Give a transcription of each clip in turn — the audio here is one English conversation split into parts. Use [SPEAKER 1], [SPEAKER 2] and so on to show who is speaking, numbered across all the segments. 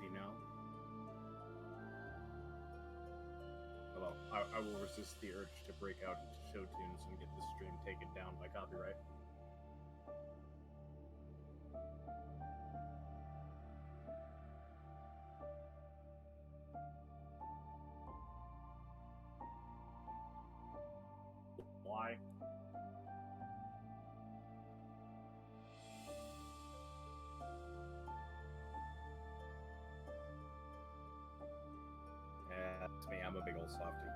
[SPEAKER 1] you know? Well, I will resist the urge to break out into show tunes and get this stream taken down by copyright. Why? Yeah, that's me. I'm a big old softie.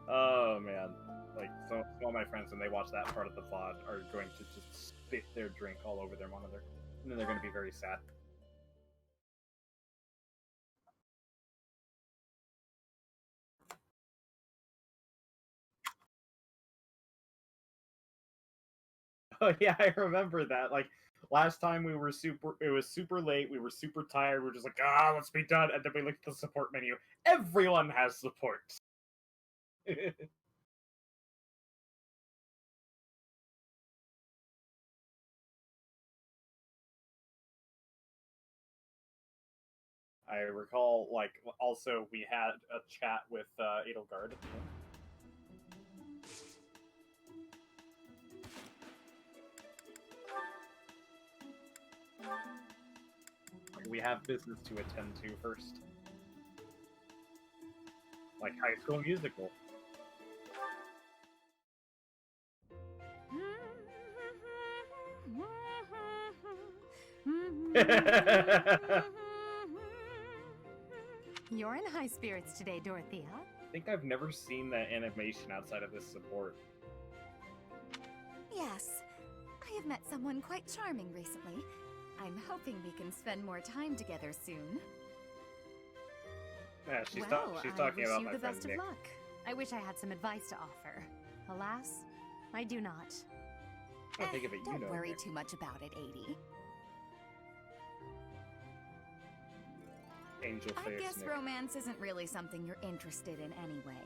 [SPEAKER 1] Oh man, like some of my friends when they watch that part of the VOD are going to just spit their drink all over their monitor, and then they're going to be very sad. Oh yeah, I remember that. Like last time it was super late. We were super tired. We were just like, let's be done. And then we looked at the support menu. Everyone has support. I recall, like, also we had a chat with Edelgard. We have business to attend to first. Like High School Musical.
[SPEAKER 2] You're in high spirits today, Dorothea.
[SPEAKER 1] I think I've never seen that animation outside of this support.
[SPEAKER 3] Yes, I have met someone quite charming recently. I'm hoping we can spend more time together soon.
[SPEAKER 1] Yeah, she's talking
[SPEAKER 2] I wish
[SPEAKER 1] about
[SPEAKER 2] you
[SPEAKER 1] my
[SPEAKER 2] the
[SPEAKER 1] friend
[SPEAKER 2] best
[SPEAKER 1] Nick.
[SPEAKER 2] of luck. I wish I had some advice to offer. Alas, I do not.
[SPEAKER 1] I think of it, you
[SPEAKER 3] Don't
[SPEAKER 1] know.
[SPEAKER 3] worry
[SPEAKER 1] Nick.
[SPEAKER 3] too much about it, 80.
[SPEAKER 1] Angel
[SPEAKER 3] I
[SPEAKER 1] face,
[SPEAKER 3] guess
[SPEAKER 1] Nick.
[SPEAKER 3] romance isn't really something you're interested in anyway.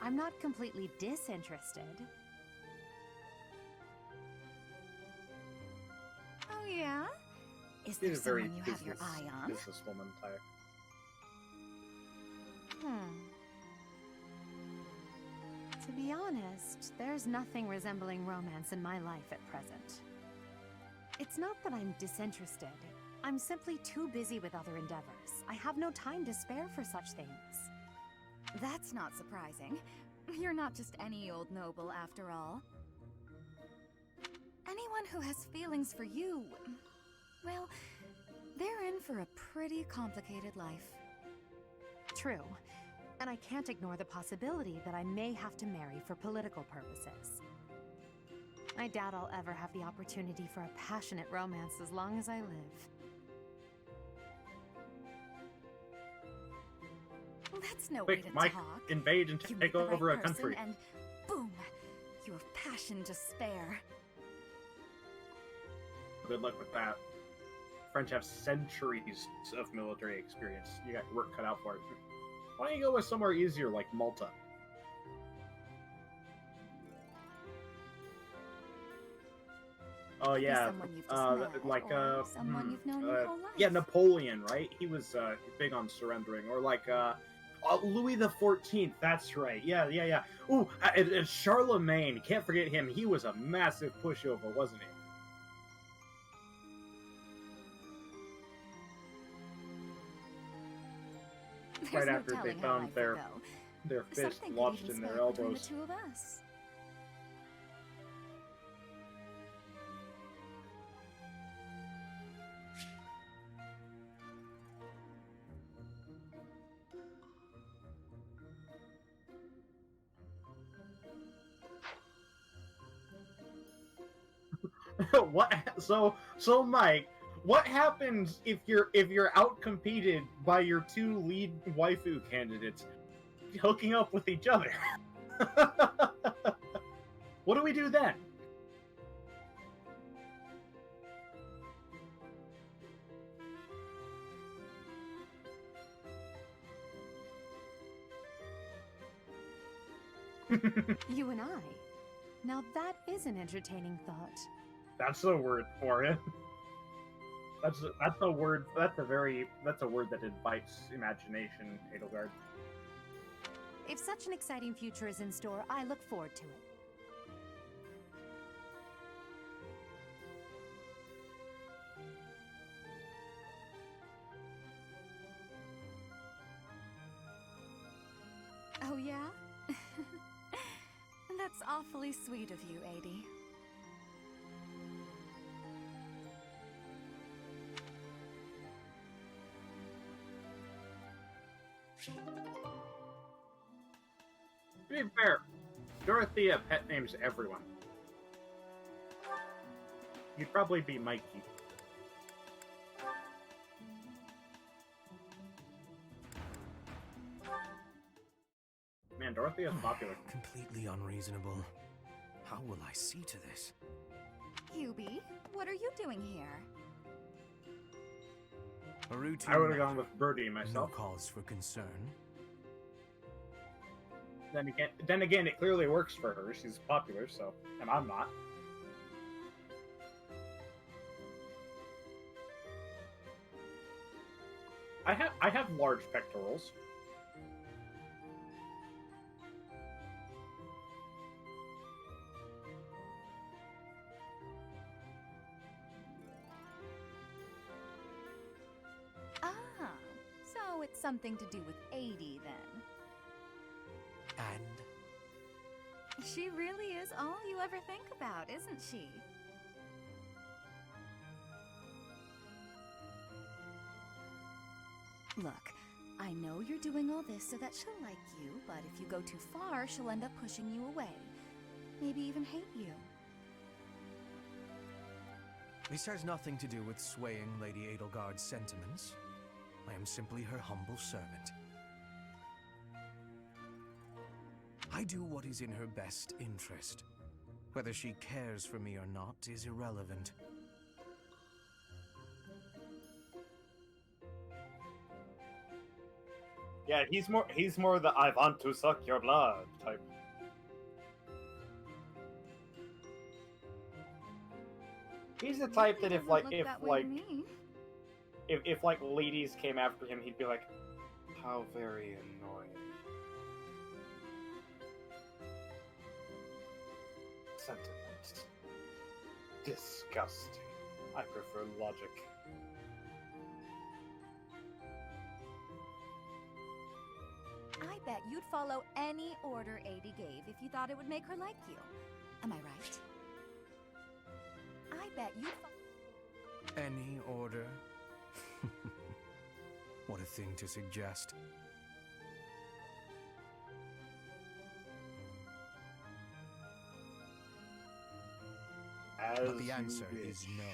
[SPEAKER 2] I'm not completely disinterested.
[SPEAKER 3] Oh yeah? Is
[SPEAKER 1] She's
[SPEAKER 3] there
[SPEAKER 1] a very
[SPEAKER 3] someone you have your eye on?
[SPEAKER 1] businesswoman type.
[SPEAKER 2] To be honest, there's nothing resembling romance in my life at present. It's not that I'm disinterested. I'm simply too busy with other endeavors. I have no time to spare for such things.
[SPEAKER 3] That's not surprising. You're not just any old noble after all. Anyone who has feelings for you, well, they're in for a pretty complicated life.
[SPEAKER 2] True. And I can't ignore the possibility that I may have to marry for political purposes. I doubt I'll ever have the opportunity for a passionate romance as long as I live.
[SPEAKER 3] That's no way
[SPEAKER 1] Quick,
[SPEAKER 3] to
[SPEAKER 1] Mike,
[SPEAKER 3] talk.
[SPEAKER 1] invade and
[SPEAKER 3] You
[SPEAKER 1] take
[SPEAKER 3] meet the
[SPEAKER 1] over
[SPEAKER 3] right
[SPEAKER 1] a
[SPEAKER 3] person
[SPEAKER 1] country.
[SPEAKER 3] and boom, you have passion to spare.
[SPEAKER 1] Good luck with that. French have centuries of military experience. You got your work cut out for it. Why don't you go with somewhere easier like Malta? Oh
[SPEAKER 3] Maybe
[SPEAKER 1] yeah,
[SPEAKER 3] someone you've just met,
[SPEAKER 1] like
[SPEAKER 3] or someone you've known your whole life.
[SPEAKER 1] yeah, Napoleon, right? He was big on surrendering, or like Louis the 14th. That's right. Yeah. Ooh, and Charlemagne. Can't forget him. He was a massive pushover, wasn't he?
[SPEAKER 3] There's
[SPEAKER 1] Right
[SPEAKER 3] no
[SPEAKER 1] after they
[SPEAKER 3] telling how
[SPEAKER 1] found
[SPEAKER 3] life
[SPEAKER 1] their
[SPEAKER 3] will go.
[SPEAKER 1] their fists
[SPEAKER 3] Something could
[SPEAKER 1] lodged
[SPEAKER 3] even
[SPEAKER 1] in their
[SPEAKER 3] spark between the
[SPEAKER 1] elbows.
[SPEAKER 3] two of us.
[SPEAKER 1] What? So Mike, what happens if you're outcompeted by your two lead waifu candidates hooking up with each other? What do we do then?
[SPEAKER 2] You and I. Now that is an entertaining thought.
[SPEAKER 1] That's a word for it. That's a word. That's a word that invites imagination, Edelgard.
[SPEAKER 2] If such an exciting future is in store, I look forward to it.
[SPEAKER 3] Oh, yeah? That's awfully sweet of you, Adi.
[SPEAKER 1] To be fair, Dorothea pet names everyone. You'd probably be Mikey. Man, Dorothea's popular.
[SPEAKER 4] Completely unreasonable. How will I see to this?
[SPEAKER 3] Hubie, what are you doing here?
[SPEAKER 4] A routine.
[SPEAKER 1] I would have gone
[SPEAKER 4] matter.
[SPEAKER 1] with Birdie
[SPEAKER 4] No
[SPEAKER 1] myself.
[SPEAKER 4] cause for concern.
[SPEAKER 1] Then again, it clearly works for her. She's popular, so, and I'm not. I have large pectorals.
[SPEAKER 3] Ah, so it's something to do with Adi, then.
[SPEAKER 4] And
[SPEAKER 3] She really is all you ever think about, isn't she? Look, I know you're doing all this so that she'll like you, but if you go too far, she'll end up pushing you away. Maybe even hate you.
[SPEAKER 4] this has nothing to do with swaying Lady Edelgard's sentiments. I am simply her humble servant. I do what is in her best interest. Whether she cares for me or not is irrelevant.
[SPEAKER 1] Yeah, he's more the I want to suck your blood type. He's the type that if ladies came after him, he'd be like, how very annoying. Sentiment. Disgusting. I prefer logic.
[SPEAKER 3] I bet you'd follow any order Adi gave if you thought it would make her like you. Am I right? I bet you'd
[SPEAKER 4] Any order? What a thing to suggest.
[SPEAKER 1] As
[SPEAKER 4] But the answer
[SPEAKER 1] you
[SPEAKER 4] is
[SPEAKER 1] wish.
[SPEAKER 4] no.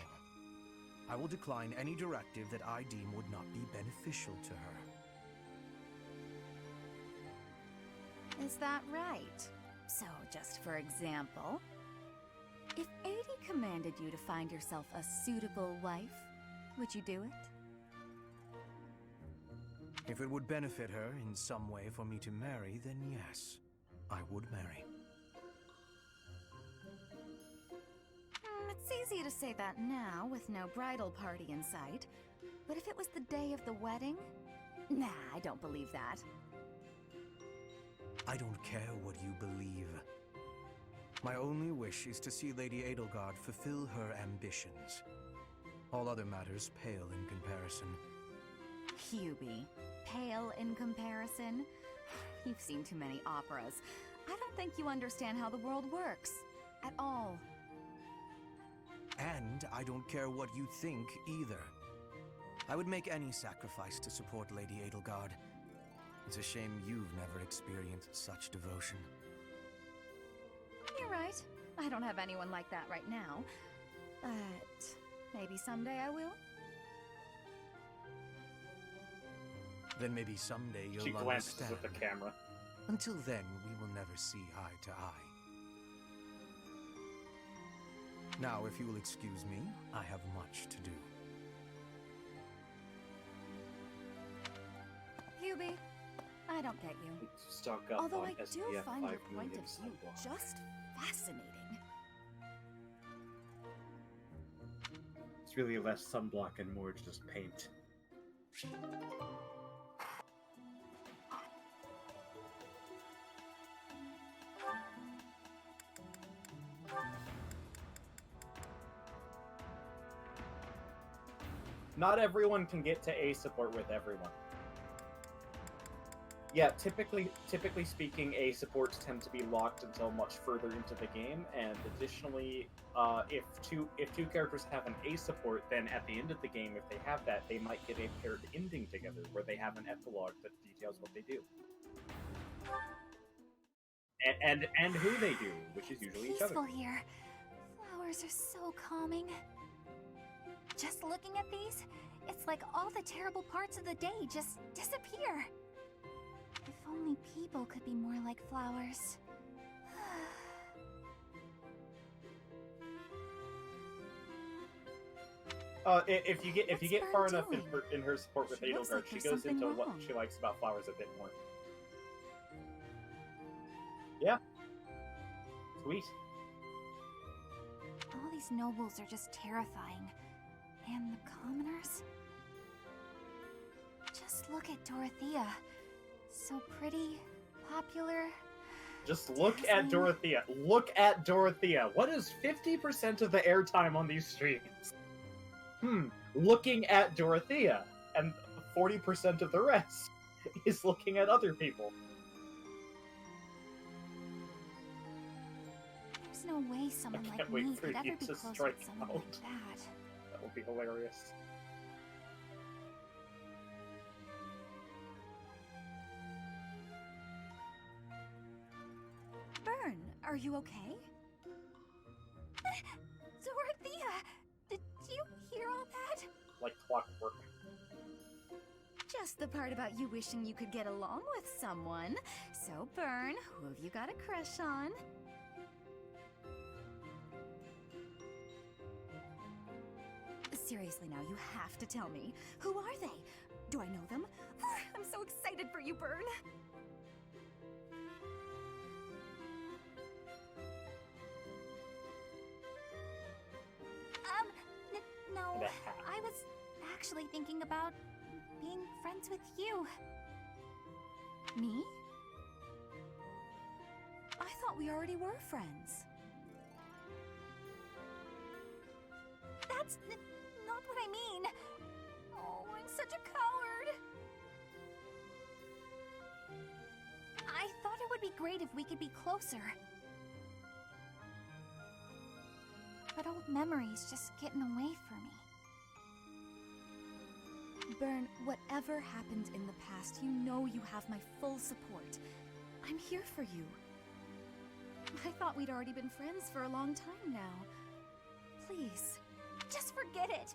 [SPEAKER 4] I will decline any directive that I deem would not be beneficial to her.
[SPEAKER 3] Is that right? So, just for example, if Adi commanded you to find yourself a suitable wife, would you do it?
[SPEAKER 4] If it would benefit her in some way for me to marry, then yes, I would marry.
[SPEAKER 3] It's easy to say that now, with no bridal party in sight. But if it was the day of the wedding? Nah, I don't believe that.
[SPEAKER 4] I don't care what you believe. My only wish is to see Lady Edelgard fulfill her ambitions. All other matters pale in comparison.
[SPEAKER 3] Hubie, pale in comparison? You've seen too many operas. I don't think you understand how the world works. At all.
[SPEAKER 4] And I don't care what you think either. I would make any sacrifice to support Lady Edelgard. It's a shame you've never experienced such devotion.
[SPEAKER 3] You're right. I don't have anyone like that right now. But maybe someday I will.
[SPEAKER 4] Then maybe someday
[SPEAKER 1] She
[SPEAKER 4] you'll
[SPEAKER 1] glances
[SPEAKER 4] understand.
[SPEAKER 1] at the camera.
[SPEAKER 4] Until then, we will never see eye to eye. Now, if you will excuse me, I have much to do.
[SPEAKER 3] Hubie, I don't get you.
[SPEAKER 1] Stock up
[SPEAKER 3] Although
[SPEAKER 1] on
[SPEAKER 3] I do
[SPEAKER 1] SPF
[SPEAKER 3] find your
[SPEAKER 1] 5
[SPEAKER 3] point
[SPEAKER 1] million
[SPEAKER 3] of view
[SPEAKER 1] sunblock.
[SPEAKER 3] just fascinating.
[SPEAKER 1] It's really less sunblock and more just paint. Not everyone can get to A support with everyone. Yeah, typically speaking, A supports tend to be locked until much further into the game, and additionally, if two characters have an A support, then at the end of the game, if they have that, they might get a paired ending together, where they have an epilogue that details what they do. And who they do, which is usually each other.
[SPEAKER 3] Peaceful here. Flowers are so calming. Just looking at these, it's like all the terrible parts of the day just disappear. If only people could be more like flowers.
[SPEAKER 1] If you get
[SPEAKER 3] What's
[SPEAKER 1] far
[SPEAKER 3] Fern
[SPEAKER 1] enough
[SPEAKER 3] doing?
[SPEAKER 1] in her support with
[SPEAKER 3] She looks
[SPEAKER 1] Edelgard,
[SPEAKER 3] like
[SPEAKER 1] she
[SPEAKER 3] there's
[SPEAKER 1] goes
[SPEAKER 3] something
[SPEAKER 1] into what
[SPEAKER 3] wrong.
[SPEAKER 1] she likes about flowers a bit more. Yeah. Sweet.
[SPEAKER 3] All these nobles are just terrifying. And the commoners? Just look at Dorothea. So pretty, popular.
[SPEAKER 1] Just look at
[SPEAKER 3] Dazzling.
[SPEAKER 1] Dorothea. Look at Dorothea. What is 50% of the airtime on these streams? Looking at Dorothea. And 40% of the rest is looking at other people.
[SPEAKER 3] There's no way someone
[SPEAKER 1] can't
[SPEAKER 3] like
[SPEAKER 1] wait
[SPEAKER 3] me
[SPEAKER 1] for
[SPEAKER 3] could ever
[SPEAKER 1] you
[SPEAKER 3] be
[SPEAKER 1] to
[SPEAKER 3] close
[SPEAKER 1] strike
[SPEAKER 3] with someone
[SPEAKER 1] out.
[SPEAKER 3] like that.
[SPEAKER 1] That would be hilarious.
[SPEAKER 3] Bern, are you okay? Dorothea! Did you hear all that?
[SPEAKER 1] Like clockwork.
[SPEAKER 3] Just the part about you wishing you could get along with someone. So, Bern, who have you got a crush on? Seriously now, you have to tell me. Who are they? Do I know them? I'm so excited for you, Bern. No.
[SPEAKER 1] And a hat.
[SPEAKER 3] I was actually thinking about being friends with you. Me? I thought we already were friends. That's not what I mean. Oh, I'm such a coward. I thought it would be great if we could be closer. But old memories just getting away from me. Bern, whatever happened in the past, you know you have my full support. I'm here for you. I thought we'd already been friends for a long time now. Please, just forget it.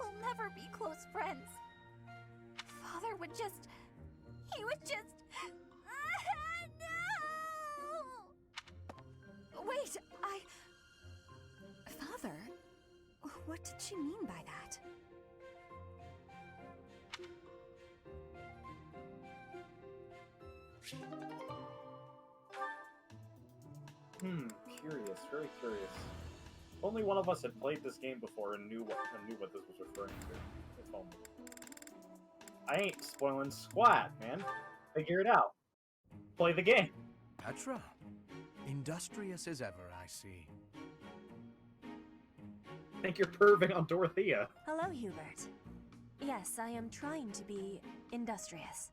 [SPEAKER 3] We'll never be close friends. Father would just... He would just... No! Wait, Father? What did she mean by that?
[SPEAKER 1] Curious, very curious. Only one of us had played this game before and knew what this was referring to. If only. I ain't spoiling squat, man. Figure it out. Play the game.
[SPEAKER 4] Petra, industrious as ever, I see.
[SPEAKER 1] Think you're perving on Dorothea.
[SPEAKER 5] Hello, Hubert. Yes, I am trying to be industrious.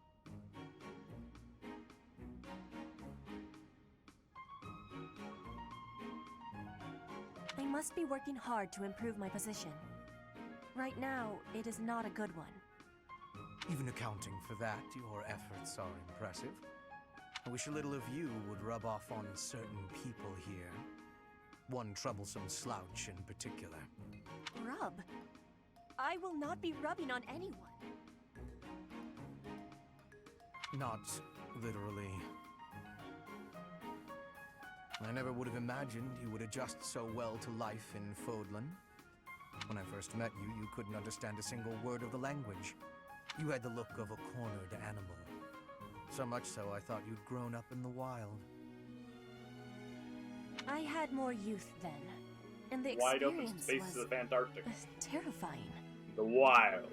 [SPEAKER 5] I must be working hard to improve my position. Right now, it is not a good one.
[SPEAKER 4] Even accounting for that, your efforts are impressive. I wish a little of you would rub off on certain people here. One troublesome slouch in particular.
[SPEAKER 5] Rub? I will not be rubbing on anyone.
[SPEAKER 4] Not literally. I never would have imagined you would adjust so well to life in Fodlan. When I first met you, you couldn't understand a single word of the language. You had the look of a cornered animal. So much so I thought you'd grown up in the wild.
[SPEAKER 5] I had more youth then, and the
[SPEAKER 1] Wide open
[SPEAKER 5] experience
[SPEAKER 1] spaces
[SPEAKER 5] was
[SPEAKER 1] of Antarctic.
[SPEAKER 5] terrifying.
[SPEAKER 1] The wild.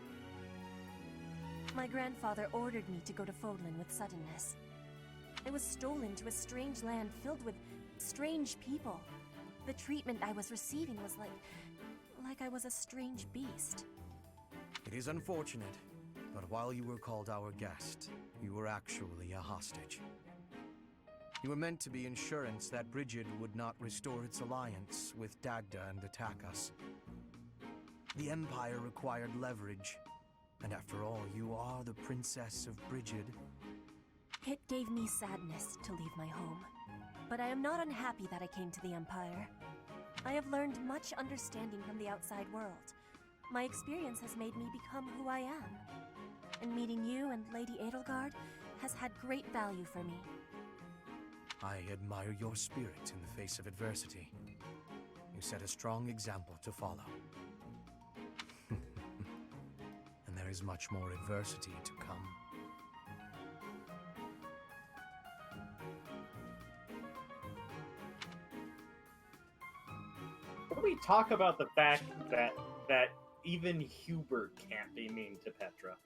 [SPEAKER 5] My grandfather ordered me to go to Fodlan with suddenness. I was stolen to a strange land filled with strange people. The treatment I was receiving was like I was a strange beast.
[SPEAKER 4] It is unfortunate, but while you were called our guest, you were actually a hostage. You were meant to be insurance that Brigid would not restore its alliance with Dagda and attack us. The Empire required leverage, and after all, you are the Princess of Brigid.
[SPEAKER 5] It gave me sadness to leave my home, but I am not unhappy that I came to the Empire. I have learned much understanding from the outside world. My experience has made me become who I am. And meeting you and Lady Edelgard has had great value for me.
[SPEAKER 4] I admire your spirit in the face of adversity. You set a strong example to follow. And there is much more adversity to come.
[SPEAKER 1] Can we talk about the fact that even Hubert can't be mean to Petra?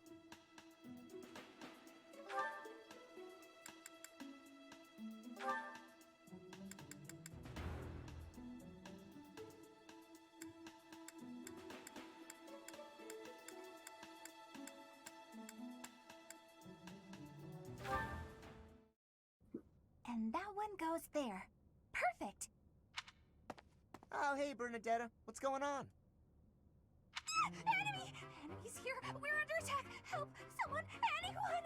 [SPEAKER 3] And that one goes there. Perfect!
[SPEAKER 6] Oh, hey, Bernadetta. What's going on?
[SPEAKER 3] Enemy! Enemies here! We're under attack! Help! Someone! Anyone!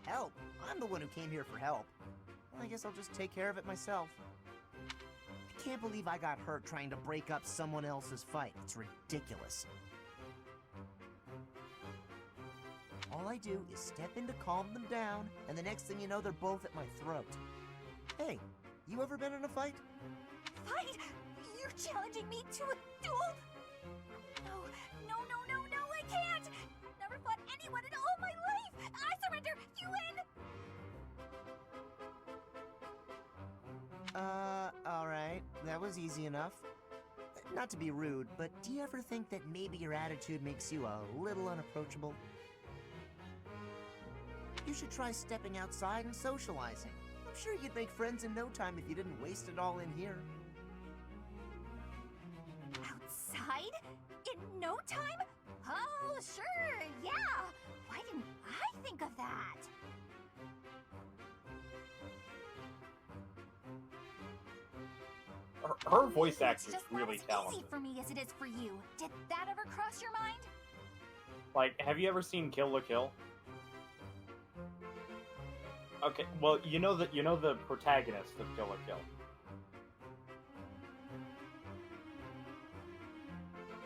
[SPEAKER 6] Help? I'm the one who came here for help. Well, I guess I'll just take care of it myself. I can't believe I got hurt trying to break up someone else's fight. It's ridiculous. All I do is step in to calm them down, and the next thing you know, they're both at my throat. Hey, you ever been in a fight?
[SPEAKER 3] Fight! You're challenging me to a duel? No, no, no, no, no, I can't! I've never fought anyone in all my life! I surrender! You win!
[SPEAKER 6] Alright. That was easy enough. Not to be rude, but do you ever think that maybe your attitude makes you a little unapproachable? You should try stepping outside and socializing. I'm sure you'd make friends in no time if you didn't waste it all in here.
[SPEAKER 3] Outside? In no time? Oh, sure, yeah! Why didn't I think of that?
[SPEAKER 1] Her voice actor
[SPEAKER 3] It's
[SPEAKER 1] is
[SPEAKER 3] just
[SPEAKER 1] really
[SPEAKER 3] not as
[SPEAKER 1] talented.
[SPEAKER 3] easy for me as it is for you. Did that ever cross your mind?
[SPEAKER 1] Like, have you ever seen Kill la Kill? Okay, well, you know the protagonist of Kill la Kill.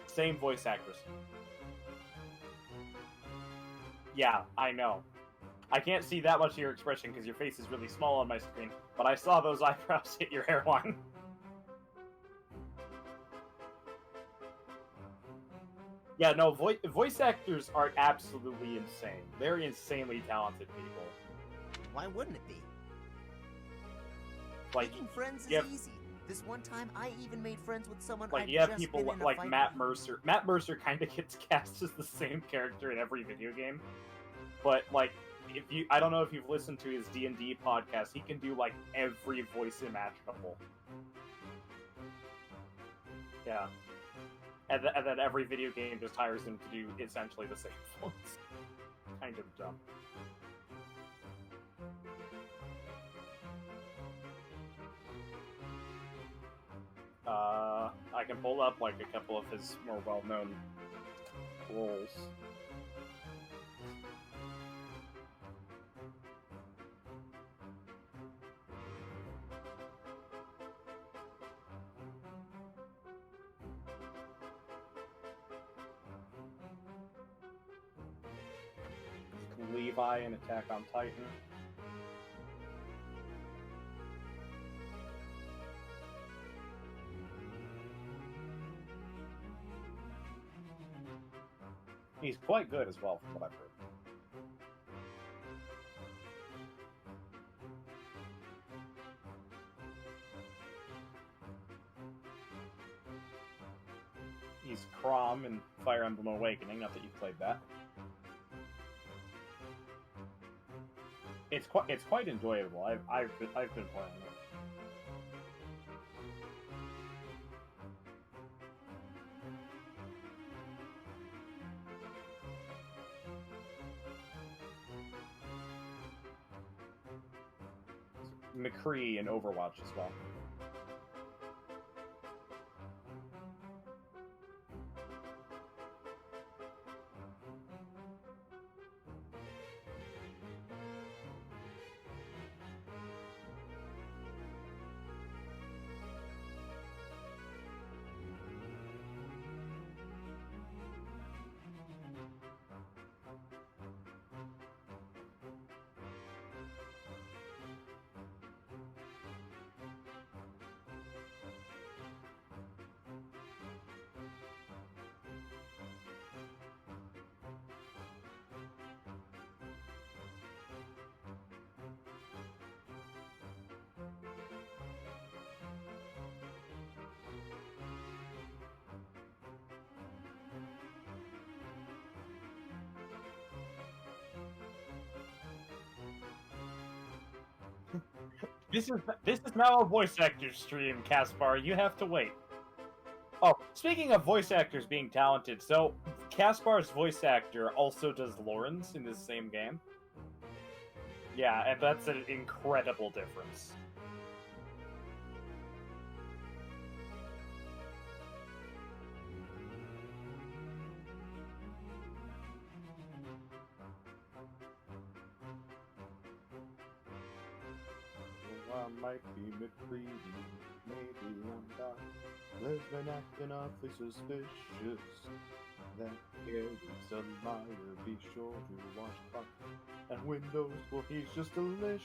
[SPEAKER 1] Same voice actress. Yeah, I know. I can't see that much of your expression because your face is really small on my screen, but I saw those eyebrows hit your hairline. Yeah, no, voice actors are absolutely insane. They're insanely talented people.
[SPEAKER 6] Why wouldn't it be?
[SPEAKER 1] Like,
[SPEAKER 6] Making friends is
[SPEAKER 1] yep.
[SPEAKER 6] easy. This one time, I even made friends with someone
[SPEAKER 1] like
[SPEAKER 6] I'd
[SPEAKER 1] you have
[SPEAKER 6] just
[SPEAKER 1] people
[SPEAKER 6] been in a
[SPEAKER 1] like
[SPEAKER 6] fight
[SPEAKER 1] Matt
[SPEAKER 6] with.
[SPEAKER 1] Mercer. Matt Mercer kind of gets cast as the same character in every video game, but like if you, I don't know if you've listened to his D&D podcast. He can do like every voice imaginable. Yeah, and then every video game just hires him to do essentially the same voice. Kind of dumb. I can pull up like a couple of his more well-known roles. Levi in Attack on Titan. He's quite good as well, from what I've heard. He's Chrom in Fire Emblem Awakening, not that you've played that. It's quite enjoyable. I've been playing it. McCree in Overwatch as well. This is now a voice actor stream, Caspar. You have to wait. Oh, speaking of voice actors being talented, so Caspar's voice actor also does Lawrence in this same game. Yeah, and that's an incredible difference. I might be McCready, maybe I'm not. There's been acting awfully suspicious. That Gary's a liar, be sure to watch clock and windows, well he's just delicious.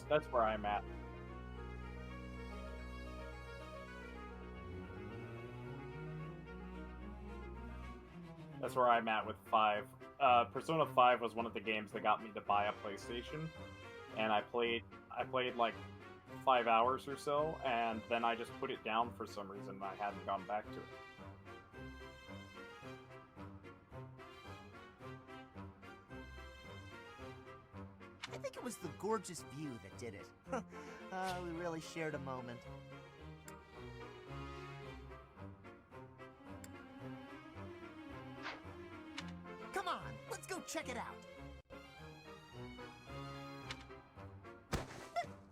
[SPEAKER 1] That's where I'm at. That's where I'm at with 5. Persona 5 was one of the games that got me to buy a PlayStation, and I played like 5 hours or so, and then I just put it down for some reason. I hadn't gone back to it.
[SPEAKER 6] I think it was the gorgeous view that did it. We really shared a moment. Come on, let's go check it out.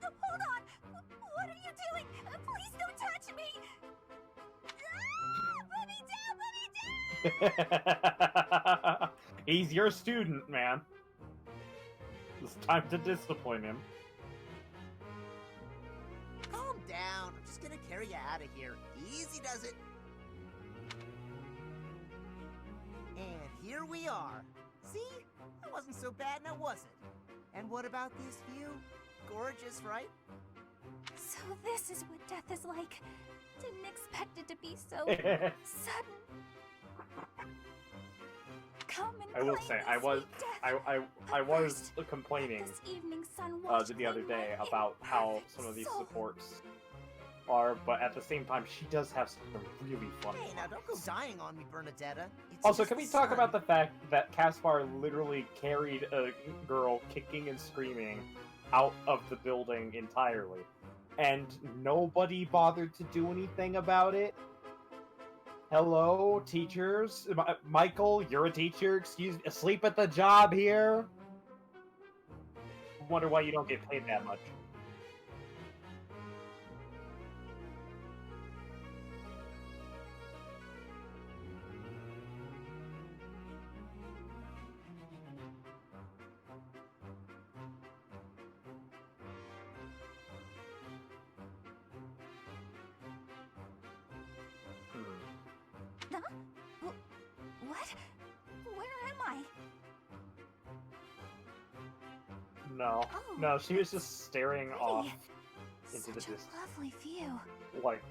[SPEAKER 3] Hold on! What are you doing? Please don't touch me! Put me down! Put me down!
[SPEAKER 1] He's your student, man. It's time to discipline him.
[SPEAKER 6] Calm down. I'm just gonna carry you out of here. Easy does it. And here we are. See? That wasn't so bad now, was it? And what about this view? Gorgeous, right?
[SPEAKER 3] So this is what death is like. Didn't expect it to be so sudden. Come and
[SPEAKER 1] I will
[SPEAKER 3] claim
[SPEAKER 1] say,
[SPEAKER 3] me,
[SPEAKER 1] I was
[SPEAKER 3] But
[SPEAKER 1] complaining
[SPEAKER 3] this evening sun watched
[SPEAKER 1] the other
[SPEAKER 3] me
[SPEAKER 1] day
[SPEAKER 3] right
[SPEAKER 1] about
[SPEAKER 3] in
[SPEAKER 1] how
[SPEAKER 3] perfect
[SPEAKER 1] some of these
[SPEAKER 3] soul.
[SPEAKER 1] supports are, but at the same time, she does have some really funny
[SPEAKER 6] Hey, now don't go
[SPEAKER 1] lines.
[SPEAKER 6] dying on me, Bernadetta. It's
[SPEAKER 1] Also,
[SPEAKER 6] just
[SPEAKER 1] can we
[SPEAKER 6] the
[SPEAKER 1] talk
[SPEAKER 6] sun.
[SPEAKER 1] about the fact that Caspar literally carried a girl kicking and screaming out of the building entirely, and nobody bothered to do anything about it? Hello, teachers? Michael, you're a teacher? Excuse me, asleep at the job here? Wonder why you don't get paid that much. no.
[SPEAKER 3] Oh,
[SPEAKER 1] No, she was just staring
[SPEAKER 3] pretty.
[SPEAKER 1] off into the
[SPEAKER 3] Such a
[SPEAKER 1] distance.
[SPEAKER 3] lovely view.
[SPEAKER 1] Like,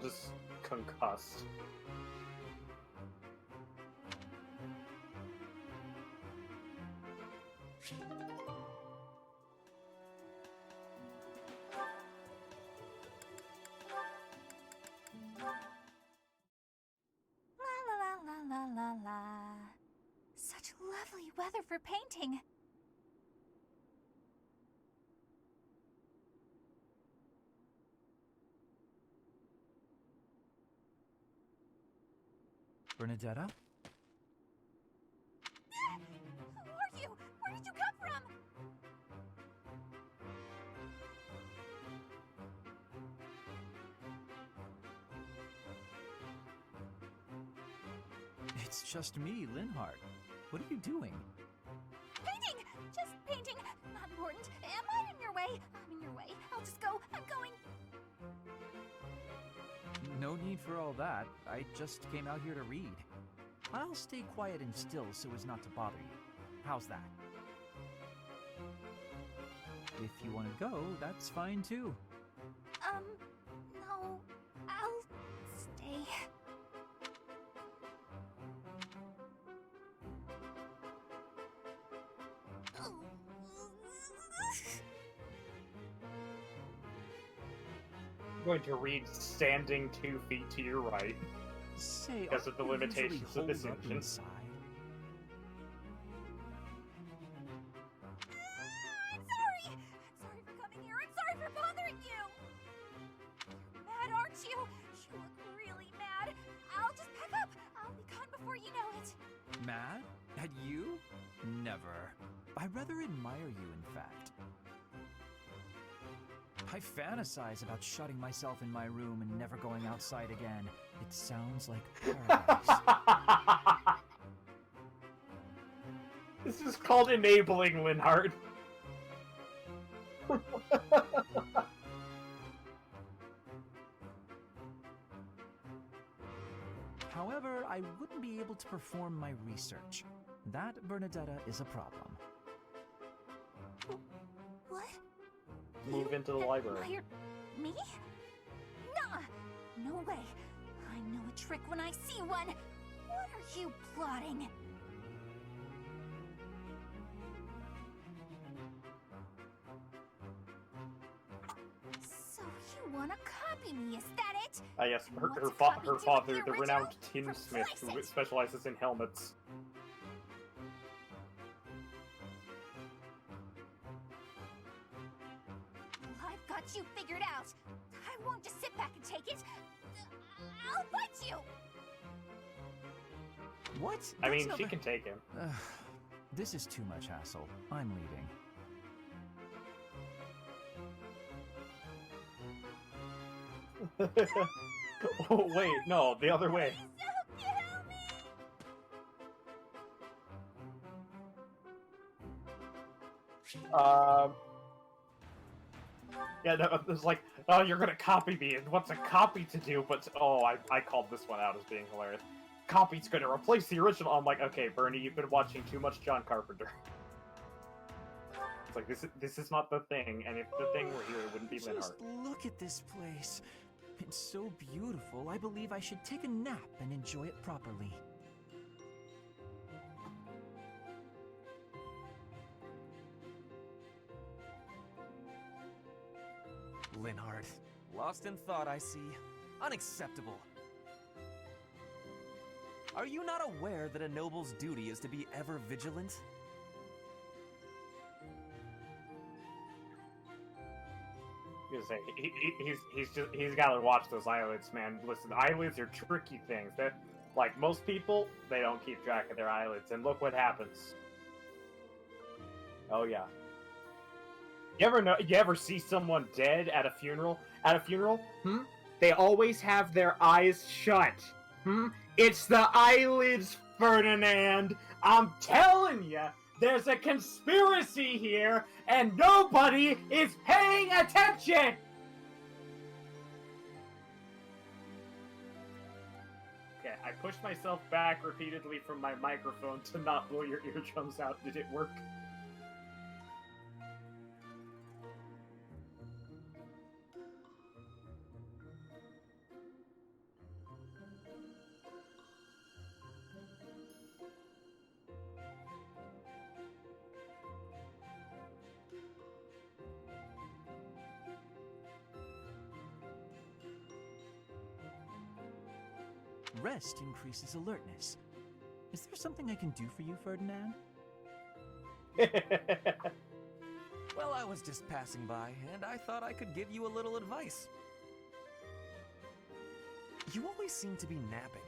[SPEAKER 1] just concussed.
[SPEAKER 3] La la la la la la la. Such lovely weather for painting.
[SPEAKER 7] Bernadetta?
[SPEAKER 3] Who are you? Where did you come from?
[SPEAKER 7] It's just me, Linhardt. What are you doing?
[SPEAKER 3] Painting! Just painting. Not important. Am I in your way? I'm in your way. I'll just go. I'm going.
[SPEAKER 7] No need for all that. I just came out here to read. I'll stay quiet and still so as not to bother you. How's that? If you want to go, that's fine too.
[SPEAKER 3] No. I'll stay.
[SPEAKER 1] I'm going to read standing 2 feet to your right.
[SPEAKER 7] Say,
[SPEAKER 1] Because of the
[SPEAKER 7] aren't you usually
[SPEAKER 1] limitations of this
[SPEAKER 7] holed up
[SPEAKER 1] engine.
[SPEAKER 7] inside?
[SPEAKER 3] I'm sorry! I'm sorry for coming here. I'm sorry for bothering you! You're mad, aren't you? You look really mad. I'll just pack up. I'll be gone before you know it.
[SPEAKER 7] Mad? At you? Never. I rather admire you, in fact. I fantasize about shutting myself in my room and never going outside again. It sounds like paradise.
[SPEAKER 1] This is called enabling, Linhardt.
[SPEAKER 7] However, I wouldn't be able to perform my research. That, Bernadetta, is a problem.
[SPEAKER 3] What?
[SPEAKER 1] Move into the library.
[SPEAKER 3] Admired me? Nah! No way. I know a trick when I see one. What are you plotting? So you wanna copy me, is that it?
[SPEAKER 1] Yes, her
[SPEAKER 3] What's a copy
[SPEAKER 1] her
[SPEAKER 3] to
[SPEAKER 1] father,
[SPEAKER 3] the
[SPEAKER 1] the
[SPEAKER 3] original?
[SPEAKER 1] renowned tinsmith who
[SPEAKER 3] Replace it.
[SPEAKER 1] specializes in helmets.
[SPEAKER 3] Well, I've got you figured out. I won't just sit back and take it. I'll fight you!
[SPEAKER 7] What?
[SPEAKER 1] I
[SPEAKER 7] That's
[SPEAKER 1] mean,
[SPEAKER 7] not
[SPEAKER 1] she
[SPEAKER 7] the-
[SPEAKER 1] can take him.
[SPEAKER 7] This is too much hassle. I'm leaving.
[SPEAKER 1] Oh, wait, no, the other way.
[SPEAKER 3] Please help me!
[SPEAKER 1] Yeah, no, it was like, oh, you're gonna copy me, and what's a copy to do? But, oh, I called this one out as being hilarious. Copy's gonna replace the original. I'm like, okay, Bernie, you've been watching too much John Carpenter. It's like, this is not the thing, and if the thing were here, it wouldn't be
[SPEAKER 7] Just
[SPEAKER 1] Linhardt.
[SPEAKER 7] look at this place. It's so beautiful, I believe I should take a nap and enjoy it properly. Linhardt. Lost in thought, I see. Unacceptable. Are you not aware that a noble's duty is to be ever vigilant?
[SPEAKER 1] He's gotta watch those eyelids, man. Listen, eyelids are tricky things. That, like most people, they don't keep track of their eyelids, and look what happens. Oh yeah. You ever see someone dead at a funeral? At a funeral? They always have their eyes shut. It's the eyelids, Ferdinand. I'm telling you, there's a conspiracy here, and nobody is paying attention. Okay, I pushed myself back repeatedly from my microphone to not blow your eardrums out. Did it work?
[SPEAKER 7] Rest increases alertness. Is there something I can do for you, Ferdinand?
[SPEAKER 8] Well, I was just passing by, and I thought I could give you a little advice. You always seem to be napping.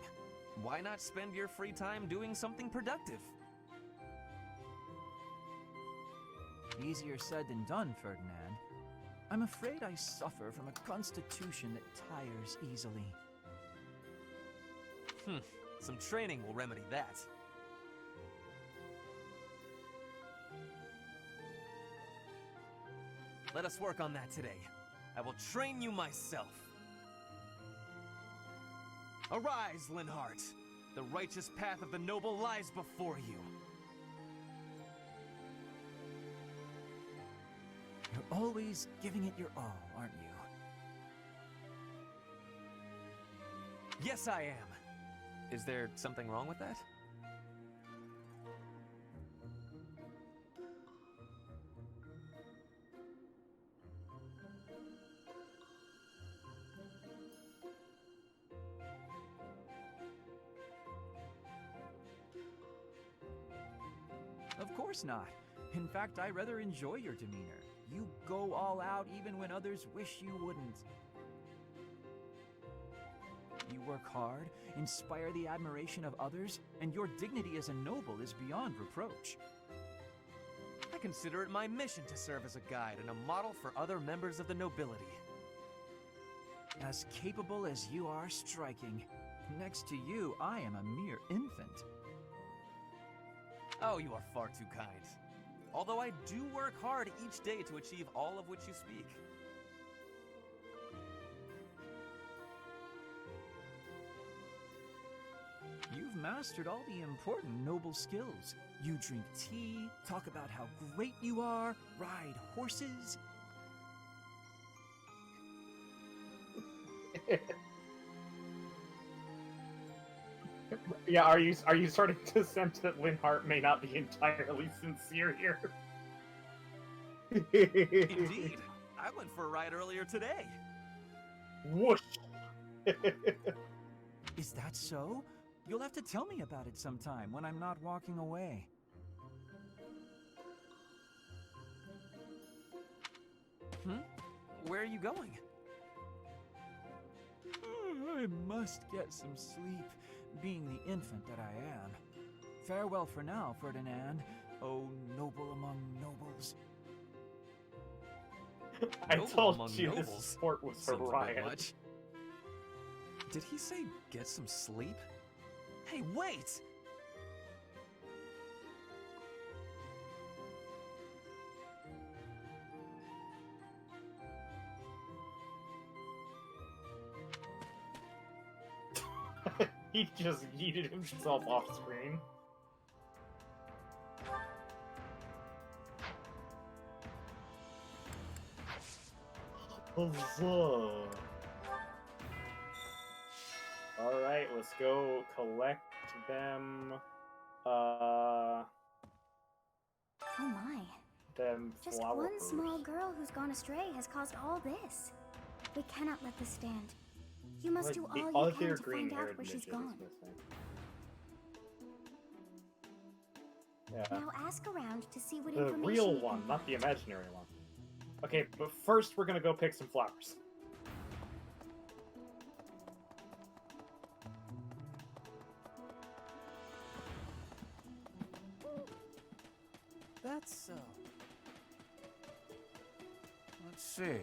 [SPEAKER 8] Why not spend your free time doing something productive?
[SPEAKER 7] Easier said than done, Ferdinand. I'm afraid I suffer from a constitution that tires easily.
[SPEAKER 8] Some training will remedy that. Let us work on that today. I will train you myself. Arise, Linhardt! The righteous path of the noble lies before you.
[SPEAKER 7] You're always giving it your all, aren't you?
[SPEAKER 8] Yes, I am. Is there something wrong with that?
[SPEAKER 7] Of course not. In fact, I rather enjoy your demeanor. You go all out even when others wish you wouldn't. You work hard, inspire the admiration of others, and your dignity as a noble is beyond reproach.
[SPEAKER 8] I consider it my mission to serve as a guide and a model for other members of the nobility.
[SPEAKER 7] As capable as you are striking, next to you, I am a mere infant.
[SPEAKER 8] Oh, you are far too kind. Although I do work hard each day to achieve all of which you speak.
[SPEAKER 7] You've mastered all the important noble skills. You drink tea, talk about how great you are, ride horses.
[SPEAKER 1] Yeah, are you starting to sense that Linhardt may not be entirely sincere here?
[SPEAKER 8] Indeed. I went for a ride earlier today.
[SPEAKER 1] Whoosh!
[SPEAKER 7] Is that so? You'll have to tell me about it sometime when I'm not walking away.
[SPEAKER 8] Where are you going?
[SPEAKER 7] I must get some sleep, being the infant that I am. Farewell for now, Ferdinand, oh noble among nobles.
[SPEAKER 1] I
[SPEAKER 8] Noble
[SPEAKER 1] told
[SPEAKER 8] among
[SPEAKER 1] you this
[SPEAKER 8] nobles.
[SPEAKER 1] sport was for
[SPEAKER 8] Seems a bit
[SPEAKER 1] Ryan.
[SPEAKER 8] much. Did he say get some sleep? Hey, wait!
[SPEAKER 1] He just yeeted himself off screen. Alright, let's go collect them.
[SPEAKER 3] Oh my.
[SPEAKER 1] Them
[SPEAKER 3] Just
[SPEAKER 1] flower
[SPEAKER 3] one
[SPEAKER 1] pearls.
[SPEAKER 3] small girl who's gone astray has caused all this. We cannot let this stand. You must
[SPEAKER 1] Like,
[SPEAKER 3] do
[SPEAKER 1] the
[SPEAKER 3] all you
[SPEAKER 1] other
[SPEAKER 3] can to
[SPEAKER 1] green
[SPEAKER 3] find out
[SPEAKER 1] haired
[SPEAKER 3] where she's
[SPEAKER 1] midget is
[SPEAKER 3] gone.
[SPEAKER 1] missing. Yeah.
[SPEAKER 3] Now ask around to see what
[SPEAKER 1] The
[SPEAKER 3] information
[SPEAKER 1] real
[SPEAKER 3] you
[SPEAKER 1] one,
[SPEAKER 3] can
[SPEAKER 1] not the
[SPEAKER 3] find.
[SPEAKER 1] imaginary one. Okay, but first we're gonna go pick some flowers.
[SPEAKER 4] That's so. Let's see.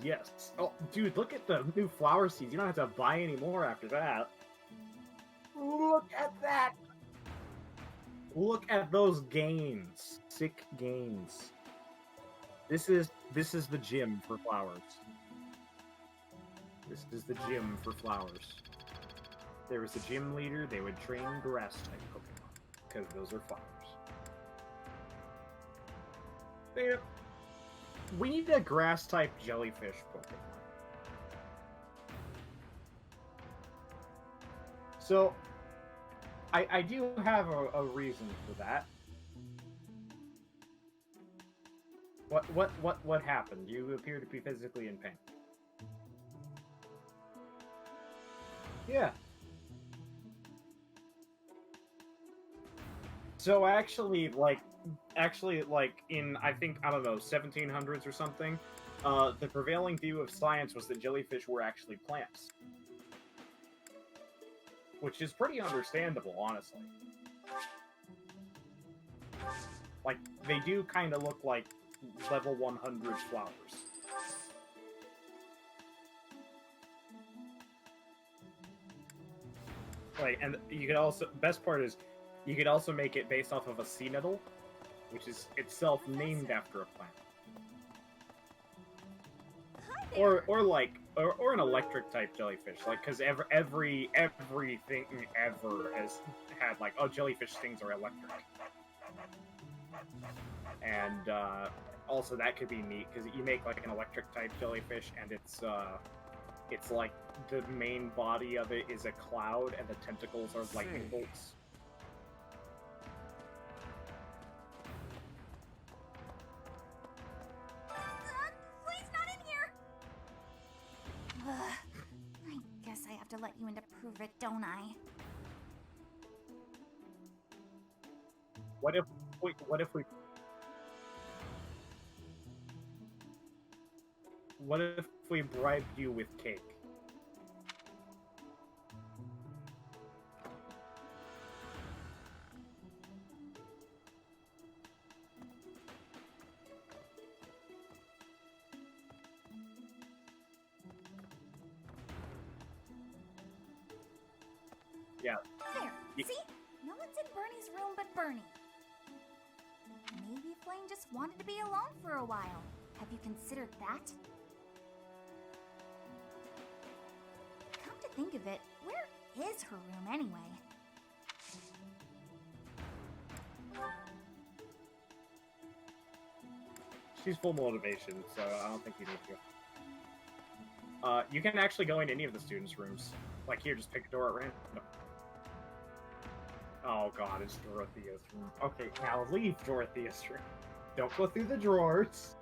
[SPEAKER 1] Yes. Oh, dude, look at the new flower seeds. You don't have to buy any more after that. Look at that! Look at those gains. Sick gains. This is the gym for flowers. This is the gym for flowers. If there was a gym leader, they would train grass type Pokemon. Because those are flowers. We need a grass type jellyfish Pokemon. So, I do have a reason for that. What happened? You appear to be physically in pain. Yeah. So actually, like in, I think, I don't know, 1700s or something, the prevailing view of science was that jellyfish were actually plants. Which is pretty understandable, honestly. Like, they do kind of look like level 100 flowers. Like, and you could also, best part is, you could also make it based off of a sea nettle, which is itself named after a plant. Or an electric type jellyfish, like, because everything ever has had, like, oh, jellyfish stings are electric. And also that could be neat because you make like an electric type jellyfish, and it's like the main body of it is a cloud, and the tentacles are lightning bolts.
[SPEAKER 3] Please, not in here! I guess I have to let you in to prove it, don't I?
[SPEAKER 1] What if we bribed you with cake? Yeah.
[SPEAKER 3] There, see? No one's in Bernie's room but Bernie. Maybe Flame just wanted to be alone for a while. Have you considered that? Come to think of it, where is her room anyway?
[SPEAKER 1] She's full motivation, so I don't think you need to. You can actually go into any of the students' rooms. Like here, just pick a door at random. Oh god, it's Dorothea's room. Okay, now leave Dorothea's room. Don't go through the drawers.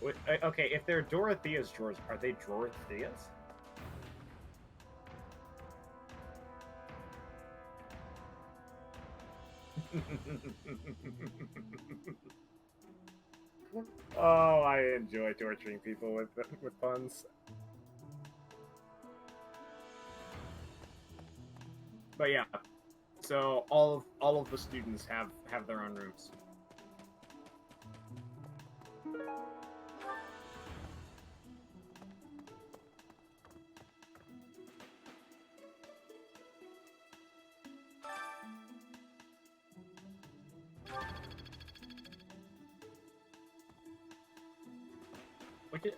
[SPEAKER 1] Wait, okay, if they're Dorothea's drawers, are they Dorothea's? Oh, I enjoy torturing people with puns. But yeah, so all of the students have their own rooms.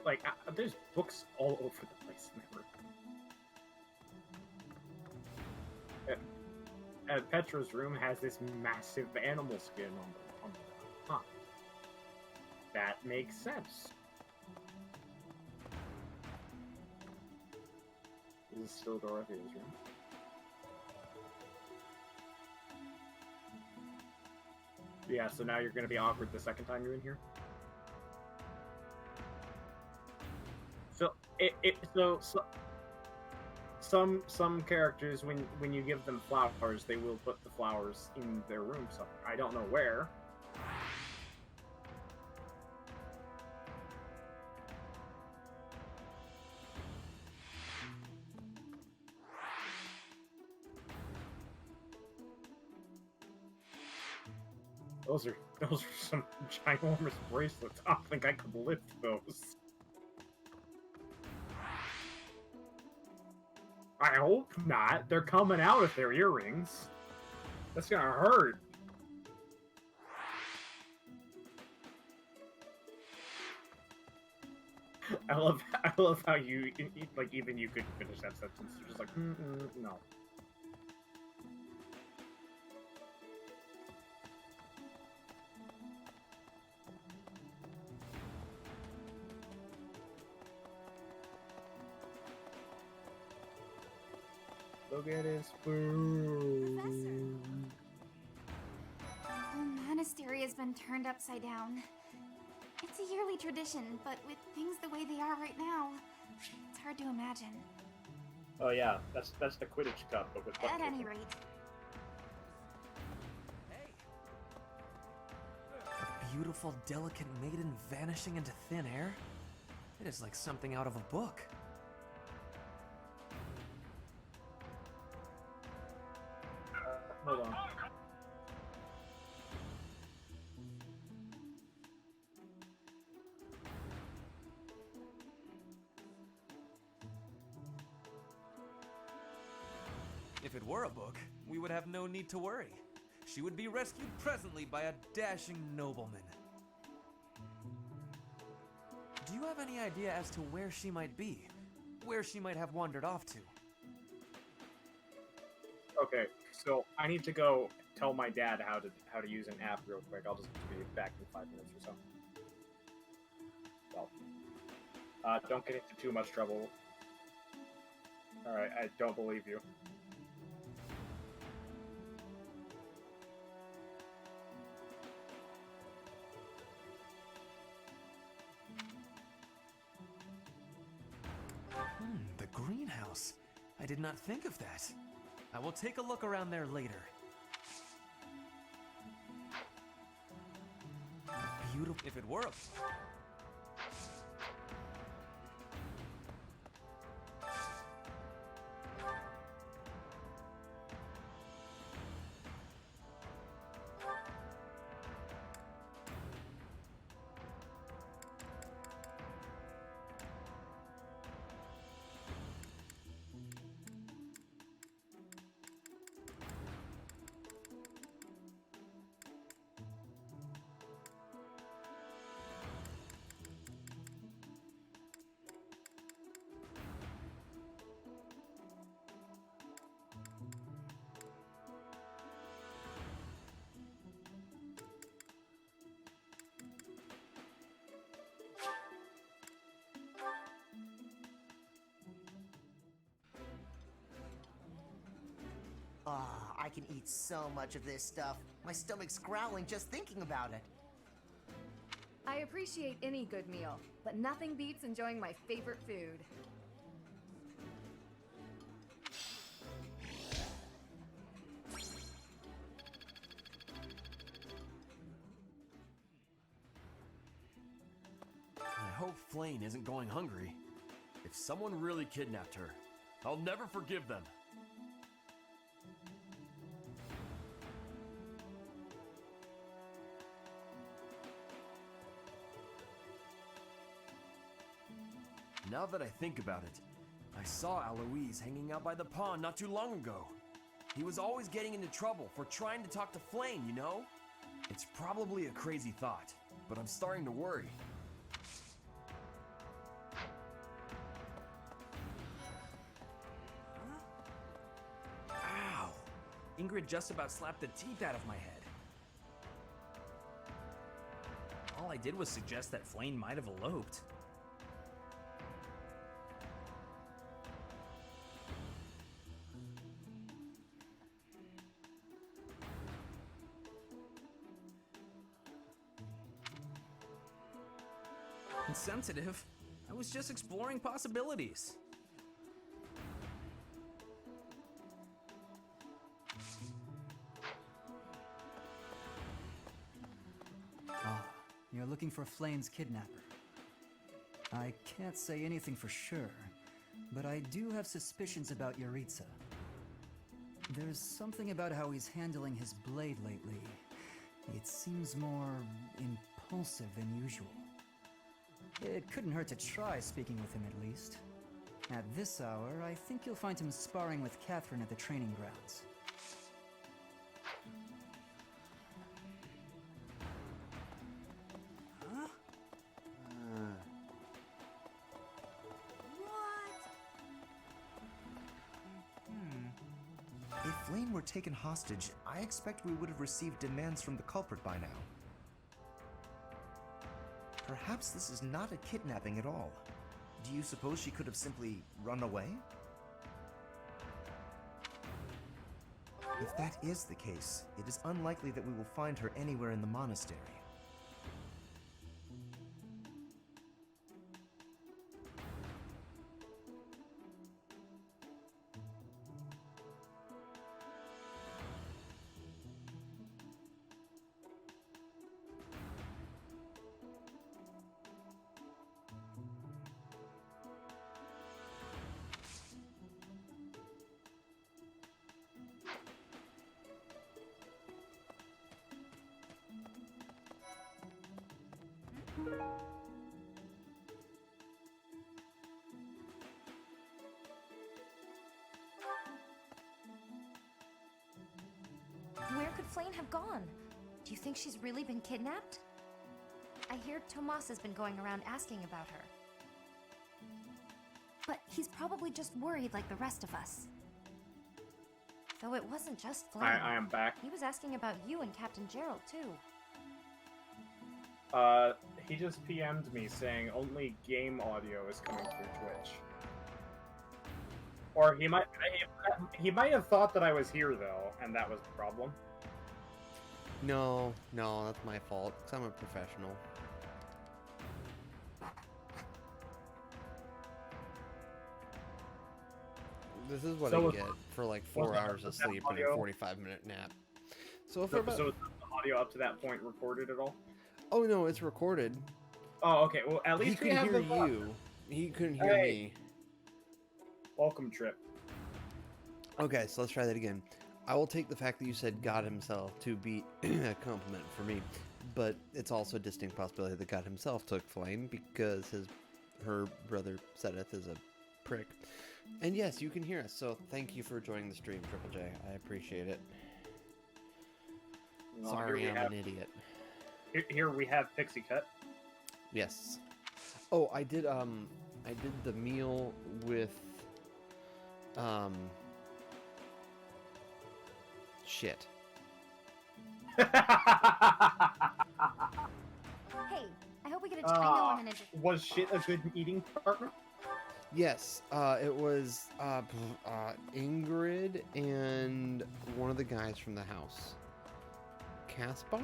[SPEAKER 1] Like, there's books all over the place in that room. And Petra's room has this massive animal skin on the top. That makes sense. This is still Dorothea's room. Yeah, so now you're gonna be awkward the second time you're in here? So some characters, when you give them flowers, they will put the flowers in their room somewhere. I don't know where. Those are some ginormous bracelets. I don't think I could lift those. I hope not. They're coming out if they're earrings. That's gonna hurt. I love how you like, even you couldn't finish that sentence. You're just like, no. Go get his spoon.
[SPEAKER 9] The whole monastery has been turned upside down. It's a yearly tradition, but with things the way they are right now, it's hard to imagine.
[SPEAKER 1] Oh yeah, that's the Quidditch Cup, but with
[SPEAKER 9] At any rate,
[SPEAKER 8] A beautiful, delicate maiden vanishing into thin air? It is like something out of a book.
[SPEAKER 1] Hold on.
[SPEAKER 8] If it were a book, we would have no need to worry. She would be rescued presently by a dashing nobleman. Do you have any idea as to where she might be? Where she might have wandered off to?
[SPEAKER 1] Okay, so I need to go tell my dad how to use an app real quick. I'll just be back in 5 minutes or so. Well, don't get into too much trouble. Alright, I don't believe you.
[SPEAKER 8] The greenhouse. I did not think of that. I will take a look around there later. Beautiful. If it were a...
[SPEAKER 6] Ah, I can eat so much of this stuff. My stomach's growling just thinking about it.
[SPEAKER 10] I appreciate any good meal, but nothing beats enjoying my favorite food.
[SPEAKER 11] I hope Flayn isn't going hungry. If someone really kidnapped her, I'll never forgive them. Now that I think about it, I saw Alois hanging out by the pond not too long ago. He was always getting into trouble for trying to talk to Flayn, you know? It's probably a crazy thought, but I'm starting to worry.
[SPEAKER 7] Ow! Ingrid just about slapped the teeth out of my head. All I did was suggest that Flayn might have eloped. Insensitive. I was just exploring possibilities.
[SPEAKER 12] Ah, you're looking for Flayn's kidnapper. I can't say anything for sure, but I do have suspicions about Yaritza. There's something about how he's handling his blade lately. It seems more impulsive than usual. It couldn't hurt to try speaking with him at least. At this hour, I think you'll find him sparring with Catherine at the training grounds.
[SPEAKER 6] Huh? What? If Flayn were taken hostage, I expect we would have received demands from the culprit by now. Perhaps this is not a kidnapping at all. Do you suppose she could have simply run away? If that is the case, it is unlikely that we will find her anywhere in the monastery.
[SPEAKER 5] Where could Flame have gone? Do you think she's really been kidnapped? I hear Tomas has been going around asking about her. But he's probably just worried like the rest of us. Though it wasn't just Flame.
[SPEAKER 1] I am back.
[SPEAKER 5] He was asking about you and Captain Gerald, too.
[SPEAKER 1] He just PM'd me saying only game audio is coming through Twitch. Or he might have thought that I was here though, and that was the problem.
[SPEAKER 13] No, that's my fault, because I'm a professional. This is what I get for like 4 hours of sleep and a 45-minute nap. So
[SPEAKER 1] So is the audio up to that point recorded at all?
[SPEAKER 13] Oh no, it's recorded.
[SPEAKER 1] Oh, okay. Well, at least
[SPEAKER 13] he
[SPEAKER 1] we
[SPEAKER 13] couldn't
[SPEAKER 1] have
[SPEAKER 13] hear you. He couldn't hear me.
[SPEAKER 1] Welcome, Trip.
[SPEAKER 13] Okay, so let's try that again. I will take the fact that you said God himself to be a compliment for me, but it's also a distinct possibility that God himself took Flame because her brother Seth is a prick. And yes, you can hear us, so thank you for joining the stream, Triple J. I appreciate it.
[SPEAKER 1] Well,
[SPEAKER 13] Sorry, I'm an idiot.
[SPEAKER 1] Here we have Pixie Cut.
[SPEAKER 13] Yes. Oh, I did the meal with shit.
[SPEAKER 5] Hey, I hope we get a I know I'm an interesting.
[SPEAKER 1] Was shit a good eating partner?
[SPEAKER 13] Yes, it was Ingrid and one of the guys from the house. Caspar?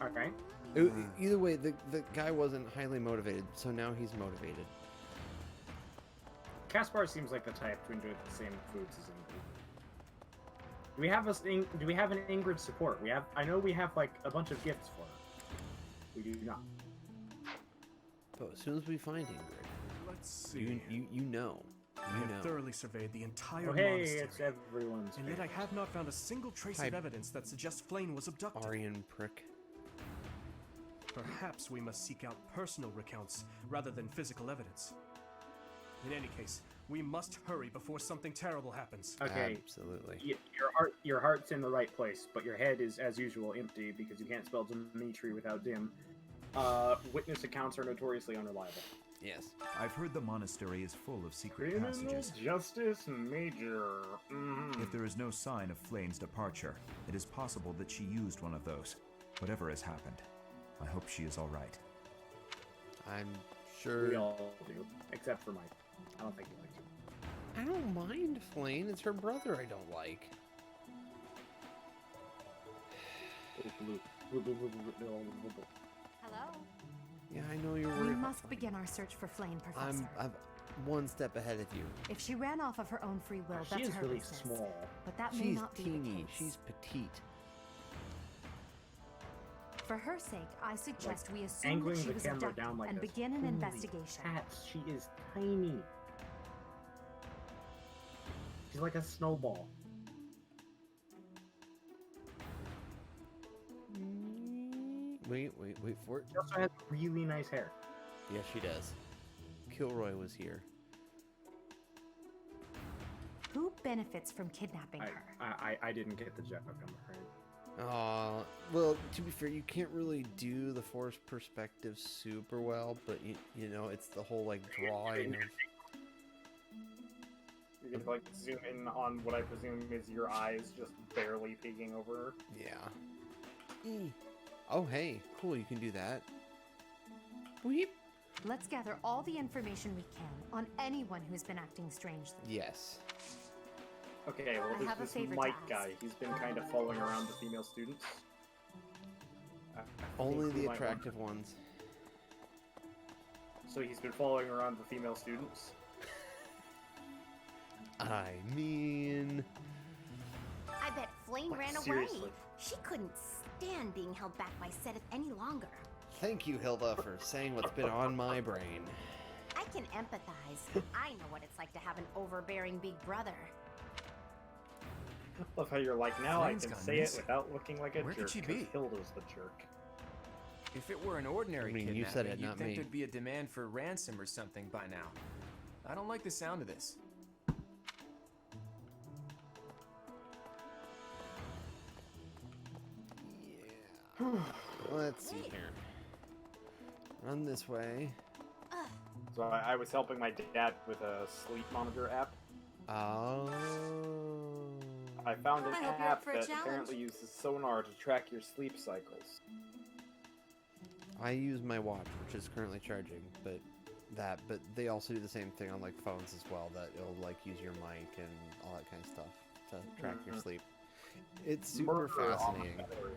[SPEAKER 1] Okay.
[SPEAKER 13] Either way, the guy wasn't highly motivated, so now he's motivated.
[SPEAKER 1] Caspar seems like the type to enjoy the same foods as Ingrid. Do we have an Ingrid support? I know we have like a bunch of gifts for her. We do not.
[SPEAKER 13] But as soon as we find Ingrid,
[SPEAKER 14] let's see.
[SPEAKER 13] You know.
[SPEAKER 14] I have thoroughly surveyed the entire
[SPEAKER 1] hey,
[SPEAKER 14] monastery,
[SPEAKER 1] it's everyone's
[SPEAKER 14] and yet I have not found a single trace of evidence that suggests Flame was abducted.
[SPEAKER 13] Aryan prick.
[SPEAKER 14] Perhaps we must seek out personal recounts rather than physical evidence. In any case, we must hurry before something terrible happens.
[SPEAKER 1] Okay.
[SPEAKER 13] Absolutely.
[SPEAKER 1] Your heart's in the right place, but your head is, as usual, empty because you can't spell Dimitri without Dim. Witness accounts are notoriously unreliable.
[SPEAKER 13] Yes.
[SPEAKER 15] I've heard the monastery is full of secret passages.
[SPEAKER 1] Justice Major.
[SPEAKER 15] If there is no sign of Flame's departure, it is possible that she used one of those. Whatever has happened, I hope she is all right.
[SPEAKER 13] I'm sure.
[SPEAKER 1] We all do, except for Mike. I don't think he likes her.
[SPEAKER 13] I don't mind Flame. It's her brother I don't like.
[SPEAKER 2] Hello?
[SPEAKER 13] Yeah, I know you're
[SPEAKER 2] We
[SPEAKER 13] worried.
[SPEAKER 2] must begin our search for Flame, Professor.
[SPEAKER 13] I'm one step ahead of you.
[SPEAKER 2] If she ran off of her own free will,
[SPEAKER 1] She
[SPEAKER 2] that's
[SPEAKER 1] is
[SPEAKER 2] her
[SPEAKER 1] really
[SPEAKER 2] business.
[SPEAKER 1] small.
[SPEAKER 2] But that may
[SPEAKER 13] She's
[SPEAKER 2] not be
[SPEAKER 13] teeny.
[SPEAKER 2] the case.
[SPEAKER 13] She's petite.
[SPEAKER 2] For her sake, I suggest we assume
[SPEAKER 1] Angling
[SPEAKER 2] that she
[SPEAKER 1] the
[SPEAKER 2] was
[SPEAKER 1] camera
[SPEAKER 2] abducted
[SPEAKER 1] down like
[SPEAKER 2] and
[SPEAKER 1] this.
[SPEAKER 2] begin an
[SPEAKER 1] Holy
[SPEAKER 2] investigation.
[SPEAKER 1] Cats, she is tiny. She's like a snowball.
[SPEAKER 13] Wait for it.
[SPEAKER 1] She also has really nice hair.
[SPEAKER 13] Yes, she does. Kilroy was here.
[SPEAKER 2] Who benefits from kidnapping her?
[SPEAKER 1] I didn't get the joke, I'm afraid.
[SPEAKER 13] Well, to be fair, you can't really do the forced perspective super well, but you know, it's the whole like drawing of...
[SPEAKER 1] You can like zoom in on what I presume is your eyes just barely peeking over her.
[SPEAKER 13] Yeah. Oh, hey, cool, you can do that. Weep.
[SPEAKER 2] Let's gather all the information we can on anyone who's been acting strangely.
[SPEAKER 13] Yes.
[SPEAKER 1] Okay, well,
[SPEAKER 2] I have a
[SPEAKER 1] this
[SPEAKER 2] favor to
[SPEAKER 1] Mike
[SPEAKER 2] ask.
[SPEAKER 1] guy, he's been kind of following around the female students. I
[SPEAKER 13] Only
[SPEAKER 1] think we
[SPEAKER 13] the
[SPEAKER 1] might
[SPEAKER 13] attractive ones.
[SPEAKER 1] So he's been following around the female students.
[SPEAKER 13] I mean...
[SPEAKER 16] I bet Flame
[SPEAKER 1] Like,
[SPEAKER 16] ran
[SPEAKER 1] seriously.
[SPEAKER 16] away. She couldn't stand being held back by Sedith any longer.
[SPEAKER 13] Thank you, Hilda, for saying what's been on my brain.
[SPEAKER 16] I can empathize. I know what it's like to have an overbearing big brother.
[SPEAKER 1] Love how you're like, now
[SPEAKER 8] Flame's
[SPEAKER 1] I can
[SPEAKER 8] gone
[SPEAKER 1] say it
[SPEAKER 8] missing.
[SPEAKER 1] without looking like a
[SPEAKER 8] Where
[SPEAKER 1] jerk.
[SPEAKER 8] could she
[SPEAKER 1] 'cause
[SPEAKER 8] be?
[SPEAKER 1] Hilda's the jerk.
[SPEAKER 8] If it were an ordinary
[SPEAKER 13] I mean, you
[SPEAKER 8] kidnapping,
[SPEAKER 13] said it,
[SPEAKER 8] you'd
[SPEAKER 13] not
[SPEAKER 8] think
[SPEAKER 13] me.
[SPEAKER 8] there'd be a demand for ransom or something by now. I don't like the sound of this.
[SPEAKER 13] Let's see here. Run this way.
[SPEAKER 1] So I was helping my dad with a sleep monitor app.
[SPEAKER 13] Oh.
[SPEAKER 1] I found an
[SPEAKER 16] I hope you're up
[SPEAKER 1] app
[SPEAKER 16] for a
[SPEAKER 1] that
[SPEAKER 16] challenge.
[SPEAKER 1] apparently uses sonar to track your sleep cycles.
[SPEAKER 13] I use my watch, which is currently charging, but they also do the same thing on like phones as well. That it'll like use your mic and all that kind of stuff to track your
[SPEAKER 1] Mhm.
[SPEAKER 13] sleep. It's super
[SPEAKER 1] Murder on the
[SPEAKER 13] fascinating.
[SPEAKER 1] battery.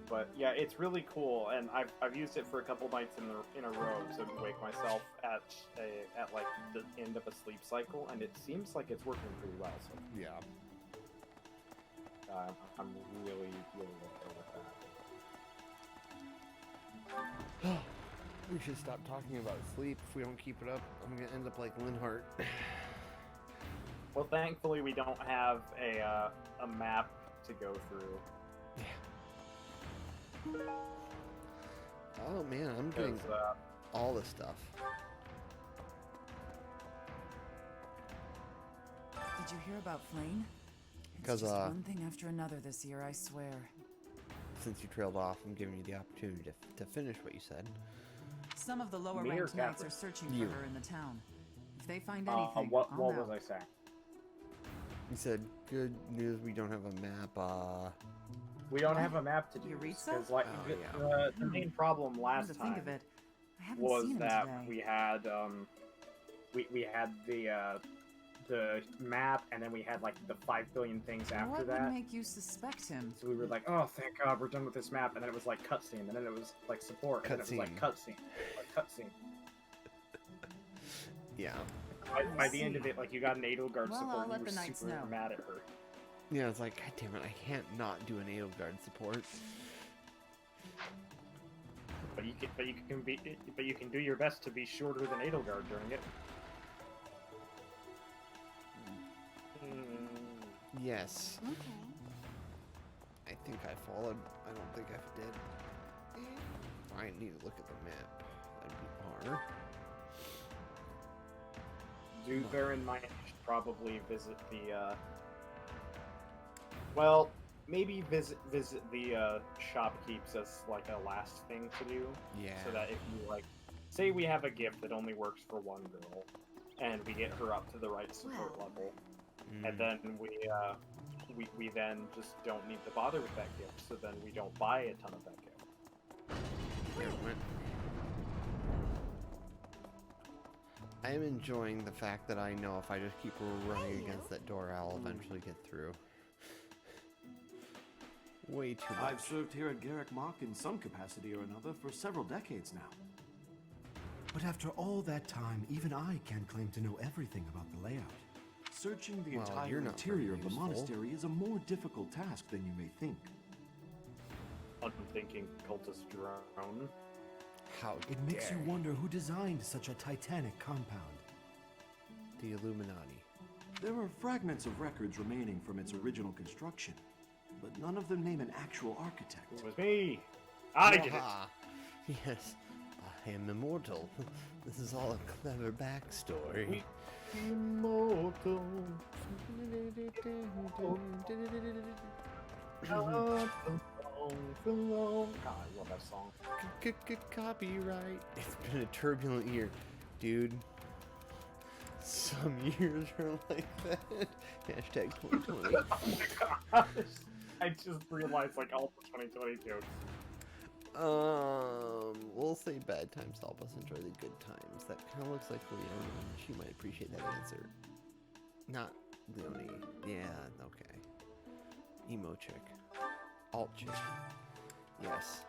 [SPEAKER 1] But yeah, it's really cool, and I've used it for a couple nights in a row to wake myself at like the end of a sleep cycle, and it seems like it's working pretty well. So
[SPEAKER 13] Yeah.
[SPEAKER 1] I'm really okay with that.
[SPEAKER 13] We should stop talking about sleep. If we don't keep it up, I'm gonna end up like Linhart.
[SPEAKER 1] Well, thankfully we don't have a map to go through.
[SPEAKER 13] Oh man, I'm getting
[SPEAKER 1] 'Cause,
[SPEAKER 13] all this stuff.
[SPEAKER 17] Did you hear about Flame? It's
[SPEAKER 13] 'Cause,
[SPEAKER 17] just one thing after another this year, I swear.
[SPEAKER 13] Since you trailed off, I'm giving you the opportunity to finish what you said.
[SPEAKER 17] Some of the lower
[SPEAKER 1] Me or
[SPEAKER 17] ranked knights
[SPEAKER 1] Catherine?
[SPEAKER 17] are searching
[SPEAKER 13] You.
[SPEAKER 17] for her in the town. If they find anything,
[SPEAKER 1] what
[SPEAKER 17] I'll
[SPEAKER 1] was
[SPEAKER 17] know.
[SPEAKER 1] I saying?
[SPEAKER 13] You said, good news, we don't have a map.
[SPEAKER 1] We don't have a map to do
[SPEAKER 17] Yuritsa?
[SPEAKER 1] because like
[SPEAKER 13] Oh,
[SPEAKER 1] the main problem
[SPEAKER 17] Come
[SPEAKER 1] last
[SPEAKER 17] to
[SPEAKER 1] time
[SPEAKER 17] think of it, I haven't
[SPEAKER 1] was
[SPEAKER 17] seen him
[SPEAKER 1] that
[SPEAKER 17] today.
[SPEAKER 1] we had we had the map, and then we had like the 5 billion things after
[SPEAKER 17] What
[SPEAKER 1] that.
[SPEAKER 17] would make you suspect him?
[SPEAKER 1] So we were like, oh, thank God, we're done with this map. And then it was like cutscene, and then it was like support, and then it was like cutscene, like cutscene.
[SPEAKER 13] Yeah.
[SPEAKER 1] By the end of it, like you got an Edelgard
[SPEAKER 17] Well,
[SPEAKER 1] support,
[SPEAKER 17] I'll
[SPEAKER 1] and
[SPEAKER 17] let
[SPEAKER 1] you were
[SPEAKER 17] the knights
[SPEAKER 1] super
[SPEAKER 17] know.
[SPEAKER 1] mad at her.
[SPEAKER 13] Yeah, it's like, God damn it, I can't not do an Edelgard support.
[SPEAKER 1] But you can do your best to be shorter than Edelgard during it.
[SPEAKER 13] Yes.
[SPEAKER 16] Okay.
[SPEAKER 13] I think I followed. I don't think I did. I need to look at the map. That'd be hard.
[SPEAKER 1] Do bear in mind you should probably visit the well, maybe visit the shopkeepers as like a last thing to do.
[SPEAKER 13] Yeah.
[SPEAKER 1] So that if you like, say we have a gift that only works for one girl, and we get her up to the right support level, and then we then just don't need to bother with that gift. So then we don't buy a ton of that gift.
[SPEAKER 13] I am enjoying the fact that I know if I just keep running against that door, I'll eventually get through. Way too much.
[SPEAKER 18] I've served here at Garrick Mach in some capacity or another for several decades now.
[SPEAKER 19] But after all that time, even I can't claim to know everything about the layout.
[SPEAKER 18] Searching the
[SPEAKER 19] Well,
[SPEAKER 18] entire
[SPEAKER 19] you're not
[SPEAKER 18] interior
[SPEAKER 19] very
[SPEAKER 18] of the
[SPEAKER 19] useful.
[SPEAKER 18] monastery is a more difficult task than you may think.
[SPEAKER 1] Unthinking cultist drone.
[SPEAKER 13] How
[SPEAKER 19] It makes you wonder who designed such a titanic compound.
[SPEAKER 13] The Illuminati.
[SPEAKER 18] There are fragments of records remaining from its original construction, but none of them name an actual architect.
[SPEAKER 1] It was me. I did it.
[SPEAKER 13] Aha. Yes, I am immortal. This is all a clever backstory.
[SPEAKER 1] Immortal. God, I love that song.
[SPEAKER 13] Good copyright. It's been a turbulent year, dude. Some years are like that. Hashtag 2020.
[SPEAKER 1] Oh my gosh. I just realized like all the 2020 jokes.
[SPEAKER 13] We'll say bad times help us enjoy the good times. That kind of looks like Leona. She might appreciate that answer. Not Leonie. Yeah, okay. Emo chick. Alt chick. Yes.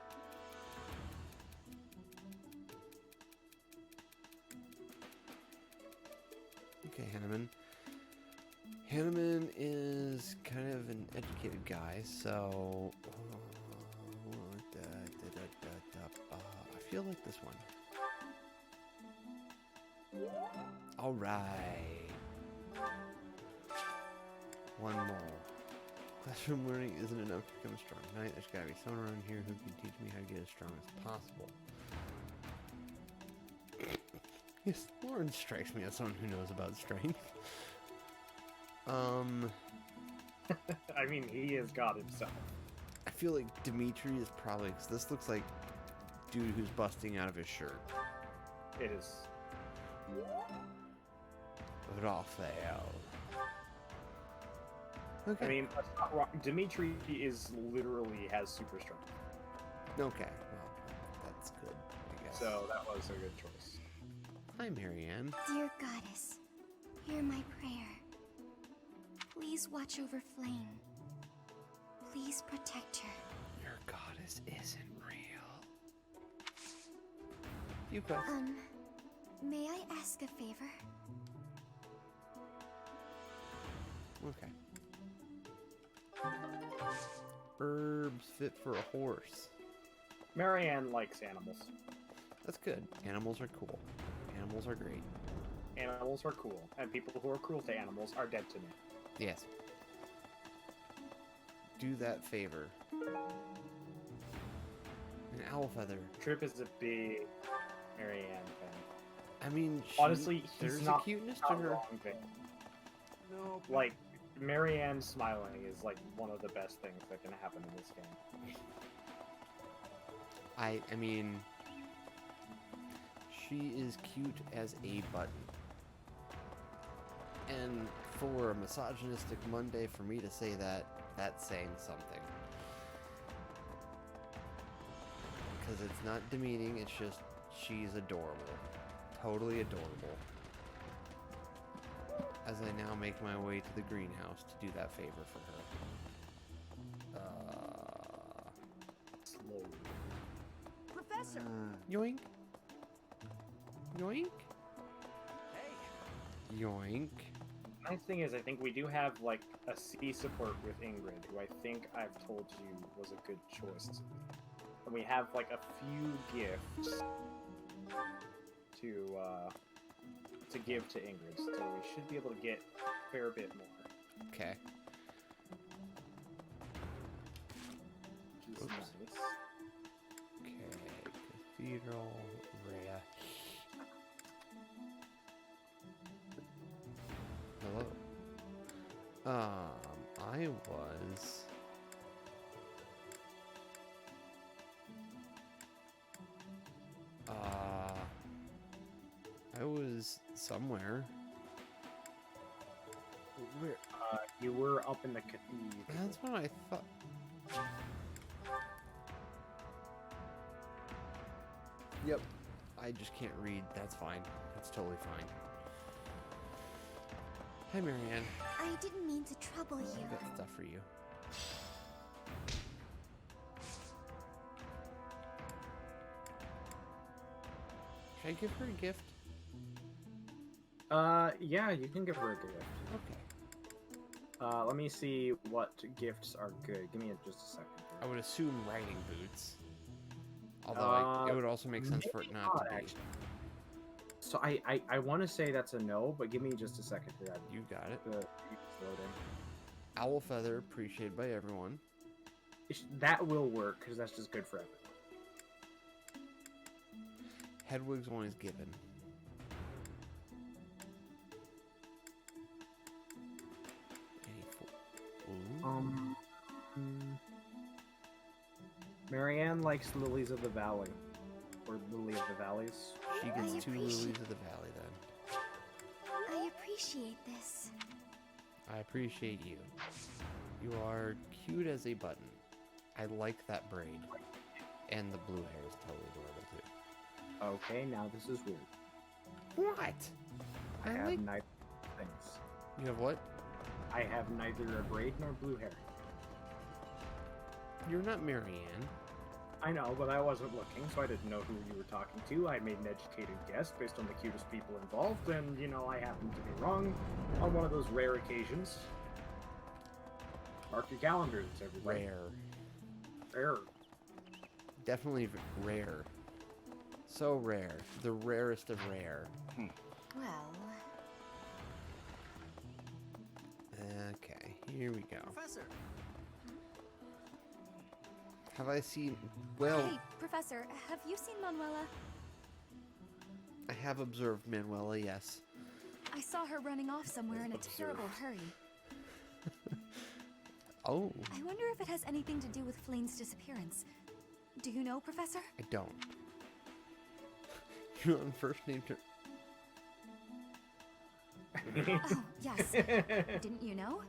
[SPEAKER 13] Okay, Hanneman. Hanneman is kind of an educated guy, so... I feel like this one. Alright. One more. Classroom learning isn't enough to become a strong knight. There's gotta be someone around here who can teach me how to get as strong as possible. Yes, Lauren strikes me as someone who knows about strength.
[SPEAKER 1] I mean, he is God himself.
[SPEAKER 13] I feel like Dimitri is probably, because this looks like dude who's busting out of his shirt.
[SPEAKER 1] It is.
[SPEAKER 13] Raphael. Okay.
[SPEAKER 1] I mean, that's not wrong. Dimitri is literally has super strength.
[SPEAKER 13] Okay, well, that's good, I guess.
[SPEAKER 1] So that was a good choice.
[SPEAKER 13] Hi, Marianne.
[SPEAKER 9] Dear goddess, hear my prayer. Please watch over Flame. Please protect her.
[SPEAKER 13] Your goddess isn't real. You quest.
[SPEAKER 9] May I ask a favor?
[SPEAKER 13] Okay. Herbs fit for a horse.
[SPEAKER 1] Marianne likes animals.
[SPEAKER 13] That's good. Animals are cool. Animals are great.
[SPEAKER 1] Animals are cool, and people who are cruel to animals are dead to me.
[SPEAKER 13] Yes. Do that favor. An owl feather.
[SPEAKER 1] Trip is a big Marianne fan.
[SPEAKER 13] I mean,
[SPEAKER 1] honestly,
[SPEAKER 13] there's
[SPEAKER 1] he's not,
[SPEAKER 13] a cuteness
[SPEAKER 1] not
[SPEAKER 13] to her.
[SPEAKER 1] Wrong thing. No, like Marianne smiling is like one of the best things that can happen in this game.
[SPEAKER 13] I mean, she is cute as a button. And for a misogynistic Monday, for me to say that, that's saying something. Because it's not demeaning, it's just, she's adorable. Totally adorable. As I now make my way to the greenhouse to do that favor for her.
[SPEAKER 1] Slowly.
[SPEAKER 10] Professor!
[SPEAKER 13] Yoink. Yoink. Yoink.
[SPEAKER 1] Nice thing is, I think we do have like a C support with Ingrid, who I think I've told you was a good choice. And we have like a few gifts to give to Ingrid, so we should be able to get a fair bit more.
[SPEAKER 13] Okay.
[SPEAKER 1] Which is nice.
[SPEAKER 13] Okay, Cathedral, Rhea. Hello. I was somewhere.
[SPEAKER 1] Where? You were up in the cathedral.
[SPEAKER 13] That's what I thought. Yep. I just can't read. That's fine. That's totally fine. Hi, Marianne.
[SPEAKER 9] I didn't mean to trouble you.
[SPEAKER 13] I've got stuff for you. Should I give her a gift?
[SPEAKER 1] Yeah, you can give her a gift.
[SPEAKER 13] Okay.
[SPEAKER 1] Let me see what gifts are good. Give me just a second.
[SPEAKER 13] I would assume riding boots. Although it would also make sense for it not to be.
[SPEAKER 1] Actually. So I want to say that's a no, but give me just a second here.
[SPEAKER 13] You got it.
[SPEAKER 1] It's loading.
[SPEAKER 13] Owl feather, appreciated by everyone.
[SPEAKER 1] That will work, because that's just good for everyone.
[SPEAKER 13] Hedwig's one is given.
[SPEAKER 1] Marianne likes Lilies of the Valley. Or Lily of the Valleys.
[SPEAKER 13] She gets 2 Lilies of the Valley then.
[SPEAKER 9] I appreciate this.
[SPEAKER 13] I appreciate you. You are cute as a button. I like that braid. And the blue hair is totally adorable too.
[SPEAKER 1] Okay, now this is weird.
[SPEAKER 13] What?
[SPEAKER 1] I have nice things.
[SPEAKER 13] You have what?
[SPEAKER 1] I have neither a braid nor blue hair.
[SPEAKER 13] You're not Marianne.
[SPEAKER 1] I know, but I wasn't looking, so I didn't know who you were talking to. I made an educated guess based on the cutest people involved, and, you know, I happened to be wrong on one of those rare occasions. Mark your calendars, everybody. Rare.
[SPEAKER 13] Definitely rare. So rare. The rarest of rare.
[SPEAKER 2] Well,
[SPEAKER 13] Okay, here we go.
[SPEAKER 6] Professor!
[SPEAKER 13] Have I seen... Well,
[SPEAKER 3] Hey, Professor, have you seen Manuela?
[SPEAKER 13] I have observed Manuela, yes.
[SPEAKER 3] I saw her running off somewhere in a terrible hurry.
[SPEAKER 13] Oh,
[SPEAKER 3] I wonder if it has anything to do with Flane's disappearance. Do you know, Professor?
[SPEAKER 13] I don't. You're on first name terms.
[SPEAKER 3] Oh, yes. Didn't you know?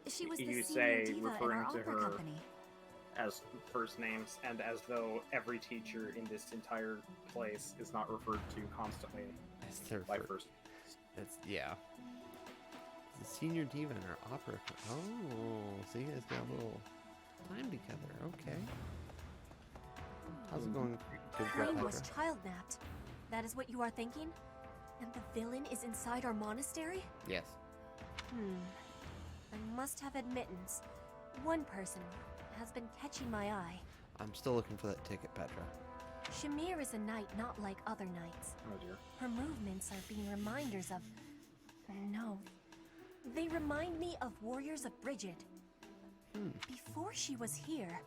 [SPEAKER 3] She was the
[SPEAKER 1] You
[SPEAKER 3] senior
[SPEAKER 1] say
[SPEAKER 3] diva in
[SPEAKER 1] referring
[SPEAKER 3] our
[SPEAKER 1] to
[SPEAKER 3] opera
[SPEAKER 1] her
[SPEAKER 3] company.
[SPEAKER 1] as first names, and as though every teacher in this entire place is not referred to constantly
[SPEAKER 13] That's their
[SPEAKER 1] by
[SPEAKER 13] fir-
[SPEAKER 1] first.
[SPEAKER 13] That's, yeah. The senior diva in our opera. Oh, so you guys got a little time together. Okay. How's it going? Good
[SPEAKER 5] Flame was
[SPEAKER 13] Cleopatra?
[SPEAKER 5] child napped. That is what you are thinking? And the villain is inside our monastery?
[SPEAKER 13] Yes.
[SPEAKER 5] I must have admittance. One person has been catching my eye.
[SPEAKER 13] I'm still looking for that ticket, Petra.
[SPEAKER 5] Shamir is a knight not like other knights.
[SPEAKER 1] Oh dear.
[SPEAKER 5] Her movements are being reminders of... No. They remind me of Warriors of Brigid. Before she was here,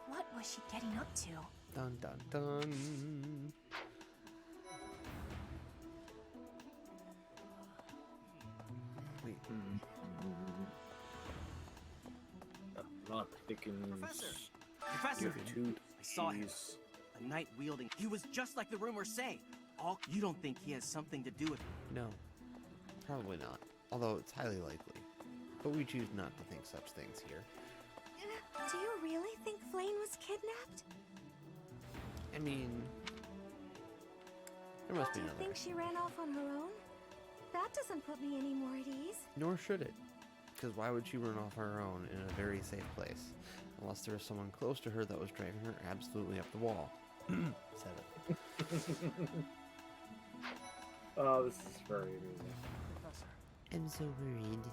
[SPEAKER 5] what was she getting up to?
[SPEAKER 13] Dun dun dun. Wait.
[SPEAKER 1] Not thinking.
[SPEAKER 6] Professor!
[SPEAKER 1] Two
[SPEAKER 6] I saw him. A knight wielding. He was just like the rumors say. You don't think he has something to do with it?
[SPEAKER 13] No. Probably not. Although it's highly likely. But we choose not to think such things here.
[SPEAKER 3] Do you really think Flane was kidnapped?
[SPEAKER 13] I mean... There must
[SPEAKER 3] Do
[SPEAKER 13] be
[SPEAKER 3] you
[SPEAKER 13] another.
[SPEAKER 3] think she ran off on her own? That doesn't put me any more at ease.
[SPEAKER 13] Nor should it. Because why would she run off on her own in a very safe place? Unless there was someone close to her that was driving her absolutely up the wall. Said it.
[SPEAKER 1] Oh, this is very amusing.
[SPEAKER 13] I'm so worried.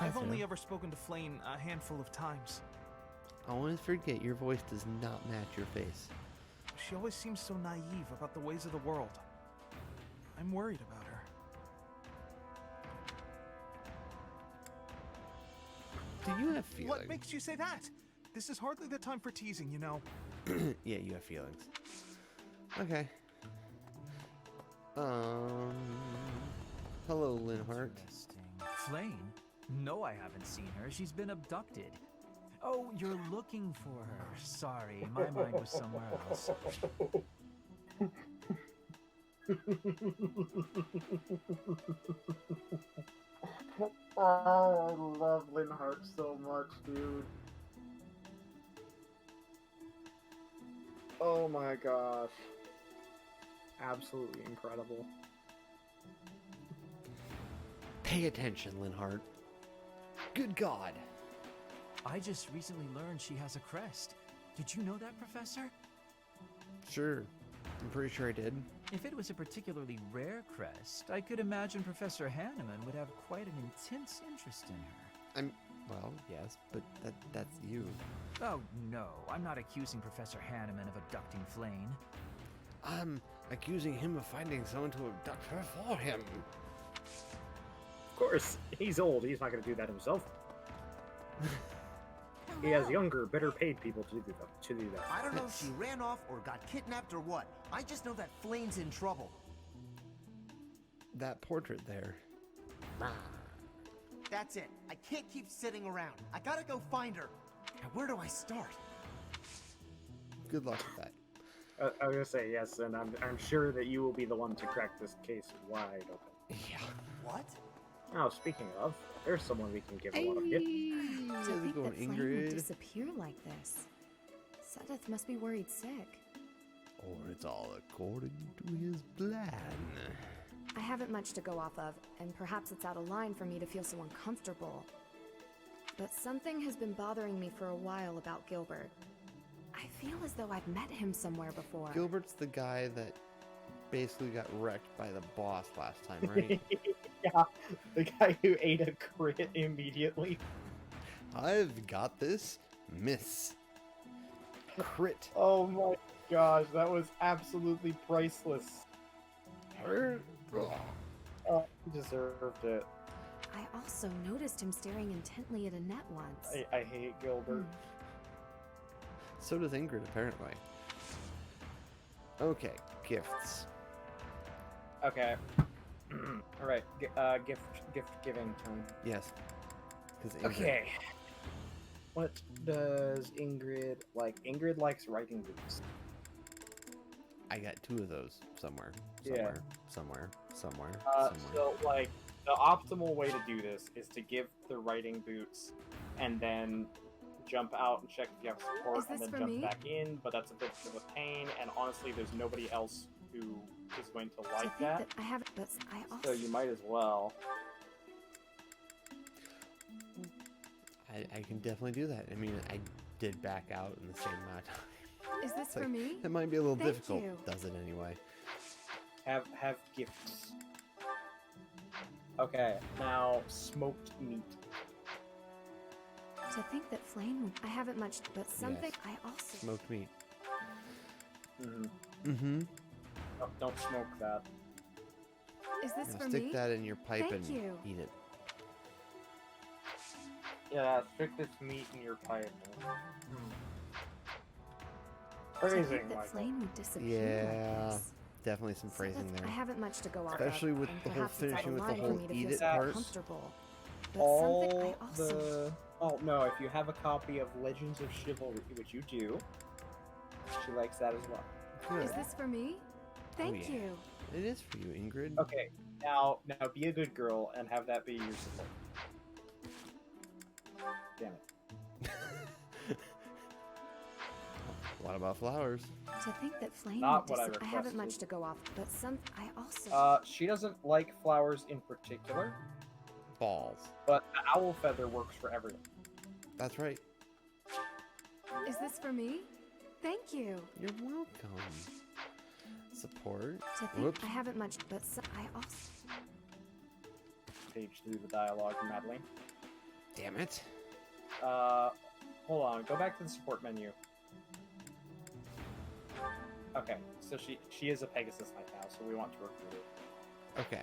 [SPEAKER 7] I've only ever spoken to Flane a handful of times.
[SPEAKER 13] I always forget your voice does not match your face.
[SPEAKER 7] She always seems so naive about the ways of the world. I'm worried about her.
[SPEAKER 13] Do you have feelings?
[SPEAKER 7] What makes you say that? This is hardly the time for teasing, you know.
[SPEAKER 13] Yeah, you have feelings. Okay. Hello, Linhart.
[SPEAKER 7] Flane? No, I haven't seen her. She's been abducted. Oh, you're looking for her. Sorry, my mind was somewhere else.
[SPEAKER 1] Oh, I love Linhart so much, dude. Oh my gosh. Absolutely incredible.
[SPEAKER 13] Pay attention, Linhart. Good God.
[SPEAKER 7] I just recently learned she has a crest. Did you know that, Professor?
[SPEAKER 13] Sure. I'm pretty sure I did.
[SPEAKER 7] If it was a particularly rare crest, I could imagine Professor Hanneman would have quite an intense interest in her.
[SPEAKER 13] Well, yes, but that's you.
[SPEAKER 7] Oh, no. I'm not accusing Professor Hanneman of abducting Flane.
[SPEAKER 13] I'm accusing him of finding someone to abduct her for him.
[SPEAKER 1] Of course, he's old. He's not going to do that himself. He has younger, better paid people to do that.
[SPEAKER 6] I don't know if she ran off or got kidnapped or what. I just know that Flane's in trouble.
[SPEAKER 13] That portrait there.
[SPEAKER 6] That's it. I can't keep sitting around. I gotta go find her. Now, where do I start?
[SPEAKER 13] Good luck with that.
[SPEAKER 1] I was gonna say yes, and I'm sure that you will be the one to crack this case wide open.
[SPEAKER 13] Yeah.
[SPEAKER 6] What?
[SPEAKER 1] Oh, speaking of, there's someone we can give a lot of gifts.
[SPEAKER 2] To think
[SPEAKER 13] going,
[SPEAKER 2] that Flame
[SPEAKER 13] Ingrid?
[SPEAKER 2] would disappear like this. Sedith must be worried sick.
[SPEAKER 13] Or it's all according to his plan.
[SPEAKER 10] I haven't much to go off of, and perhaps it's out of line for me to feel so uncomfortable. But something has been bothering me for a while about Gilbert. I feel as though I've met him somewhere before.
[SPEAKER 13] Gilbert's the guy that basically got wrecked by the boss last time, right?
[SPEAKER 1] Yeah, the guy who ate a crit immediately.
[SPEAKER 13] I've got this. Miss. Crit.
[SPEAKER 1] Oh my gosh, that was absolutely priceless. Oh, he deserved it.
[SPEAKER 10] I also noticed him staring intently at Annette once.
[SPEAKER 1] I hate Gilbert.
[SPEAKER 13] So does Ingrid, apparently. Okay, gifts.
[SPEAKER 1] Okay. Alright, gift giving time.
[SPEAKER 13] Yes.
[SPEAKER 1] Okay. What does Ingrid like? Ingrid likes writing books.
[SPEAKER 13] I got 2 of those somewhere.
[SPEAKER 1] Yeah.
[SPEAKER 13] Somewhere.
[SPEAKER 1] So, like, the optimal way to do this is to give the writing boots and then jump out and check if you have support and then jump back in, but that's a bit of a pain, and honestly, there's nobody else who is going to like that.
[SPEAKER 10] I have, but I also...
[SPEAKER 1] So you might as well.
[SPEAKER 13] I can definitely do that. I mean, I did back out in the same amount of time.
[SPEAKER 10] Is this
[SPEAKER 13] It's
[SPEAKER 10] for
[SPEAKER 13] like,
[SPEAKER 10] me?
[SPEAKER 13] It might be a little
[SPEAKER 10] Thank
[SPEAKER 13] difficult.
[SPEAKER 10] you.
[SPEAKER 13] Does it anyway?
[SPEAKER 1] Have gifts. Okay, now smoked meat.
[SPEAKER 10] To think that Flame would... I haven't much, but something
[SPEAKER 13] Yes.
[SPEAKER 10] I also...
[SPEAKER 13] Smoked meat.
[SPEAKER 1] Mm-hmm. Don't smoke that.
[SPEAKER 10] Is this
[SPEAKER 13] Now
[SPEAKER 10] for
[SPEAKER 13] stick
[SPEAKER 10] me?
[SPEAKER 13] that in your pipe
[SPEAKER 10] Thank
[SPEAKER 13] and
[SPEAKER 10] you.
[SPEAKER 13] eat it.
[SPEAKER 1] Yeah, stick this meat in your pipe.
[SPEAKER 10] To
[SPEAKER 1] Phrasing,
[SPEAKER 10] think that
[SPEAKER 1] Michael.
[SPEAKER 10] Flame would disappear like
[SPEAKER 13] Yeah,
[SPEAKER 10] this.
[SPEAKER 13] definitely some phrasing
[SPEAKER 10] I
[SPEAKER 13] there.
[SPEAKER 10] haven't much to go off
[SPEAKER 13] Especially
[SPEAKER 10] of,
[SPEAKER 13] with
[SPEAKER 10] and
[SPEAKER 13] the whole
[SPEAKER 10] perhaps it's out
[SPEAKER 13] finishing
[SPEAKER 10] of
[SPEAKER 13] with the
[SPEAKER 10] line for
[SPEAKER 13] whole
[SPEAKER 10] me to
[SPEAKER 13] eat
[SPEAKER 10] feel
[SPEAKER 13] it
[SPEAKER 10] so
[SPEAKER 13] part.
[SPEAKER 10] comfortable. But something I also...
[SPEAKER 1] Oh no, if you have a copy of Legends of Chivalry, which you do, she likes that as well.
[SPEAKER 13] Good.
[SPEAKER 10] Is this for me? Thank
[SPEAKER 13] yeah.
[SPEAKER 10] you.
[SPEAKER 13] It is for you, Ingrid.
[SPEAKER 1] Okay, now be a good girl and have that be your support. Damn it.
[SPEAKER 13] What about flowers?
[SPEAKER 10] To think that Flame
[SPEAKER 1] Not
[SPEAKER 10] would
[SPEAKER 1] what I
[SPEAKER 10] I haven't
[SPEAKER 1] requested.
[SPEAKER 10] much to go off, but I also...
[SPEAKER 1] She doesn't like flowers in particular,
[SPEAKER 13] Balls.
[SPEAKER 1] but the owl feather works for everyone.
[SPEAKER 13] That's right.
[SPEAKER 10] Is this for me? Thank you.
[SPEAKER 13] You're welcome. Support.
[SPEAKER 10] To think
[SPEAKER 13] Whoops.
[SPEAKER 10] I haven't much, but I also...
[SPEAKER 1] Page through the dialogue, Madeline.
[SPEAKER 13] Damn it.
[SPEAKER 1] Hold on. Go back to the support menu. Okay, so she is a Pegasus Knight now, so we want to recruit her.
[SPEAKER 13] Okay.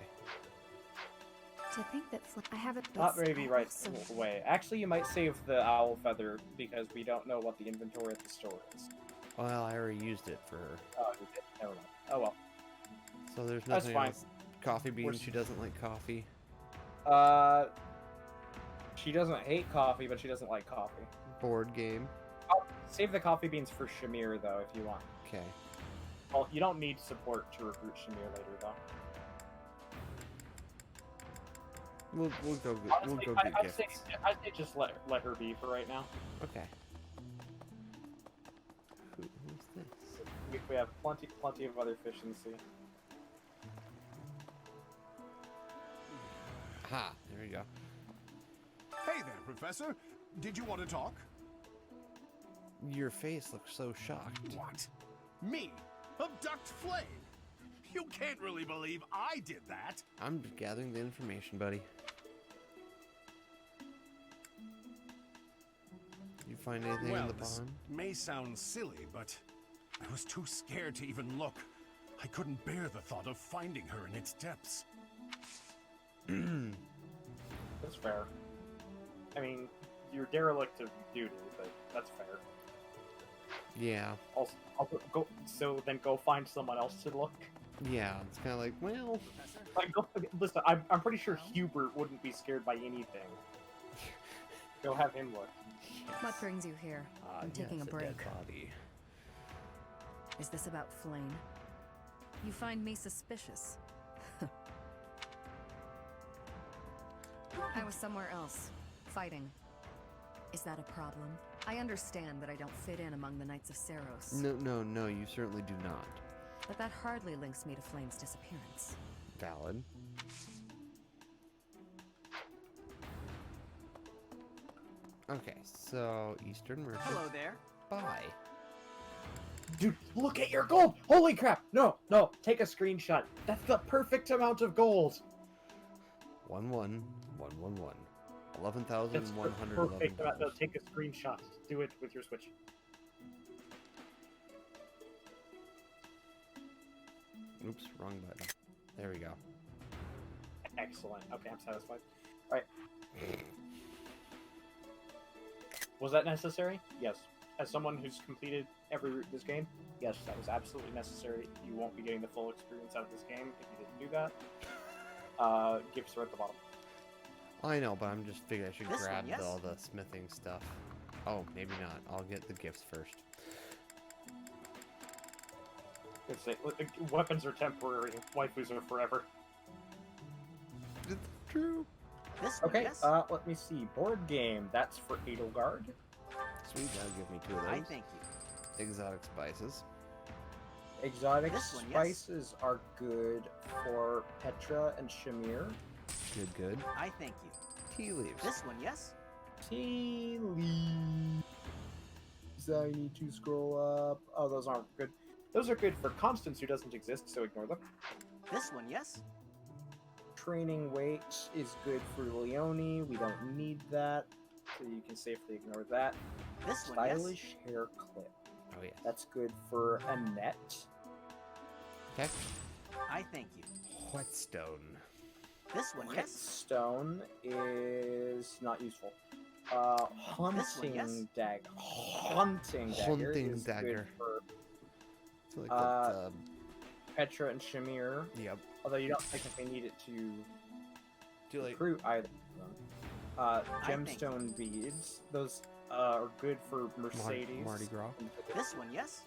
[SPEAKER 10] To think that I haven't...
[SPEAKER 1] Not maybe right away. Actually, you might save the owl feather because we don't know what the inventory at the store is.
[SPEAKER 13] Well, I already used it for her.
[SPEAKER 1] Oh, you did. Never mind. Oh well.
[SPEAKER 13] So there's
[SPEAKER 1] That's
[SPEAKER 13] nothing
[SPEAKER 1] fine.
[SPEAKER 13] else. Coffee beans. She doesn't like coffee.
[SPEAKER 1] She doesn't hate coffee, but she doesn't like coffee.
[SPEAKER 13] Board game.
[SPEAKER 1] Oh, save the coffee beans for Shamir, though, if you want.
[SPEAKER 13] Okay.
[SPEAKER 1] Well, you don't need support to recruit Shamir later, though.
[SPEAKER 13] We'll go get
[SPEAKER 1] Honestly,
[SPEAKER 13] we'll go get
[SPEAKER 1] I'd
[SPEAKER 13] gifts.
[SPEAKER 1] say just let her be for right now.
[SPEAKER 13] Okay. Who's this?
[SPEAKER 1] We have plenty of other fish in the sea.
[SPEAKER 13] Ha! There we go.
[SPEAKER 20] Hey there, Professor. Did you want to talk?
[SPEAKER 13] Your face looks so shocked.
[SPEAKER 20] What? Me? Abduct Flame? You can't really believe I did that.
[SPEAKER 13] I'm gathering the information, buddy. You find anything
[SPEAKER 20] well,
[SPEAKER 13] in the
[SPEAKER 20] this
[SPEAKER 13] pond?
[SPEAKER 20] may sound silly, but I was too scared to even look. I couldn't bear the thought of finding her in its depths.
[SPEAKER 1] That's fair. I mean, you're derelict of duty, but that's fair.
[SPEAKER 13] Yeah.
[SPEAKER 1] Also, go find someone else to look.
[SPEAKER 13] Yeah, it's kind of like, well...
[SPEAKER 1] Like, listen, I'm pretty sure Hubert wouldn't be scared by anything. Go have him look.
[SPEAKER 2] What brings you here? I'm taking a break.
[SPEAKER 13] Body.
[SPEAKER 2] Is this about Flame? You find me suspicious. I was somewhere else, fighting. Is that a problem? I understand that I don't fit in among the Knights of Seros.
[SPEAKER 13] No, you certainly do not.
[SPEAKER 2] But that hardly links me to Flame's disappearance.
[SPEAKER 13] Valid. Okay, so Eastern Merchant.
[SPEAKER 6] Hello there.
[SPEAKER 13] Bye.
[SPEAKER 1] Dude, look at your gold! Holy crap! No, take a screenshot. That's the perfect amount of gold.
[SPEAKER 13] 11111.
[SPEAKER 1] That's the
[SPEAKER 13] 11,111.
[SPEAKER 1] perfect amount. No, take a screenshot. Do it with your Switch.
[SPEAKER 13] Oops, wrong button. There we go.
[SPEAKER 1] Excellent. Okay, I'm satisfied. Alright. Was that necessary? Yes. As someone who's completed every route in this game, yes, that was absolutely necessary. You won't be getting the full experience out of this game if you didn't do that. Gifts are at the bottom.
[SPEAKER 13] I know, but I'm just figuring I should
[SPEAKER 6] This one,
[SPEAKER 13] grab
[SPEAKER 6] yes?
[SPEAKER 13] all the smithing stuff. Oh, maybe not. I'll get the gifts first.
[SPEAKER 1] It's weapons are temporary, waifus are forever.
[SPEAKER 13] It's true.
[SPEAKER 6] This one,
[SPEAKER 1] Okay,
[SPEAKER 6] yes?
[SPEAKER 1] let me see. Board game. That's for Edelgard.
[SPEAKER 13] Sweet, that'll give me 2 of those.
[SPEAKER 6] I thank you.
[SPEAKER 13] Exotic spices.
[SPEAKER 1] Exotic
[SPEAKER 6] This one, yes?
[SPEAKER 1] spices are good for Petra and Shamir.
[SPEAKER 13] Good, good.
[SPEAKER 6] I thank you.
[SPEAKER 13] Tea leaves.
[SPEAKER 6] This one, yes?
[SPEAKER 1] Tea leaves. I need to scroll up. Oh, those aren't good. Those are good for Constance, who doesn't exist, so ignore them.
[SPEAKER 6] This one, yes?
[SPEAKER 1] Training weight is good for Leone. We don't need that, so you can safely ignore that.
[SPEAKER 6] This one, yes?
[SPEAKER 1] Stylish hair clip.
[SPEAKER 13] Oh, yeah.
[SPEAKER 1] That's good for Annette.
[SPEAKER 13] Okay.
[SPEAKER 6] I thank you.
[SPEAKER 13] Whetstone.
[SPEAKER 6] This one, yes?
[SPEAKER 1] Stone is not useful. Hunting
[SPEAKER 6] yes?
[SPEAKER 1] dagger. Hunting dagger.
[SPEAKER 13] Hunting
[SPEAKER 1] is
[SPEAKER 13] dagger.
[SPEAKER 1] Good for
[SPEAKER 13] So like that,
[SPEAKER 1] Petra and Shamir.
[SPEAKER 13] Yep.
[SPEAKER 1] Although you don't technically need it to
[SPEAKER 13] Too late.
[SPEAKER 1] recruit either of them. Gemstone beads. Those are good for Mercedes.
[SPEAKER 13] Mardi Gras.
[SPEAKER 6] This one, yes?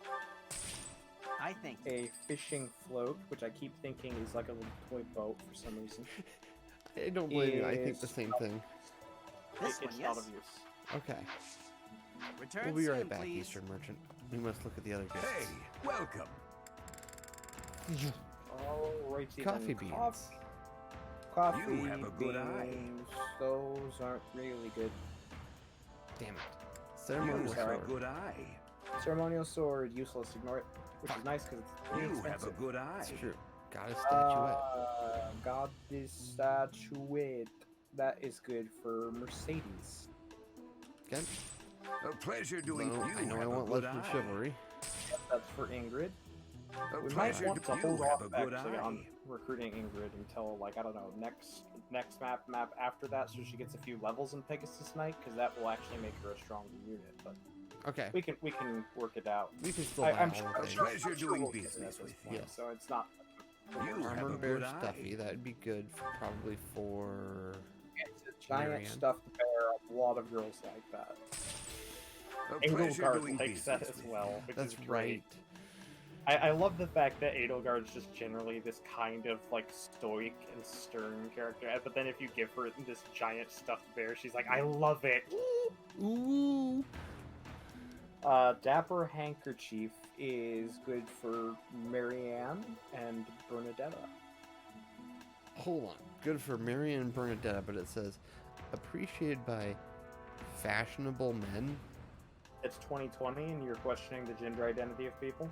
[SPEAKER 6] I thank you.
[SPEAKER 1] A fishing float, which I keep thinking is like a little toy boat for some reason.
[SPEAKER 13] I don't blame you. I think the
[SPEAKER 1] is
[SPEAKER 13] same thing.
[SPEAKER 6] This one,
[SPEAKER 1] It's
[SPEAKER 6] yes?
[SPEAKER 1] not of use.
[SPEAKER 13] Okay.
[SPEAKER 6] Return
[SPEAKER 13] We'll be right
[SPEAKER 6] soon,
[SPEAKER 13] back,
[SPEAKER 6] please.
[SPEAKER 13] Eastern Merchant. We must look at the other gifts.
[SPEAKER 20] Hey, welcome.
[SPEAKER 1] Alrighty
[SPEAKER 13] Coffee
[SPEAKER 1] then.
[SPEAKER 13] beans.
[SPEAKER 1] Coffee
[SPEAKER 20] You have a good eye.
[SPEAKER 1] beans. Those aren't really good.
[SPEAKER 13] Damn it. Ceremonial
[SPEAKER 20] You have
[SPEAKER 13] sword.
[SPEAKER 20] a good eye.
[SPEAKER 1] Ceremonial sword, useless. Ignore it. Which is nice because it's pretty
[SPEAKER 20] You have a
[SPEAKER 1] expensive.
[SPEAKER 20] good eye.
[SPEAKER 13] It's true. Goddess statuette.
[SPEAKER 1] Goddess statuette. That is good for Mercedes.
[SPEAKER 13] Okay.
[SPEAKER 20] A pleasure doing
[SPEAKER 13] No,
[SPEAKER 20] you.
[SPEAKER 13] I know I
[SPEAKER 20] have
[SPEAKER 13] want
[SPEAKER 20] a good
[SPEAKER 13] Legend of
[SPEAKER 20] eye.
[SPEAKER 13] Chivalry.
[SPEAKER 1] That's for Ingrid.
[SPEAKER 20] A
[SPEAKER 1] We might
[SPEAKER 20] pleasure
[SPEAKER 1] want to
[SPEAKER 20] you
[SPEAKER 1] hold
[SPEAKER 20] have
[SPEAKER 1] off
[SPEAKER 20] a good
[SPEAKER 1] actually
[SPEAKER 20] eye.
[SPEAKER 1] on recruiting Ingrid until, like, I don't know, next map after that, so she gets a few levels in Pegasus Knight, because that will actually make her a stronger unit. But
[SPEAKER 13] Okay.
[SPEAKER 1] we can work it out.
[SPEAKER 13] We can still
[SPEAKER 1] I,
[SPEAKER 13] buy
[SPEAKER 1] I'm
[SPEAKER 13] all
[SPEAKER 1] sure,
[SPEAKER 13] the
[SPEAKER 1] I'm
[SPEAKER 13] things.
[SPEAKER 1] sure,
[SPEAKER 20] Pleasure
[SPEAKER 1] I'm sure
[SPEAKER 20] doing
[SPEAKER 1] we'll get it
[SPEAKER 20] business
[SPEAKER 1] at this
[SPEAKER 20] with
[SPEAKER 1] point,
[SPEAKER 13] you.
[SPEAKER 1] so it's not.
[SPEAKER 20] You have
[SPEAKER 13] Armor
[SPEAKER 20] a
[SPEAKER 13] bear
[SPEAKER 20] good eye.
[SPEAKER 13] stuffy. That'd be good, probably for.
[SPEAKER 1] It's a giant
[SPEAKER 13] Marianne.
[SPEAKER 1] stuffed bear. A lot of girls like that.
[SPEAKER 20] A pleasure
[SPEAKER 1] Edelgard
[SPEAKER 20] doing
[SPEAKER 1] likes that
[SPEAKER 20] business
[SPEAKER 1] as
[SPEAKER 20] with
[SPEAKER 1] well,
[SPEAKER 20] you.
[SPEAKER 1] which
[SPEAKER 13] That's
[SPEAKER 1] is great.
[SPEAKER 13] right.
[SPEAKER 1] I love the fact that Edelgard's just generally this kind of like stoic and stern character, but then if you give her this giant stuffed bear, she's like, I love it.
[SPEAKER 13] Ooh.
[SPEAKER 1] Dapper Handkerchief is good for Marianne and Bernadetta.
[SPEAKER 13] Hold on. Good for Marion and Bernadetta, but it says appreciated by fashionable men.
[SPEAKER 1] It's 2020 and you're questioning the gender identity of people?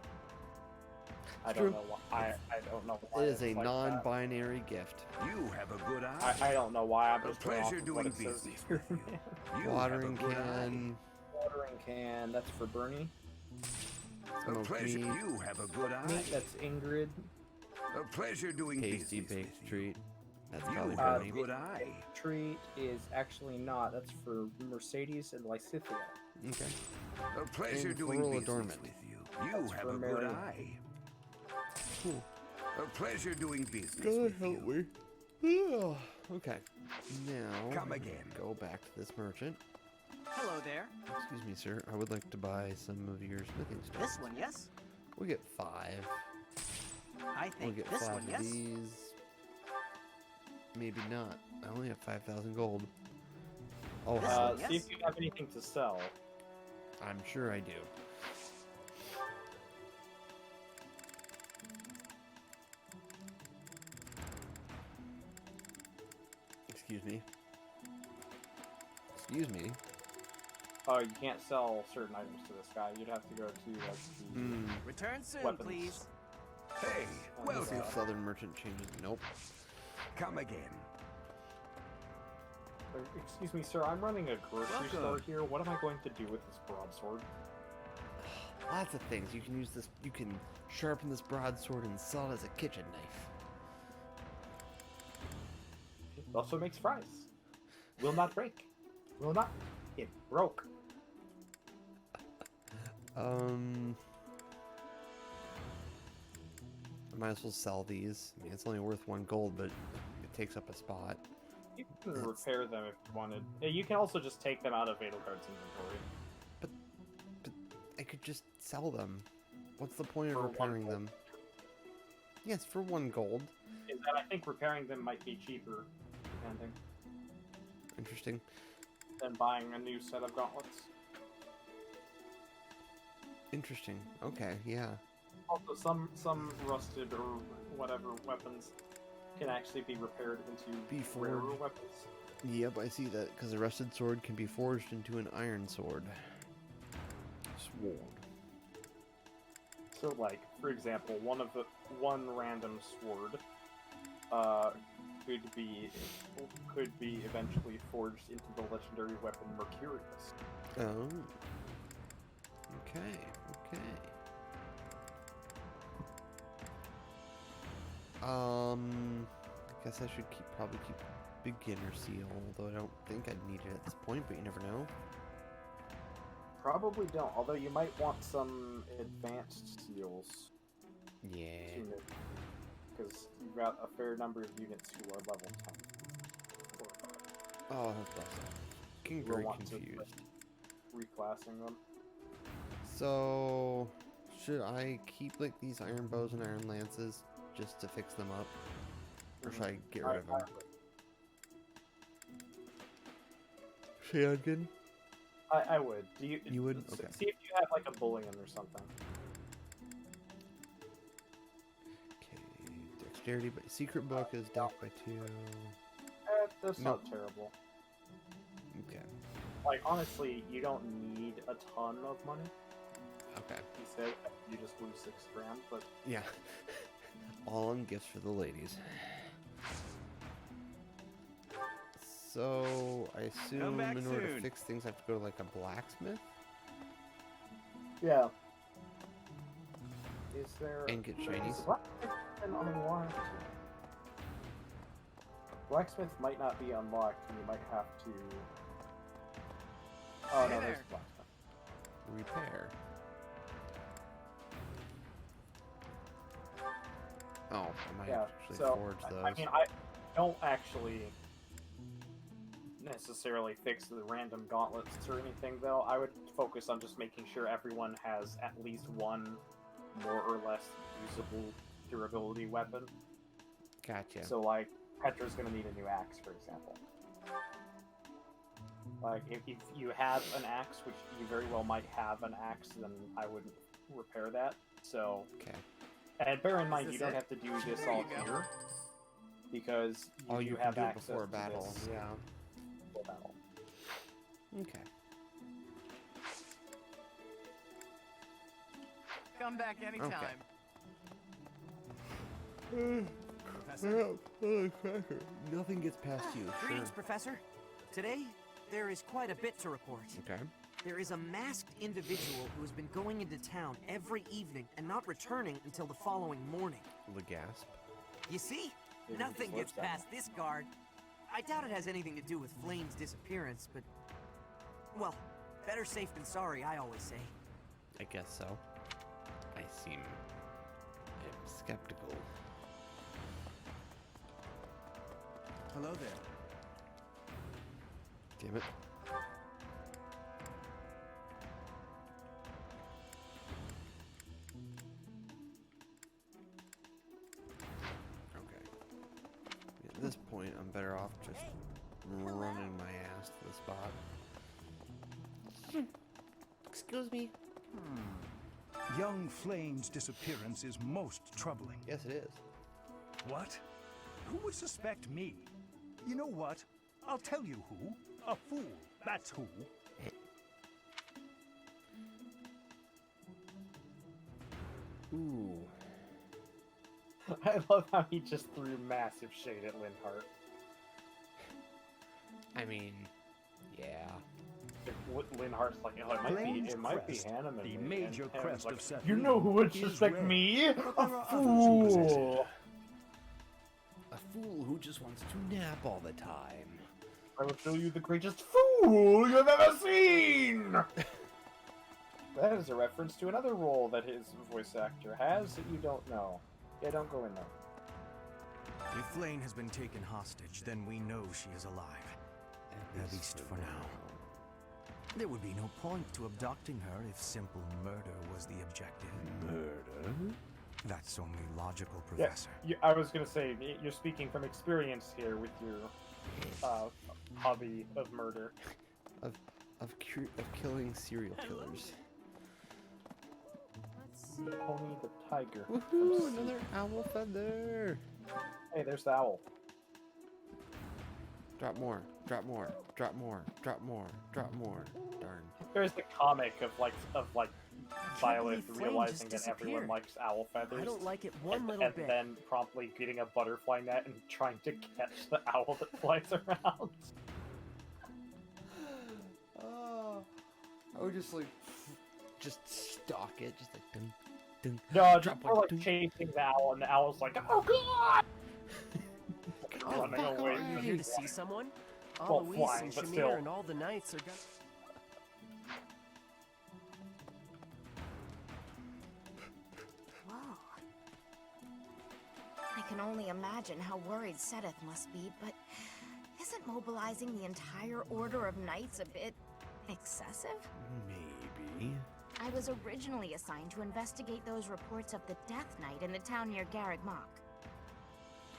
[SPEAKER 1] I
[SPEAKER 13] True.
[SPEAKER 1] don't know why. I don't know why
[SPEAKER 13] It is
[SPEAKER 1] it's
[SPEAKER 13] a
[SPEAKER 1] like
[SPEAKER 13] non-binary gift.
[SPEAKER 20] You have a good eye.
[SPEAKER 1] I don't know why. I'm
[SPEAKER 20] A
[SPEAKER 1] just going off
[SPEAKER 20] pleasure
[SPEAKER 1] of what
[SPEAKER 20] doing
[SPEAKER 1] it says
[SPEAKER 20] business
[SPEAKER 1] here,
[SPEAKER 20] with you.
[SPEAKER 1] man.
[SPEAKER 20] You
[SPEAKER 13] Watering
[SPEAKER 20] have a good
[SPEAKER 13] can,
[SPEAKER 1] Watering can. That's for Bernie.
[SPEAKER 20] eye. A
[SPEAKER 13] smoked
[SPEAKER 20] pleasure.
[SPEAKER 13] meat,
[SPEAKER 20] You have a good eye.
[SPEAKER 1] Meat. That's Ingrid.
[SPEAKER 20] A pleasure doing
[SPEAKER 13] tasty
[SPEAKER 20] business
[SPEAKER 13] baked
[SPEAKER 20] with
[SPEAKER 13] treat. That's
[SPEAKER 20] You
[SPEAKER 13] probably
[SPEAKER 20] have a
[SPEAKER 13] Bernie.
[SPEAKER 20] good eye.
[SPEAKER 1] Treat is actually not. That's for Mercedes and Lysithia.
[SPEAKER 13] Okay.
[SPEAKER 20] A pleasure
[SPEAKER 13] And
[SPEAKER 20] doing
[SPEAKER 13] floral
[SPEAKER 20] business
[SPEAKER 13] adornment.
[SPEAKER 20] with you. You
[SPEAKER 1] That's
[SPEAKER 20] have
[SPEAKER 1] for
[SPEAKER 20] a good
[SPEAKER 1] Marion.
[SPEAKER 20] eye.
[SPEAKER 13] Cool.
[SPEAKER 20] A pleasure doing business
[SPEAKER 13] God
[SPEAKER 20] with
[SPEAKER 13] help
[SPEAKER 20] you.
[SPEAKER 13] me. Yeah. Okay. Now,
[SPEAKER 20] Come again.
[SPEAKER 13] go back to this merchant.
[SPEAKER 6] Hello there.
[SPEAKER 13] Excuse me, sir. I would like to buy some of your smithing stones.
[SPEAKER 6] This one, yes?
[SPEAKER 13] We'll get 5.
[SPEAKER 6] I
[SPEAKER 13] We'll
[SPEAKER 6] think
[SPEAKER 13] get
[SPEAKER 6] this
[SPEAKER 13] 5
[SPEAKER 6] one,
[SPEAKER 13] of
[SPEAKER 6] yes?
[SPEAKER 13] these. Maybe not. I only have 5,000 gold. Oh,
[SPEAKER 6] This
[SPEAKER 13] hell.
[SPEAKER 6] one,
[SPEAKER 1] See
[SPEAKER 6] yes?
[SPEAKER 1] if you have anything to sell.
[SPEAKER 13] I'm sure I do. Excuse me. Excuse me.
[SPEAKER 2] You can't sell certain items to this guy. You'd have to go to like the
[SPEAKER 6] Return soon,
[SPEAKER 2] weapons.
[SPEAKER 6] please.
[SPEAKER 20] Hey,
[SPEAKER 13] Let's see if Southern Merchant changes. Nope.
[SPEAKER 20] Come again.
[SPEAKER 2] Excuse me, sir. I'm running a grocery store here. What am I going to do with this broadsword?
[SPEAKER 13] Lots of things. You can use this. You can sharpen this broadsword and sell it as a kitchen knife.
[SPEAKER 2] It also makes fries. Will not break. Will not. It broke.
[SPEAKER 13] I might as well sell these. I mean, it's only worth 1 gold, but it takes up a spot.
[SPEAKER 2] You can repair them if you wanted. You can also just take them out of Edelgard's inventory.
[SPEAKER 13] But I could just sell them. What's the point of repairing them? Yes, for 1 gold.
[SPEAKER 2] Is that I think repairing them might be cheaper, depending,
[SPEAKER 13] Interesting.
[SPEAKER 2] than buying a new set of gauntlets.
[SPEAKER 13] Interesting. Okay, yeah.
[SPEAKER 2] Also, some rusted or whatever weapons can actually be repaired into rarer weapons.
[SPEAKER 13] Yep, I see that, because a rusted sword can be forged into an iron sword. Sword.
[SPEAKER 2] So, like, for example, one random sword could be eventually forged into the legendary weapon Mercurius.
[SPEAKER 13] Oh. Okay, okay. I guess I should probably keep beginner seal, although I don't think I'd need it at this point, but you never know.
[SPEAKER 2] Probably don't, although you might want some advanced seals.
[SPEAKER 13] Yeah.
[SPEAKER 2] Because you've got a fair number of units who are level 10.
[SPEAKER 13] Oh, that's getting very confused.
[SPEAKER 2] Reclassing them.
[SPEAKER 13] So, should I keep like these iron bows and iron lances just to fix them up? Or should I get rid of them? Shotgun?
[SPEAKER 2] I would.
[SPEAKER 13] You would? Okay.
[SPEAKER 2] See if you have like a bullion or something.
[SPEAKER 13] Okay, dexterity, but secret book is deck by 2.
[SPEAKER 2] That's not terrible.
[SPEAKER 13] Okay.
[SPEAKER 2] Like, honestly, you don't need a ton of money.
[SPEAKER 13] Okay.
[SPEAKER 2] You said you just lose 6 grand, but...
[SPEAKER 13] Yeah. All in gifts for the ladies. So, I assume in order to fix things, I have to go to like a blacksmith?
[SPEAKER 2] Yeah. Is there...
[SPEAKER 13] And get shinies?
[SPEAKER 2] Unlocked? Blacksmith might not be unlocked, and you might have to... Oh, no, there's blacksmith.
[SPEAKER 13] Repair. Oh, I might actually forge those.
[SPEAKER 2] I mean, I don't actually necessarily fix the random gauntlets or anything, though. I would focus on just making sure everyone has at least one more or less usable durability weapon.
[SPEAKER 13] Gotcha.
[SPEAKER 2] So, like, Petra's gonna need a new axe, for example. Like, if you have an axe, which you very well might have an axe, then I wouldn't repair that. So,
[SPEAKER 13] okay.
[SPEAKER 2] And bear in mind, you don't have to do this all here, because you have
[SPEAKER 13] can do it
[SPEAKER 2] access
[SPEAKER 13] before
[SPEAKER 2] to
[SPEAKER 13] battle.
[SPEAKER 2] this
[SPEAKER 13] Yeah.
[SPEAKER 2] before battle.
[SPEAKER 13] Okay.
[SPEAKER 6] Come back anytime.
[SPEAKER 13] Nothing gets past you.
[SPEAKER 6] Greetings,
[SPEAKER 13] Sure.
[SPEAKER 6] Professor. Today, there is quite a bit to report.
[SPEAKER 13] Okay.
[SPEAKER 6] There is a masked individual who has been going into town every evening and not returning until the following morning.
[SPEAKER 13] Legasp.
[SPEAKER 6] You see?
[SPEAKER 2] Maybe
[SPEAKER 6] Nothing
[SPEAKER 2] he
[SPEAKER 6] gets
[SPEAKER 2] just lives
[SPEAKER 6] past this guard. I doubt it has anything to do with Flame's disappearance, but... Well, better safe than sorry, I always say.
[SPEAKER 13] I guess so. I seem skeptical.
[SPEAKER 12] Hello there.
[SPEAKER 13] Damn it. Okay. At this point, I'm better off just running my ass to the spot. Excuse me.
[SPEAKER 20] Young Flame's disappearance is most troubling.
[SPEAKER 13] Yes, it is.
[SPEAKER 20] What? Who would suspect me? You know what? I'll tell you who. A fool. That's who.
[SPEAKER 13] Ooh.
[SPEAKER 1] I love how he just threw massive shade at Linhart.
[SPEAKER 13] I mean, yeah.
[SPEAKER 1] Linhart's like, oh, it might be Hannah.
[SPEAKER 20] The major crest of Seth.
[SPEAKER 1] You know who would suspect me? A fool!
[SPEAKER 13] A fool who just wants to nap all the time.
[SPEAKER 1] I will show you the greatest fool you've ever seen! That is a reference to another role that his voice actor has that you don't know. Yeah, don't go in there.
[SPEAKER 4] If Flayn has been taken hostage, then we know she is alive. At least for now. There would be no point to abducting her if simple murder was the objective.
[SPEAKER 13] Murder?
[SPEAKER 4] That's only logical, Professor.
[SPEAKER 1] Yeah, I was gonna say, you're speaking from experience here with your hobby of murder.
[SPEAKER 13] Of killing serial killers.
[SPEAKER 1] Let's see, Pony the Tiger.
[SPEAKER 13] Woohoo! Another owl feather!
[SPEAKER 1] Hey, there's the owl.
[SPEAKER 13] Drop more, drop more, drop more, drop more, drop more. Darn.
[SPEAKER 1] There's the comic of Violet realizing that everyone
[SPEAKER 5] disappeared.
[SPEAKER 1] likes owl feathers.
[SPEAKER 5] I don't like it one little
[SPEAKER 1] and
[SPEAKER 5] bit.
[SPEAKER 1] then promptly getting a butterfly net and trying to catch the owl that flies around.
[SPEAKER 13] Oh, I would just stalk it, just like dun, dun.
[SPEAKER 1] No,
[SPEAKER 13] drop
[SPEAKER 1] just more
[SPEAKER 13] one,
[SPEAKER 1] like
[SPEAKER 13] dun.
[SPEAKER 1] chasing the owl, and the owl's like, oh god! Running away.
[SPEAKER 5] You're here to see someone?
[SPEAKER 1] Well,
[SPEAKER 5] Alois
[SPEAKER 1] flying,
[SPEAKER 5] and
[SPEAKER 1] but
[SPEAKER 5] Shamir
[SPEAKER 1] still.
[SPEAKER 5] and all the knights are gonna...
[SPEAKER 16] Whoa. I can only imagine how worried Seteth must be, but isn't mobilizing the entire Order of Knights a bit excessive?
[SPEAKER 13] Maybe.
[SPEAKER 16] I was originally assigned to investigate those reports of the Death Knight in the town near Garreg Mach.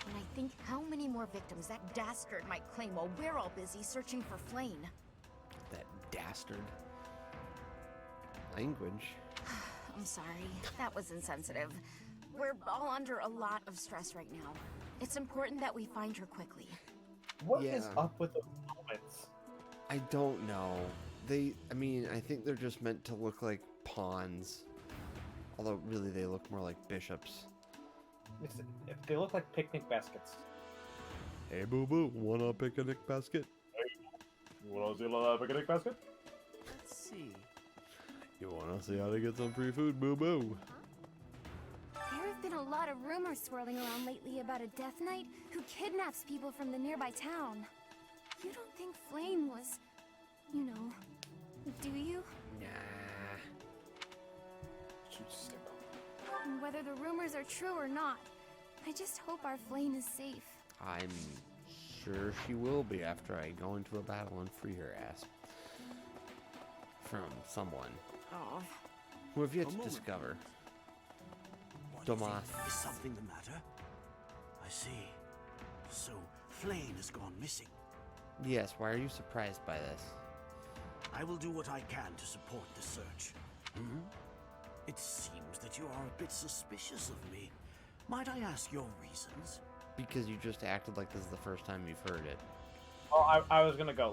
[SPEAKER 16] When I think how many more victims that dastard might claim while we're all busy searching for Flayn.
[SPEAKER 13] That dastard. Language.
[SPEAKER 16] I'm sorry, that was insensitive. We're all under a lot of stress right now. It's important that we find her quickly.
[SPEAKER 1] What is
[SPEAKER 13] Yeah.
[SPEAKER 1] up with the helmets?
[SPEAKER 13] I don't know. I think they're just meant to look like pawns. Although, really, they look more like bishops.
[SPEAKER 1] They look like picnic baskets.
[SPEAKER 13] Hey, boo boo, want a picnic basket?
[SPEAKER 1] You wanna see a picnic basket?
[SPEAKER 5] Let's see.
[SPEAKER 13] You wanna see how to get some free food, boo boo?
[SPEAKER 3] There have been a lot of rumors swirling around lately about a Death Knight who kidnaps people from the nearby town. You don't think Flayn was, do you?
[SPEAKER 13] Nah.
[SPEAKER 3] And whether the rumors are true or not, I just hope our Flayn is safe.
[SPEAKER 13] I'm sure she will be after I go into a battle and free her ass. From someone.
[SPEAKER 16] Oh.
[SPEAKER 13] Who have yet
[SPEAKER 20] A
[SPEAKER 13] to
[SPEAKER 20] moment.
[SPEAKER 13] discover.
[SPEAKER 20] What do you
[SPEAKER 13] Tomas.
[SPEAKER 20] think? Is something the matter? I see. So, Flayn has gone missing.
[SPEAKER 13] Yes, why are you surprised by this?
[SPEAKER 20] I will do what I can to support the search. It seems that you are a bit suspicious of me. Might I ask your reasons?
[SPEAKER 13] Because you just acted like this is the first time you've heard it.
[SPEAKER 1] Oh, I was gonna go.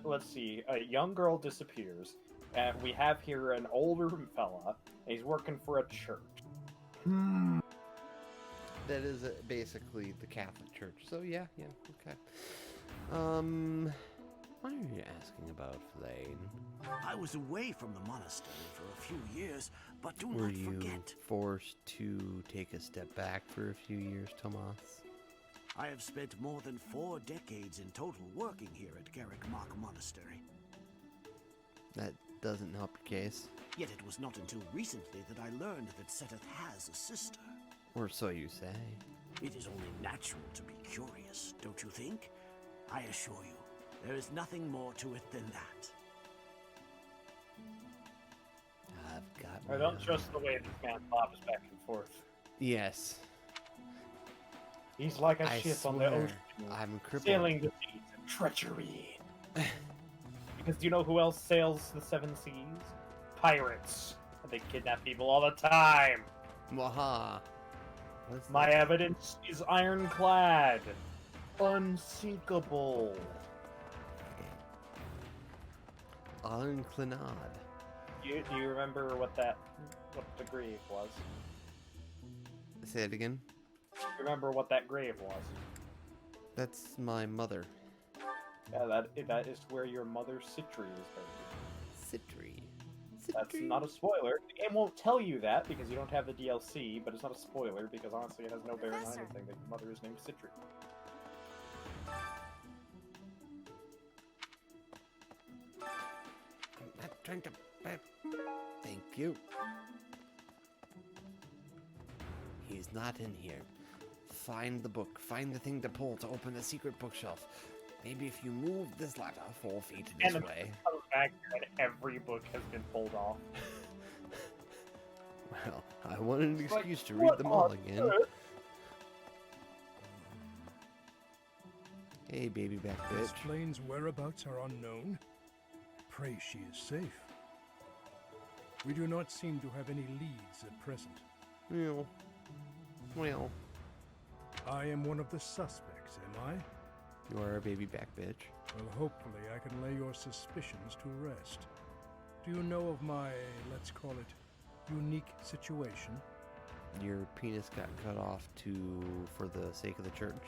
[SPEAKER 1] Let's see. A young girl disappears, and we have here an older fella, and he's working for a church.
[SPEAKER 13] That is basically the Catholic Church. So yeah, okay. Why are you asking about Flayn?
[SPEAKER 20] I was away from the monastery for a few years, but do
[SPEAKER 13] Were
[SPEAKER 20] not
[SPEAKER 13] you
[SPEAKER 20] forget,
[SPEAKER 13] forced to take a step back for a few years, Tomas?
[SPEAKER 20] I have spent more than 4 decades in total working here at Garreg Mach Monastery.
[SPEAKER 13] That doesn't help your case.
[SPEAKER 20] Yet it was not until recently that I learned that Seteth has a sister.
[SPEAKER 13] Or so you say.
[SPEAKER 20] It is only natural to be curious, don't you think? I assure you, there is nothing more to it than that.
[SPEAKER 13] I've got
[SPEAKER 1] I don't trust the way this man bobs back and forth.
[SPEAKER 13] Yes.
[SPEAKER 1] He's like a
[SPEAKER 13] I
[SPEAKER 1] ship on the
[SPEAKER 13] swear,
[SPEAKER 1] ocean,
[SPEAKER 13] I'm crippled.
[SPEAKER 1] sailing the seas of treachery. Because do you know who else sails the 7 seas? Pirates. They kidnap people all the time.
[SPEAKER 13] Waha.
[SPEAKER 1] My evidence is ironclad. Unsinkable.
[SPEAKER 13] Inclinade.
[SPEAKER 1] Do you remember what the grave was?
[SPEAKER 13] Say it again.
[SPEAKER 1] Remember what that grave was?
[SPEAKER 13] That's my mother.
[SPEAKER 1] Yeah, that is where your mother Citri is buried.
[SPEAKER 13] Citri.
[SPEAKER 1] That's not a spoiler. The game won't tell you that because you don't have the DLC, but it's not a spoiler because honestly it has no bearing on anything that your mother is named Citri.
[SPEAKER 13] I'm not trying to... Thank you. He's not in here. Find the book. Find the thing to pull to open the secret bookshelf. Maybe if you move this ladder 4 feet this way.
[SPEAKER 1] The fact that every book has been pulled off.
[SPEAKER 13] Well, I wanted an excuse to read them all again. Hey, baby back bitch.
[SPEAKER 21] Miss Flayn's whereabouts are unknown. Pray she is safe. We do not seem to have any leads at present.
[SPEAKER 13] Well.
[SPEAKER 21] I am one of the suspects, am I?
[SPEAKER 13] You are a baby back bitch.
[SPEAKER 21] Well, hopefully I can lay your suspicions to rest. Do you know of my, let's call it, unique situation?
[SPEAKER 13] Your penis got cut off for the sake of the church.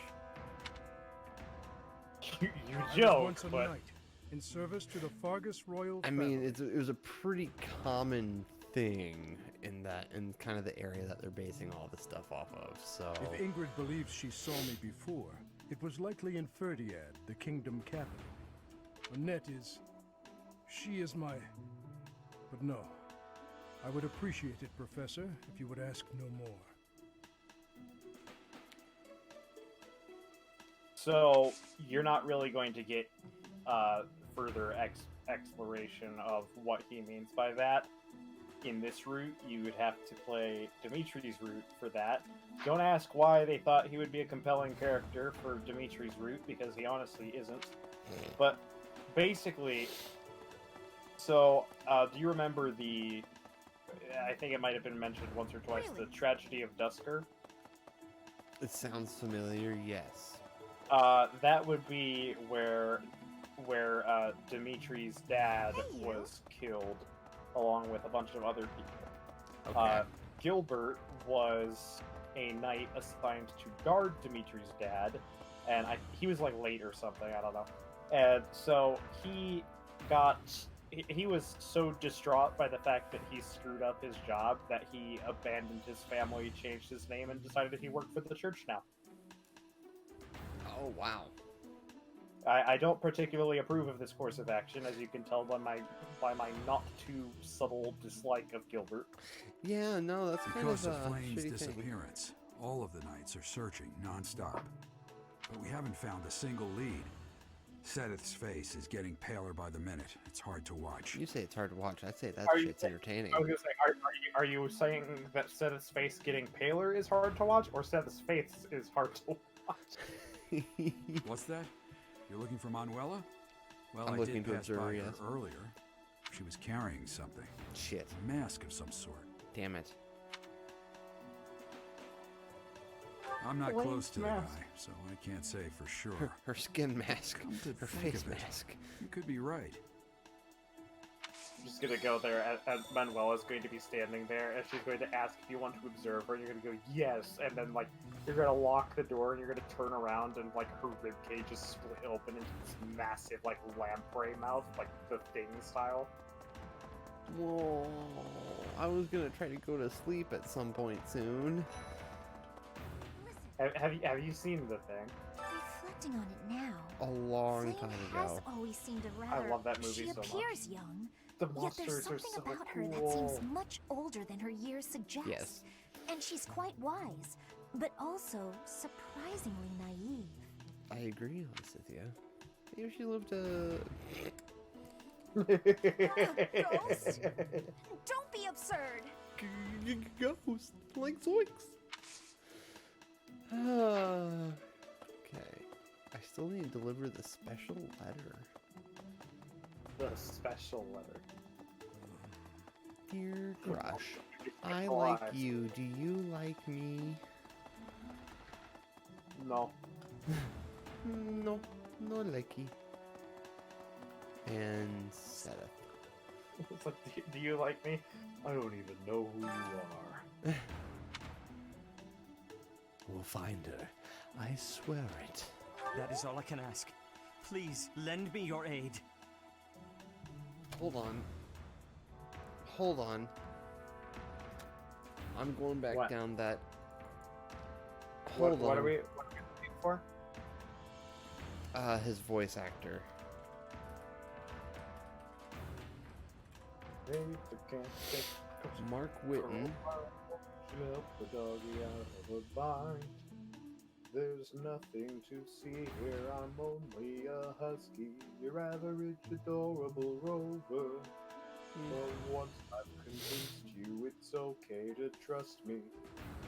[SPEAKER 1] You
[SPEAKER 21] I
[SPEAKER 1] joke,
[SPEAKER 21] was once a
[SPEAKER 1] but...
[SPEAKER 21] knight, in service to the Fargus royal
[SPEAKER 13] I
[SPEAKER 21] family.
[SPEAKER 13] mean, it was a pretty common thing in kind of the area that they're basing all this stuff off of, so...
[SPEAKER 21] If Ingrid believes she saw me before, it was likely in Ferdiad, the kingdom capital. Annette is... she is my... But no. I would appreciate it, Professor, if you would ask no more.
[SPEAKER 1] So, you're not really going to get further exploration of what he means by that. In this route, you would have to play Dimitri's route for that. Don't ask why they thought he would be a compelling character for Dimitri's route, because he honestly isn't. But basically, so do you remember I think it might have been mentioned once or twice, the tragedy of Dusker?
[SPEAKER 13] It sounds familiar, yes.
[SPEAKER 1] That would be where Dimitri's dad was killed, along with a bunch of other people.
[SPEAKER 13] Okay.
[SPEAKER 1] Gilbert was a knight assigned to guard Dimitri's dad, and he was like late or something, I don't know. And so he was so distraught by the fact that he screwed up his job that he abandoned his family, changed his name, and decided that he worked for the church now.
[SPEAKER 13] Oh, wow.
[SPEAKER 1] I don't particularly approve of this course of action, as you can tell by my not too subtle dislike of Gilbert.
[SPEAKER 13] Yeah, no, that's
[SPEAKER 22] because
[SPEAKER 13] kind of
[SPEAKER 22] of
[SPEAKER 13] a
[SPEAKER 22] Flayn's
[SPEAKER 13] shitty
[SPEAKER 22] disappearance. All of the knights are searching non-stop, but we haven't found a single lead. Sedith's face is getting paler by the minute. It's hard to watch.
[SPEAKER 13] You say it's hard to watch. I say that
[SPEAKER 1] Are you
[SPEAKER 13] shit's
[SPEAKER 1] saying-
[SPEAKER 13] entertaining.
[SPEAKER 1] I was gonna say, are you saying that Sedith's face getting paler is hard to watch, or Sedith's face is hard to watch?
[SPEAKER 22] What's that? You're looking for Manuela? Well,
[SPEAKER 13] I'm
[SPEAKER 22] I
[SPEAKER 13] looking
[SPEAKER 22] did
[SPEAKER 13] to
[SPEAKER 22] pass
[SPEAKER 13] observe
[SPEAKER 22] by
[SPEAKER 13] her,
[SPEAKER 22] her
[SPEAKER 13] yes.
[SPEAKER 22] earlier. She was carrying something.
[SPEAKER 13] Shit.
[SPEAKER 22] A mask of some sort.
[SPEAKER 13] Damn it.
[SPEAKER 22] I'm not
[SPEAKER 13] Flame's
[SPEAKER 22] close to the
[SPEAKER 13] mask.
[SPEAKER 22] guy, so I can't say for sure.
[SPEAKER 13] Her skin mask.
[SPEAKER 22] Come to
[SPEAKER 13] Her
[SPEAKER 22] think
[SPEAKER 13] face
[SPEAKER 22] of it,
[SPEAKER 13] mask.
[SPEAKER 22] You could be right.
[SPEAKER 1] I'm just gonna go there, and Manuela's going to be standing there, and she's going to ask if you want to observe her, and you're gonna go, yes, and then, like, you're gonna lock the door, and you're gonna turn around, and, like, her ribcage is split open into this massive, like, lamprey mouth, like, the Thing style.
[SPEAKER 13] Whoa. I was gonna try to go to sleep at some point soon.
[SPEAKER 1] Have you seen the Thing?
[SPEAKER 16] Reflecting on it now,
[SPEAKER 13] A long time
[SPEAKER 16] has
[SPEAKER 13] ago.
[SPEAKER 16] always seemed a
[SPEAKER 1] I
[SPEAKER 16] rather...
[SPEAKER 1] love that movie
[SPEAKER 16] She
[SPEAKER 1] so much.
[SPEAKER 16] appears young,
[SPEAKER 1] The
[SPEAKER 16] yet
[SPEAKER 1] monsters
[SPEAKER 16] there's
[SPEAKER 1] are
[SPEAKER 16] something
[SPEAKER 1] so
[SPEAKER 16] about her that
[SPEAKER 1] cool.
[SPEAKER 16] seems much older than her years suggest.
[SPEAKER 13] Yes.
[SPEAKER 16] And she's quite wise, but also surprisingly naive.
[SPEAKER 13] I agree, Lysithia. Maybe she lived a...
[SPEAKER 16] Ghost? Don't be absurd!
[SPEAKER 13] Ghost, like Zoinks. Okay. I still need to deliver the special letter.
[SPEAKER 1] The special letter.
[SPEAKER 13] Dear Crush, I
[SPEAKER 1] Special
[SPEAKER 13] like
[SPEAKER 1] eyes.
[SPEAKER 13] you. Do you like me?
[SPEAKER 1] No.
[SPEAKER 13] No, no likey. And Seth.
[SPEAKER 1] It's like, do you like me? I don't even know who you are.
[SPEAKER 19] We'll find her. I swear it.
[SPEAKER 11] That is all I can ask. Please, lend me your aid.
[SPEAKER 13] Hold on. Hold on. I'm going back
[SPEAKER 1] What?
[SPEAKER 13] down that. Hold on.
[SPEAKER 1] What are we looking for?
[SPEAKER 13] His voice actor. Mark Whitten.
[SPEAKER 1] Up the doggy out of a bind. There's nothing to see here. I'm only a husky, your average adorable rover. But once I've convinced you it's okay to trust me,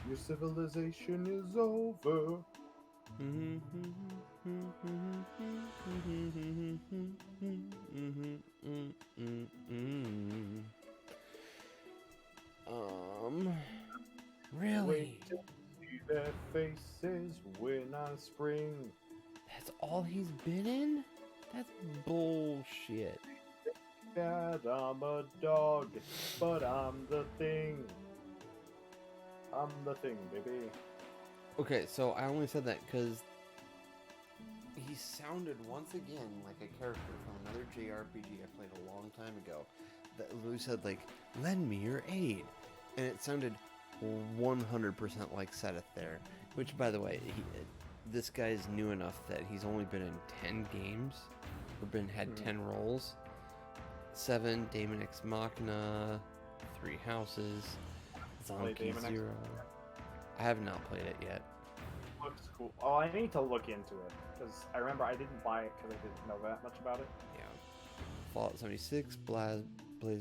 [SPEAKER 1] your civilization is over.
[SPEAKER 13] Really?
[SPEAKER 1] Wait till you see their faces when I spring.
[SPEAKER 13] That's all he's been in? That's bullshit.
[SPEAKER 1] Dad, I'm a dog, but I'm the thing. I'm the thing, baby.
[SPEAKER 13] Okay, so I only said that because he sounded once again like a character from another JRPG I played a long time ago that Lou said, like, lend me your aid. And it sounded 100% like Seth there. Which, by the way, this guy's new enough that he's only been in 10 games, or had 10 roles. 7, Daemon X Machina, 3 Houses, Zonky Zero. I have not played it yet.
[SPEAKER 1] Looks cool. Oh, I need to look into it, because I remember I didn't buy it because I didn't know that much about it.
[SPEAKER 13] Yeah. Fallout 76, Blaze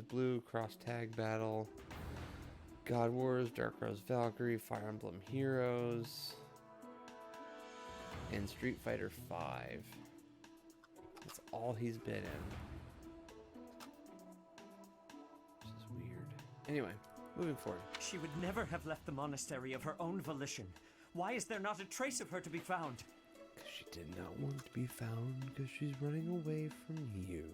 [SPEAKER 13] Blue, Cross Tag Battle, God Wars, Dark Rose Valkyrie, Fire Emblem Heroes, and Street Fighter 5. That's all he's been in. Which is weird. Anyway, moving forward.
[SPEAKER 11] She would never have left the monastery of her own volition. Why is there not a trace of her to be found?
[SPEAKER 13] Because she did not want to be found, because she's running away from you.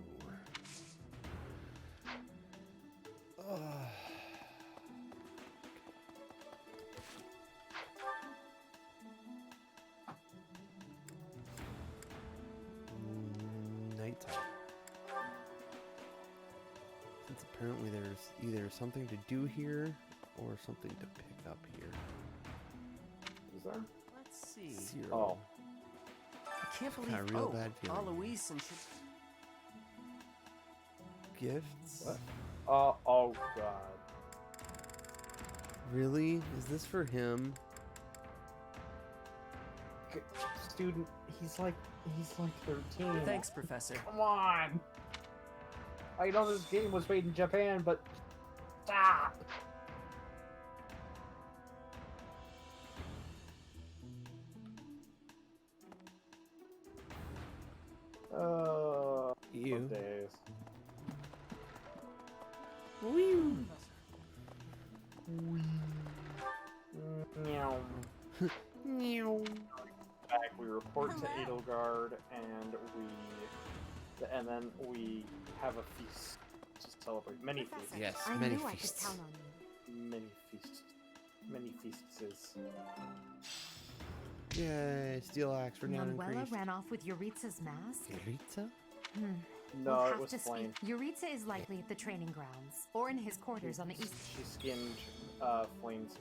[SPEAKER 13] Nighttime. Since apparently there's either something to do here or something to pick up here.
[SPEAKER 1] Is there?
[SPEAKER 11] Let's see.
[SPEAKER 13] Zero.
[SPEAKER 11] I can't believe.
[SPEAKER 13] Got a real bad feeling.
[SPEAKER 11] Alois and she.
[SPEAKER 13] Gifts?
[SPEAKER 1] What? Oh god.
[SPEAKER 13] Really? Is this for him?
[SPEAKER 1] Student, he's like 13.
[SPEAKER 11] Thanks, Professor.
[SPEAKER 1] Come on! I know this game was made in Japan, but stop!
[SPEAKER 13] You.
[SPEAKER 1] Days.
[SPEAKER 13] Wee.
[SPEAKER 1] Meow.
[SPEAKER 13] Meow.
[SPEAKER 1] Back, we report to Edelgard, and then we have a feast to celebrate. Many feasts.
[SPEAKER 13] Yes,
[SPEAKER 2] I
[SPEAKER 13] many
[SPEAKER 2] knew I could
[SPEAKER 13] feasts.
[SPEAKER 2] count on you.
[SPEAKER 1] Many feasts. Many feasts.
[SPEAKER 13] Yay, Steel Axe, renown
[SPEAKER 2] Manuela
[SPEAKER 13] increased.
[SPEAKER 2] ran off with Yuritsa's mask?
[SPEAKER 13] Yuritsa?
[SPEAKER 1] No,
[SPEAKER 2] We'll
[SPEAKER 1] it
[SPEAKER 2] have
[SPEAKER 1] was
[SPEAKER 2] to
[SPEAKER 1] Flame.
[SPEAKER 2] Yuritsa is likely at the training grounds, or in his quarters on the east.
[SPEAKER 1] She skinned Flame's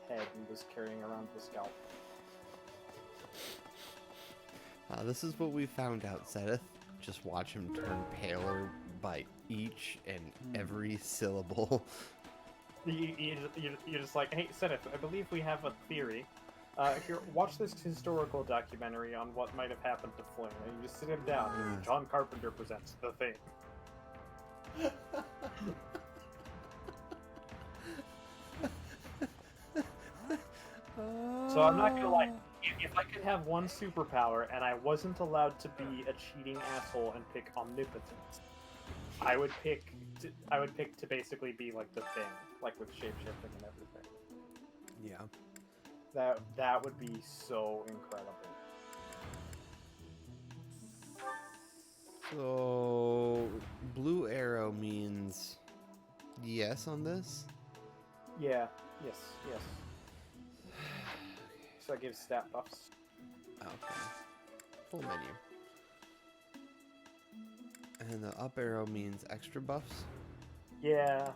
[SPEAKER 1] head and was carrying around the scalp.
[SPEAKER 13] This is what we found out, Seth. Just watch him turn paler by each and every syllable.
[SPEAKER 1] You're just like, hey, Sedith, I believe we have a theory. Here, watch this historical documentary on what might have happened to Flame. And you just sit him down, and John Carpenter presents The Thing. So I'm not gonna lie, if I could have one superpower and I wasn't allowed to be a cheating asshole and pick omnipotence, I would pick to basically be like the Thing, like with shapeshifting and everything.
[SPEAKER 13] Yeah.
[SPEAKER 1] That would be so incredible.
[SPEAKER 13] So, blue arrow means yes on this?
[SPEAKER 1] Yeah, yes. So that gives stat buffs.
[SPEAKER 13] Okay. Full menu. And the up arrow means extra buffs?
[SPEAKER 1] Yeah.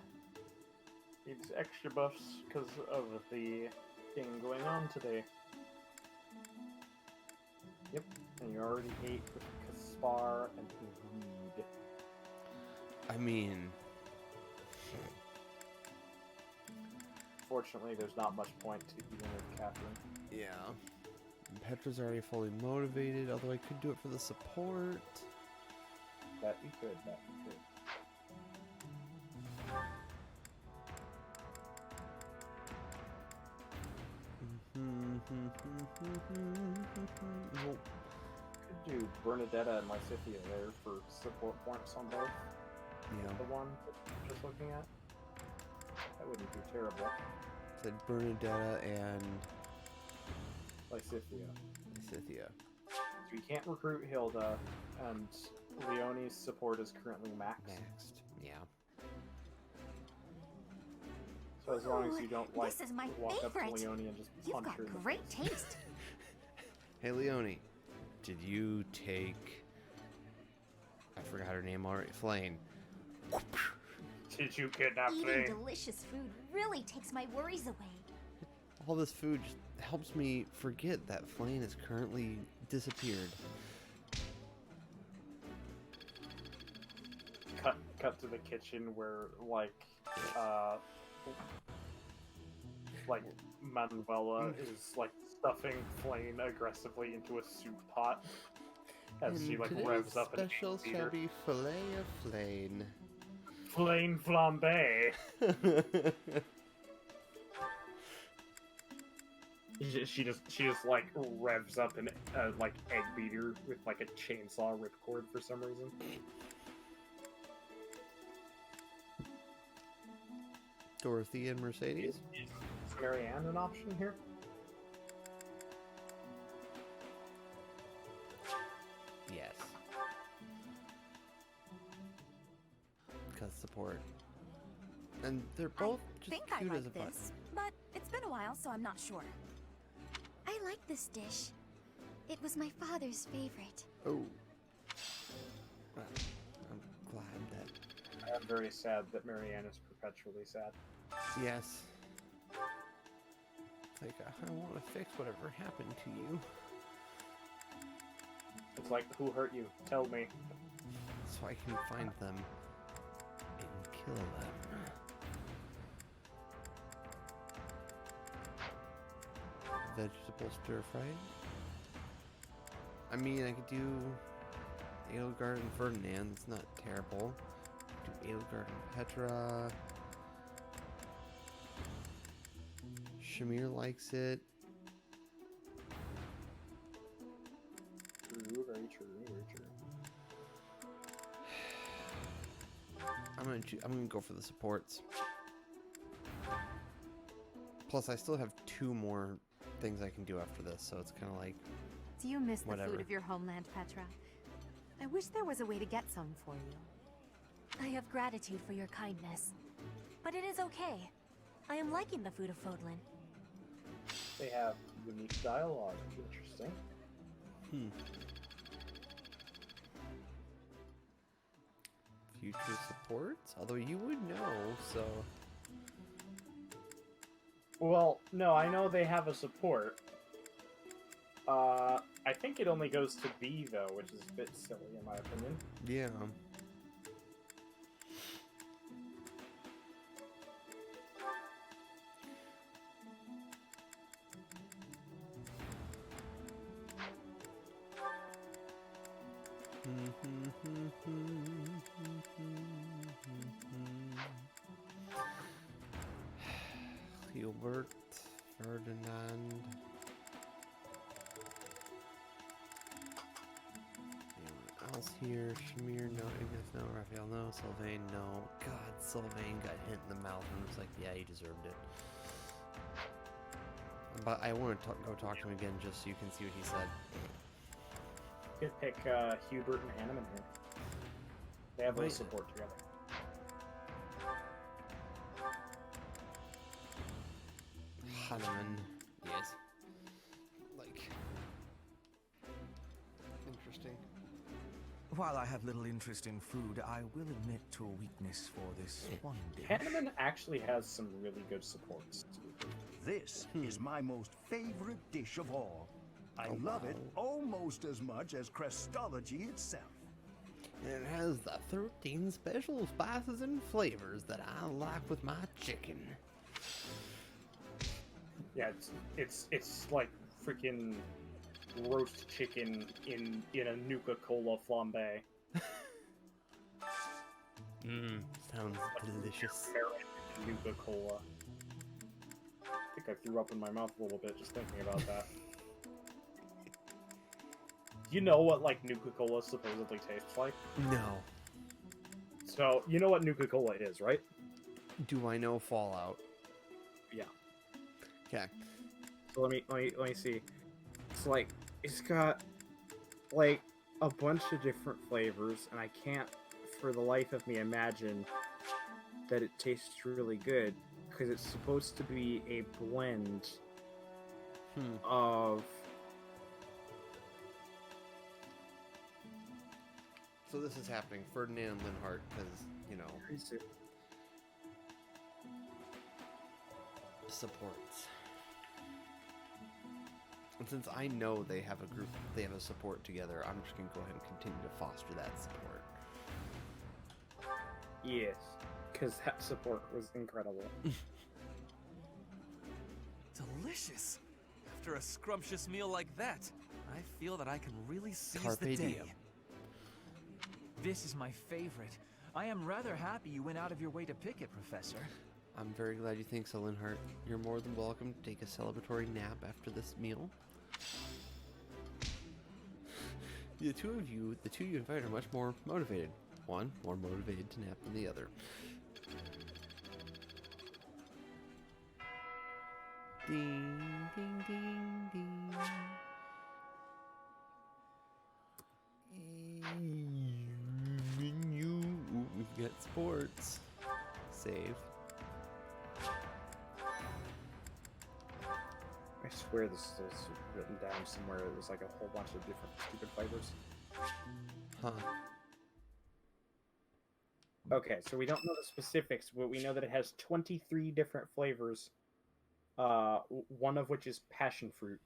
[SPEAKER 1] It's extra buffs because of the thing going on today. Yep, and you already ate with Caspar and Reed.
[SPEAKER 13] I mean...
[SPEAKER 1] Fortunately, there's not much point to even with Catherine.
[SPEAKER 13] Yeah. Petra's already fully motivated, although I could do it for the support.
[SPEAKER 1] That you could.
[SPEAKER 13] Nope.
[SPEAKER 1] Could do Bernadetta and Lysithea there for support points on both.
[SPEAKER 13] Yeah.
[SPEAKER 1] The one that I'm just looking at. That wouldn't be terrible.
[SPEAKER 13] Said Bernadetta and
[SPEAKER 1] Lysithea.
[SPEAKER 13] Lysithea.
[SPEAKER 1] So you can't recruit Hilda, and Leonie's support is currently maxed.
[SPEAKER 13] Yeah.
[SPEAKER 1] So as long as you don't
[SPEAKER 16] this is my
[SPEAKER 1] walk up
[SPEAKER 16] favorite.
[SPEAKER 1] to Leonie and just
[SPEAKER 16] You've
[SPEAKER 1] punch
[SPEAKER 16] got
[SPEAKER 1] her in the
[SPEAKER 16] great
[SPEAKER 1] face.
[SPEAKER 16] taste.
[SPEAKER 13] Hey Leonie, did you take... I forgot her name already. Flayn.
[SPEAKER 1] Did you kidnap
[SPEAKER 16] Eating
[SPEAKER 1] Flayn?
[SPEAKER 16] delicious food really takes my worries away.
[SPEAKER 13] All this food just helps me forget that Flayn has currently disappeared.
[SPEAKER 1] Cut to the kitchen where Manuela is like stuffing Flayn aggressively into a soup pot as she like
[SPEAKER 13] today's
[SPEAKER 1] revs up an
[SPEAKER 13] special shall be fillet of Flayn.
[SPEAKER 1] Flayn flambe. She just like revs up an like egg beater with like a chainsaw ripcord for some reason.
[SPEAKER 13] Dorothy and Mercedes.
[SPEAKER 1] Is Marianne an option here?
[SPEAKER 13] Yes. Because support. And they're both just
[SPEAKER 3] think
[SPEAKER 13] cute
[SPEAKER 3] I
[SPEAKER 13] as a
[SPEAKER 3] like
[SPEAKER 13] button.
[SPEAKER 3] this, but it's been a while, so I'm not sure.
[SPEAKER 9] I like this dish. It was my father's favorite.
[SPEAKER 13] Oh. Well, I'm glad that...
[SPEAKER 1] I'm very sad that Marianne is perpetually sad.
[SPEAKER 13] Yes. Like, I want to fix whatever happened to you.
[SPEAKER 1] It's like, who hurt you? Tell me.
[SPEAKER 13] So I can find them and kill them. Vegetable stir fry. I mean, I could do Edelgard and Ferdinand. It's not terrible. Do Edelgard and Petra. Shamir likes it.
[SPEAKER 1] True, very true, very true.
[SPEAKER 13] I'm gonna go for the supports. Plus, I still have 2 more things I can do after this, so it's kind of like.
[SPEAKER 2] Do you miss the
[SPEAKER 13] whatever.
[SPEAKER 2] food of your homeland, Petra? I wish there was a way to get some for you.
[SPEAKER 5] I have gratitude for your kindness. But it is okay. I am liking the food of Fodlan.
[SPEAKER 1] They have unique dialogue. Interesting.
[SPEAKER 13] Future supports? Although you would know, so.
[SPEAKER 1] Well, no, I know they have a support. I think it only goes to B, though, which is a bit silly, in my opinion.
[SPEAKER 13] Yeah. Hubert, Ferdinand. Anyone else here? Shamir, no. Ignis, no. Raphael, no. Sylvain, no. God, Sylvain got hit in the mouth and was like, yeah, he deserved it. But I want to go talk to him again just so you can see what he said.
[SPEAKER 1] You could pick Hubert and Hanneman here. They have a
[SPEAKER 13] Wait.
[SPEAKER 1] support together.
[SPEAKER 13] Hanuman. Yes. Like. Interesting.
[SPEAKER 4] While I have little interest in food, I will admit to a weakness for this one dish.
[SPEAKER 1] Hanneman actually has some really good supports.
[SPEAKER 14] This is my most favorite dish of all. I love it almost as much as Crestology itself.
[SPEAKER 13] It has the 13 special spices and flavors that I like with my chicken.
[SPEAKER 1] Yeah, it's like freaking roast chicken in a Nuka-Cola flambe.
[SPEAKER 13] Sounds delicious.
[SPEAKER 1] Nuka-Cola. I think I threw up in my mouth a little bit just thinking about that. You know what, like, Nuka-Cola supposedly tastes like?
[SPEAKER 13] No.
[SPEAKER 1] So, you know what Nuka-Cola is, right?
[SPEAKER 13] Do I know Fallout?
[SPEAKER 1] Yeah.
[SPEAKER 13] Okay.
[SPEAKER 1] So let me see. It's like, it's got, like, a bunch of different flavors, and I can't, for the life of me, imagine that it tastes really good, because it's supposed to be a blend of...
[SPEAKER 13] So this is happening. Ferdinand Linhart, because, you know, supports. And since I know they have a group, they have a support together, I'm just going to go ahead and continue to foster that support.
[SPEAKER 1] Yes, because that support was incredible.
[SPEAKER 8] Delicious. After a scrumptious meal like that, I feel that I can really seize
[SPEAKER 13] Carpe
[SPEAKER 8] the day.
[SPEAKER 13] diem.
[SPEAKER 7] This is my favorite. I am rather happy you went out of your way to pick it, Professor.
[SPEAKER 13] I'm very glad you think so, Linhart. You're more than welcome to take a celebratory nap after this meal. The two you invited are much more motivated. One more motivated to nap than the other. Ding, ding, ding, ding. Ooh, we've got sports. Save.
[SPEAKER 1] I swear this is written down somewhere. There's like a whole bunch of different stupid flavors.
[SPEAKER 13] Huh.
[SPEAKER 1] Okay, so we don't know the specifics, but we know that it has 23 different flavors. One of which is passion fruit.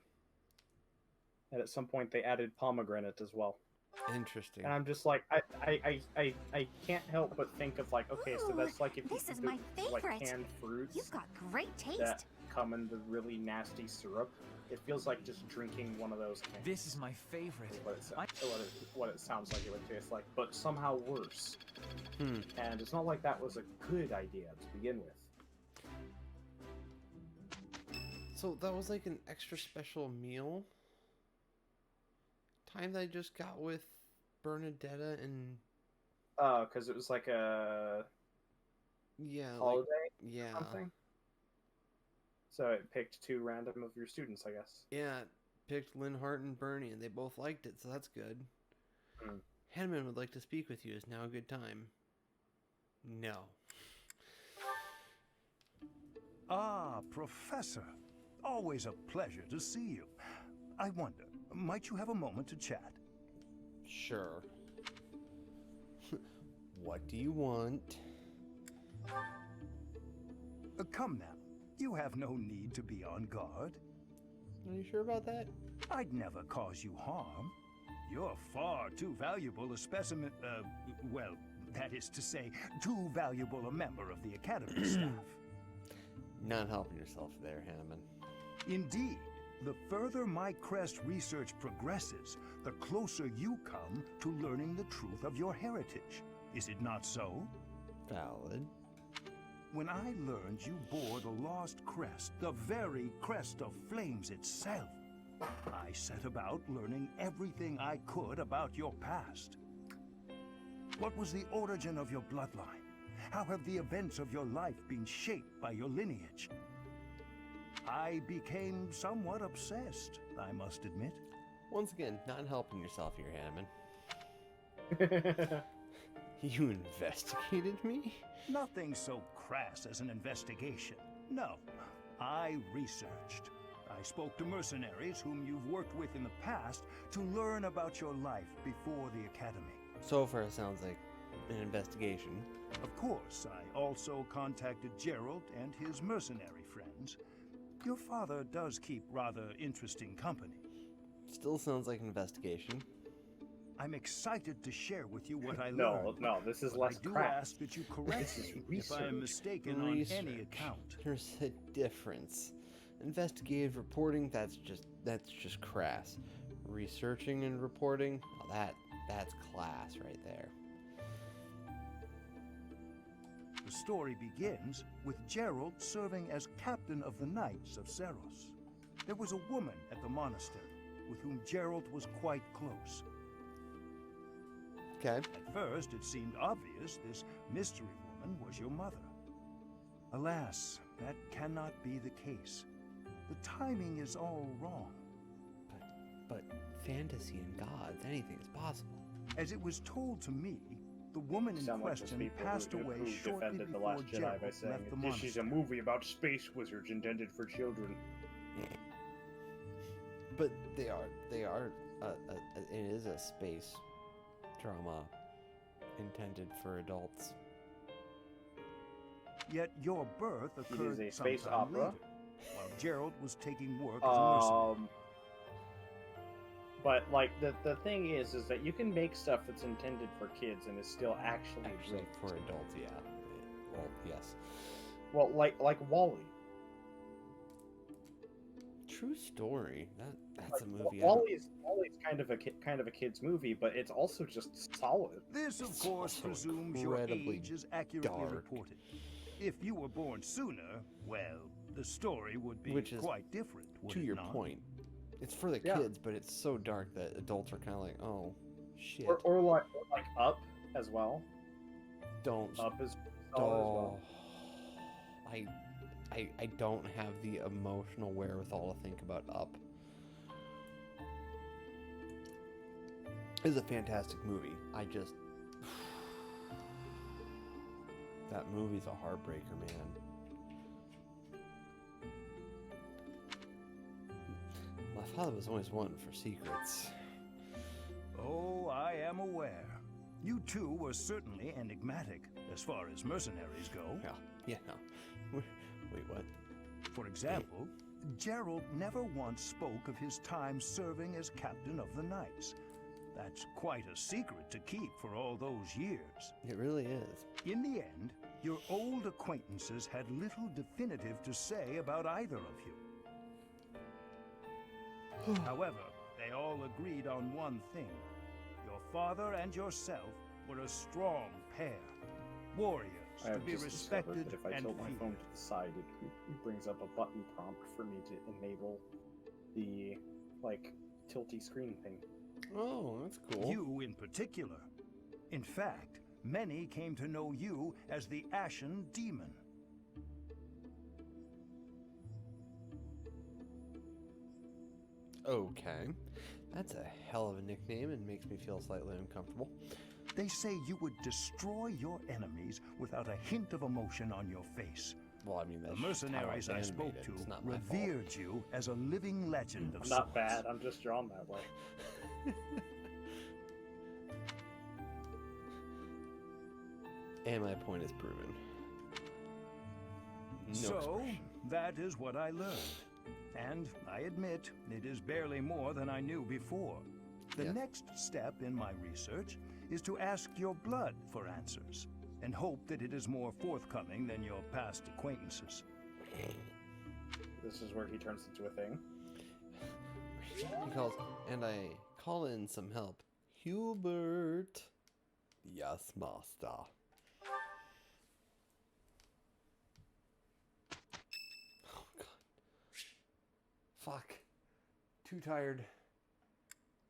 [SPEAKER 1] And at some point they added pomegranate as well.
[SPEAKER 13] Interesting.
[SPEAKER 1] And I'm just like, I can't help but think of like, okay, so that's like if you
[SPEAKER 2] this is
[SPEAKER 1] do,
[SPEAKER 2] my
[SPEAKER 1] like
[SPEAKER 2] favorite.
[SPEAKER 1] canned fruits
[SPEAKER 2] You've got great taste.
[SPEAKER 1] that come in the really nasty syrup. It feels like just drinking one of those cans.
[SPEAKER 7] This is my favorite.
[SPEAKER 1] Is what it sounds like it would taste like, but somehow worse. And it's not like that was a good idea to begin with.
[SPEAKER 13] So that was like an extra special meal time that I just got with Bernadetta and...
[SPEAKER 1] Because it was like a...
[SPEAKER 13] Yeah,
[SPEAKER 1] holiday?
[SPEAKER 13] Like, yeah.
[SPEAKER 1] Something? So it picked two random of your students, I guess.
[SPEAKER 13] Yeah, picked Linhart and Bernie, and they both liked it, so that's good. Hanneman would like to speak with you. Is now a good time? No.
[SPEAKER 14] Ah, Professor. Always a pleasure to see you. I wonder, might you have a moment to chat?
[SPEAKER 13] Sure. What do you want?
[SPEAKER 14] Come now. You have no need to be on guard.
[SPEAKER 13] Are you sure about that?
[SPEAKER 14] I'd never cause you harm. You're far too valuable a specimen, well, that is to say, too valuable a member of the Academy staff.
[SPEAKER 13] Not helping yourself there, Hanneman.
[SPEAKER 14] Indeed, the further my crest research progresses, the closer you come to learning the truth of your heritage. Is it not so?
[SPEAKER 13] Valid.
[SPEAKER 14] When I learned you bore the lost crest, the very crest of flames itself, I set about learning everything I could about your past. What was the origin of your bloodline? How have the events of your life been shaped by your lineage? I became somewhat obsessed, I must admit.
[SPEAKER 13] Once again, not helping yourself here, Hanneman. You investigated me?
[SPEAKER 14] Nothing so crass as an investigation. No, I researched. I spoke to mercenaries whom you've worked with in the past to learn about your life before the Academy.
[SPEAKER 13] So far, it sounds like an investigation.
[SPEAKER 14] Of course, I also contacted Gerald and his mercenary friends. Your father does keep rather interesting company.
[SPEAKER 13] Still sounds like an investigation.
[SPEAKER 14] I'm excited to share with you what I
[SPEAKER 1] No,
[SPEAKER 14] learned.
[SPEAKER 1] no, this is
[SPEAKER 14] but
[SPEAKER 1] less
[SPEAKER 14] I do
[SPEAKER 1] crap.
[SPEAKER 14] ask that you correct
[SPEAKER 1] This is
[SPEAKER 14] me if I am mistaken on any account.
[SPEAKER 13] There's a difference. Investigative reporting, that's just crass. Researching and reporting, well, that's class right there.
[SPEAKER 14] The story begins with Gerald serving as captain of the Knights of Seros. There was a woman at the monastery with whom Gerald was quite close.
[SPEAKER 13] Okay.
[SPEAKER 14] At first, it seemed obvious this mystery woman was your mother. Alas, that cannot be the case. The timing is all wrong.
[SPEAKER 13] But fantasy and gods, anything is possible.
[SPEAKER 14] As it was told to me, the woman in
[SPEAKER 1] Sound like those
[SPEAKER 14] question
[SPEAKER 1] people
[SPEAKER 14] passed
[SPEAKER 1] who
[SPEAKER 14] away shortly
[SPEAKER 1] defended the
[SPEAKER 14] before
[SPEAKER 1] Last Jedi
[SPEAKER 14] Gerald
[SPEAKER 1] by saying,
[SPEAKER 14] left the
[SPEAKER 1] "This is a
[SPEAKER 14] monastery.
[SPEAKER 1] movie about space wizards intended for children."
[SPEAKER 13] But they are it is a space drama intended for adults.
[SPEAKER 14] Yet your birth
[SPEAKER 1] It
[SPEAKER 14] occurred
[SPEAKER 1] is a space
[SPEAKER 14] sometime
[SPEAKER 1] opera.
[SPEAKER 14] later, while Gerald was taking work as a mercenary.
[SPEAKER 1] But like the thing is that you can make stuff that's intended for kids and is still actually
[SPEAKER 13] for adults. Yeah. Well, yes.
[SPEAKER 1] Well, like Wall-E.
[SPEAKER 13] True story. That's a movie.
[SPEAKER 1] Wall-E's kind of a kid's movie, but it's also just solid.
[SPEAKER 14] This, of course, presumes your age is accurately reported. If you were born sooner, well, the story would be
[SPEAKER 13] Which is
[SPEAKER 14] quite different, would
[SPEAKER 13] to
[SPEAKER 14] it
[SPEAKER 13] your
[SPEAKER 14] not?
[SPEAKER 13] point. It's for the
[SPEAKER 1] Yeah.
[SPEAKER 13] kids, but it's so dark that adults are kind of like, oh, shit.
[SPEAKER 1] Or like Up as well.
[SPEAKER 13] Don't.
[SPEAKER 1] Up is solid as well.
[SPEAKER 13] I don't have the emotional wherewithal to think about Up. It's a fantastic movie. That movie's a heartbreaker, man. My father was always one for secrets.
[SPEAKER 14] Oh, I am aware. You too were certainly enigmatic, as far as mercenaries go.
[SPEAKER 13] Yeah, no. Wait, what?
[SPEAKER 14] For example, Gerald never once spoke of his time serving as captain of the Knights. That's quite a secret to keep for all those years.
[SPEAKER 13] It really is.
[SPEAKER 14] In the end, your old acquaintances had little definitive to say about either of you. However, they all agreed on one thing. Your father and yourself were a strong pair. Warriors
[SPEAKER 1] I
[SPEAKER 14] to
[SPEAKER 1] have
[SPEAKER 14] be
[SPEAKER 1] just discovered
[SPEAKER 14] respected
[SPEAKER 1] that if I
[SPEAKER 14] and
[SPEAKER 1] tilt my
[SPEAKER 14] feared.
[SPEAKER 1] phone to the side, it brings up a button prompt for me to enable the tilty screen thing.
[SPEAKER 13] Oh, that's cool.
[SPEAKER 14] You in particular. In fact, many came to know you as the Ashen Demon.
[SPEAKER 13] Okay. That's a hell of a nickname and makes me feel slightly uncomfortable.
[SPEAKER 14] They say you would destroy your enemies without a hint of emotion on your face.
[SPEAKER 13] Well, I mean, that's
[SPEAKER 14] The mercenaries
[SPEAKER 13] just how
[SPEAKER 14] I
[SPEAKER 13] I've
[SPEAKER 14] spoke
[SPEAKER 13] animated.
[SPEAKER 14] to
[SPEAKER 13] It's not my fault.
[SPEAKER 14] revered you as a living legend of
[SPEAKER 1] I'm not
[SPEAKER 14] sorts.
[SPEAKER 1] bad. I'm just drawn that way.
[SPEAKER 13] And my point is proven. No
[SPEAKER 14] So,
[SPEAKER 13] expression.
[SPEAKER 14] that is what I learned. And I admit, it is barely more than I knew before. The next step in my research is to ask your blood for answers, and hope that it is more forthcoming than your past acquaintances.
[SPEAKER 1] This is where he turns into a thing.
[SPEAKER 13] He calls, and I call in some help. Hubert. Yes, master. Oh, God. Fuck. Too tired.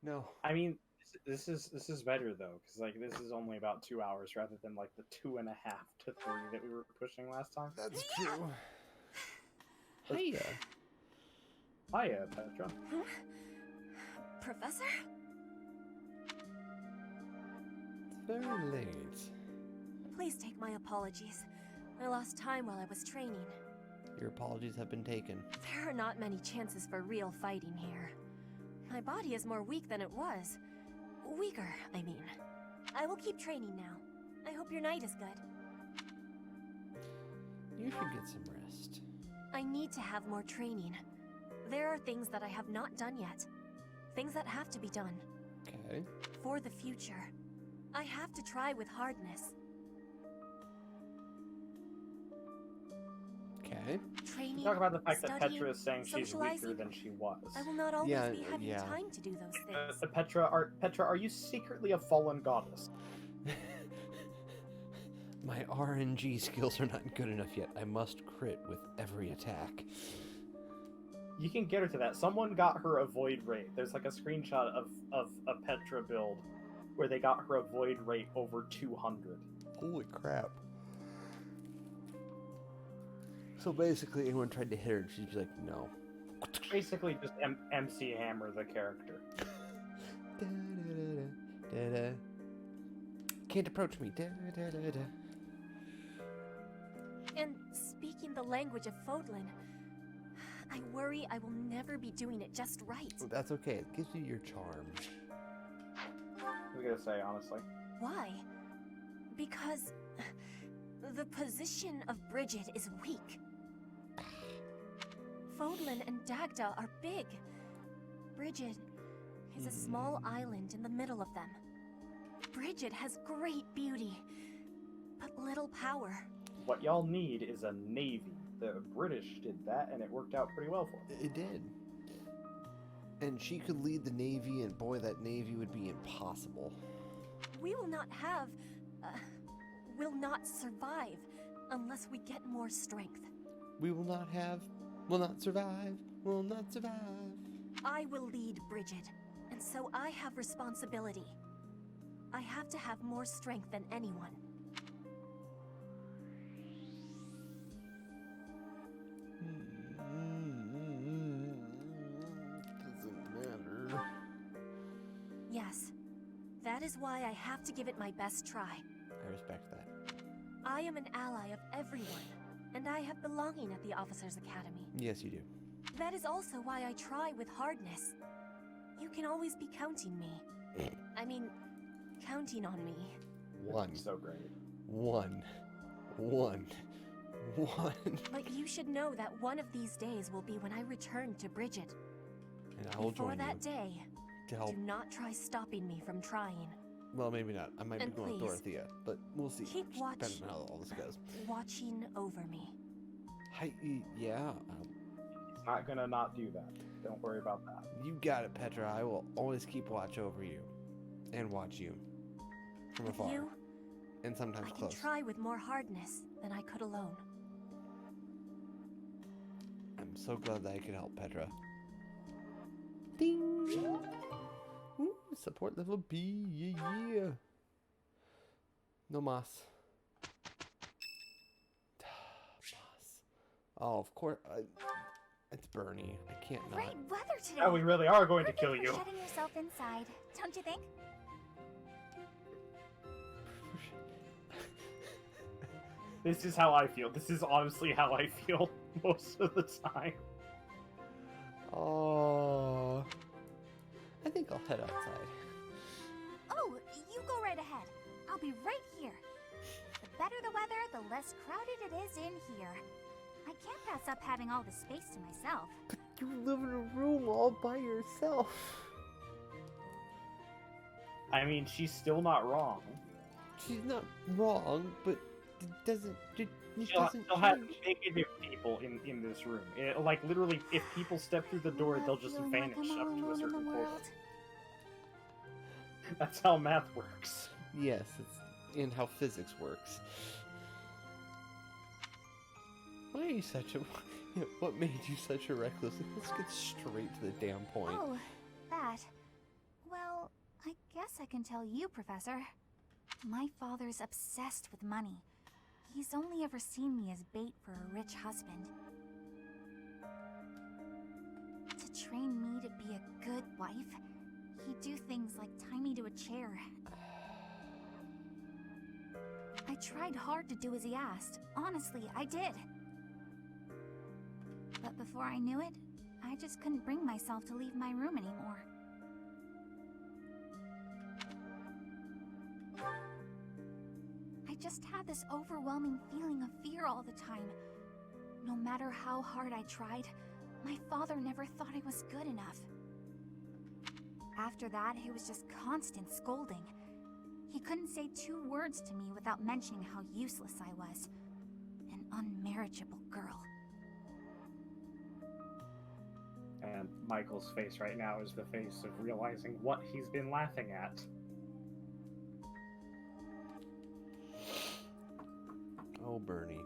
[SPEAKER 13] No.
[SPEAKER 1] I mean, this is better though, because this is only about 2 hours rather than the 2.5 to 3 that we were pushing last time.
[SPEAKER 13] That's true. Hiya.
[SPEAKER 1] Hiya, Petra.
[SPEAKER 5] Huh? Professor?
[SPEAKER 13] It's very late.
[SPEAKER 5] Please take my apologies. I lost time while I was training.
[SPEAKER 13] Your apologies have been taken.
[SPEAKER 5] There are not many chances for real fighting here. My body is more weak than it was. Weaker, I mean. I will keep training now. I hope your night is good.
[SPEAKER 13] You should get some rest.
[SPEAKER 5] I need to have more training. There are things that I have not done yet. Things that have to be done.
[SPEAKER 13] Okay.
[SPEAKER 5] For the future. I have to try with hardness.
[SPEAKER 13] Okay.
[SPEAKER 5] Training,
[SPEAKER 1] Talk about the fact that
[SPEAKER 5] studying,
[SPEAKER 1] Petra is saying she's weaker
[SPEAKER 5] socializing.
[SPEAKER 1] than she was.
[SPEAKER 5] I will not always
[SPEAKER 13] Yeah,
[SPEAKER 5] be having
[SPEAKER 13] yeah.
[SPEAKER 5] time to do those things.
[SPEAKER 1] Petra, are you secretly a fallen goddess?
[SPEAKER 13] My RNG skills are not good enough yet. I must crit with every attack.
[SPEAKER 1] You can get her to that. Someone got her a void rate. There's like a screenshot of a Petra build where they got her a void rate over 200.
[SPEAKER 13] Holy crap. So basically, anyone tried to hit her and she'd be like, no.
[SPEAKER 1] Basically, just MC Hammer the character.
[SPEAKER 13] Da-da. Can't approach me. Da-da-da-da.
[SPEAKER 5] And speaking the language of Fodlan, I worry I will never be doing it just right.
[SPEAKER 13] That's okay. It gives you your charm.
[SPEAKER 1] I was gonna say, honestly.
[SPEAKER 5] Why? Because the position of Bridget is weak. Fodlan and Dagda are big. Bridget is a small island in the middle of them. Bridget has great beauty, but little power.
[SPEAKER 1] What y'all need is a navy. The British did that, and it worked out pretty well for them.
[SPEAKER 13] It did. And she could lead the Navy, and boy, that Navy would be impossible.
[SPEAKER 5] We will not have... will not survive unless we get more strength.
[SPEAKER 13] We will not have, will not survive, will not survive.
[SPEAKER 5] I will lead Bridget, and so I have responsibility. I have to have more strength than anyone.
[SPEAKER 13] Doesn't matter.
[SPEAKER 5] Yes, that is why I have to give it my best try.
[SPEAKER 13] I respect that.
[SPEAKER 5] I am an ally of everyone, and I have belonging at the Officers Academy.
[SPEAKER 13] Yes, you do.
[SPEAKER 5] That is also why I try with hardness. You can always be counting me. I mean, counting on me.
[SPEAKER 13] One.
[SPEAKER 1] So great.
[SPEAKER 13] One.
[SPEAKER 5] But you should know that one of these days will be when I return to Bridget.
[SPEAKER 13] And I will
[SPEAKER 5] Before
[SPEAKER 13] join
[SPEAKER 5] that
[SPEAKER 13] you
[SPEAKER 5] day,
[SPEAKER 13] to help.
[SPEAKER 5] do not try stopping me from trying.
[SPEAKER 13] Well, maybe not. I might
[SPEAKER 5] And
[SPEAKER 13] be going with
[SPEAKER 5] please,
[SPEAKER 13] Dorothea, but we'll see.
[SPEAKER 5] keep
[SPEAKER 13] Just
[SPEAKER 5] watch-
[SPEAKER 13] depending on how all this goes.
[SPEAKER 5] Watching over me.
[SPEAKER 13] Yeah.
[SPEAKER 1] It's not gonna not do that. Don't worry about that.
[SPEAKER 13] You got it, Petra. I will always keep watch over you. And watch you. From
[SPEAKER 5] With
[SPEAKER 13] afar.
[SPEAKER 5] you,
[SPEAKER 13] And sometimes
[SPEAKER 5] I can
[SPEAKER 13] close.
[SPEAKER 5] try with more hardness than I could alone.
[SPEAKER 13] I'm so glad that I could help, Petra. Ding! Ooh, support level B. Yeah. No mas. Mas. Oh, of course. It's Bernie. I can't not.
[SPEAKER 9] Great weather today.
[SPEAKER 1] Oh, we really are going to kill
[SPEAKER 9] For
[SPEAKER 1] you.
[SPEAKER 9] shutting yourself inside, don't you think?
[SPEAKER 1] This is how I feel. This is honestly how I feel most of the time.
[SPEAKER 13] Oh. I think I'll head outside.
[SPEAKER 9] Oh, you go right ahead. I'll be right here. The better the weather, the less crowded it is in here. I can't pass up having all the space to myself.
[SPEAKER 13] You live in a room all by yourself.
[SPEAKER 1] I mean, she's still not wrong.
[SPEAKER 13] She's not wrong, but it doesn't. It
[SPEAKER 1] She'll
[SPEAKER 13] doesn't
[SPEAKER 1] have
[SPEAKER 13] change.
[SPEAKER 1] negative people in this room. Like, literally, if people step through the door, they'll just
[SPEAKER 9] Feeling
[SPEAKER 1] vanish
[SPEAKER 9] like I'm
[SPEAKER 1] up
[SPEAKER 9] all
[SPEAKER 1] to a
[SPEAKER 9] alone in
[SPEAKER 1] certain
[SPEAKER 9] the
[SPEAKER 1] point.
[SPEAKER 9] world.
[SPEAKER 1] That's how math works.
[SPEAKER 13] Yes, it's in how physics works. Why are you such a... What made you such a recluse? Let's get straight to the damn point.
[SPEAKER 9] Oh, that. Well, I guess I can tell you, Professor. My father's obsessed with money. He's only ever seen me as bait for a rich husband. To train me to be a good wife, he'd do things like tie me to a chair. I tried hard to do as he asked. Honestly, I did. But before I knew it, I just couldn't bring myself to leave my room anymore. I just had this overwhelming feeling of fear all the time. No matter how hard I tried, my father never thought I was good enough. After that, it was just constant scolding. He couldn't say 2 words to me without mentioning how useless I was. An unmarriageable girl.
[SPEAKER 1] And Michael's face right now is the face of realizing what he's been laughing at.
[SPEAKER 13] Oh, Bernie.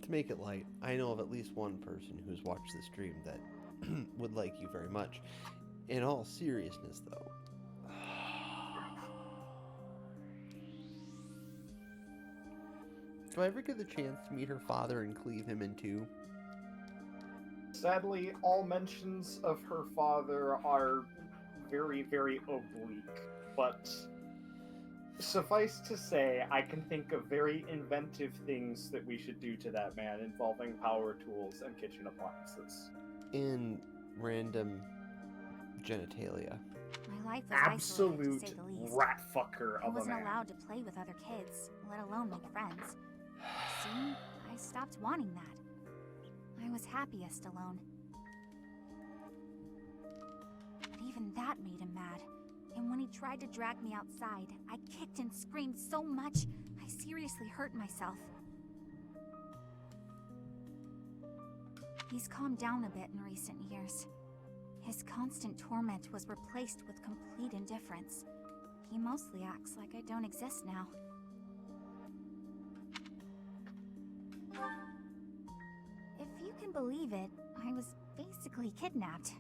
[SPEAKER 13] To make it light, I know of at least one person who's watched the stream that would like you very much. In all seriousness, though, do I ever get the chance to meet her father and cleave him in two?
[SPEAKER 1] Sadly, all mentions of her father are very, very oblique, but suffice to say, I can think of very inventive things that we should do to that man involving power tools and kitchen appliances.
[SPEAKER 13] In random genitalia.
[SPEAKER 9] My life was
[SPEAKER 1] Absolute
[SPEAKER 9] isolated, to say the least.
[SPEAKER 1] rat fucker
[SPEAKER 9] I
[SPEAKER 1] of a
[SPEAKER 9] wasn't
[SPEAKER 1] man.
[SPEAKER 9] allowed to play with other kids, let alone make friends. Soon, I stopped wanting that. I was happiest alone. But even that made him mad. And when he tried to drag me outside, I kicked and screamed so much, I seriously hurt myself. He's calmed down a bit in recent years. His constant torment was replaced with complete indifference. He mostly acts like I don't exist now. If you can believe it, I was basically kidnapped.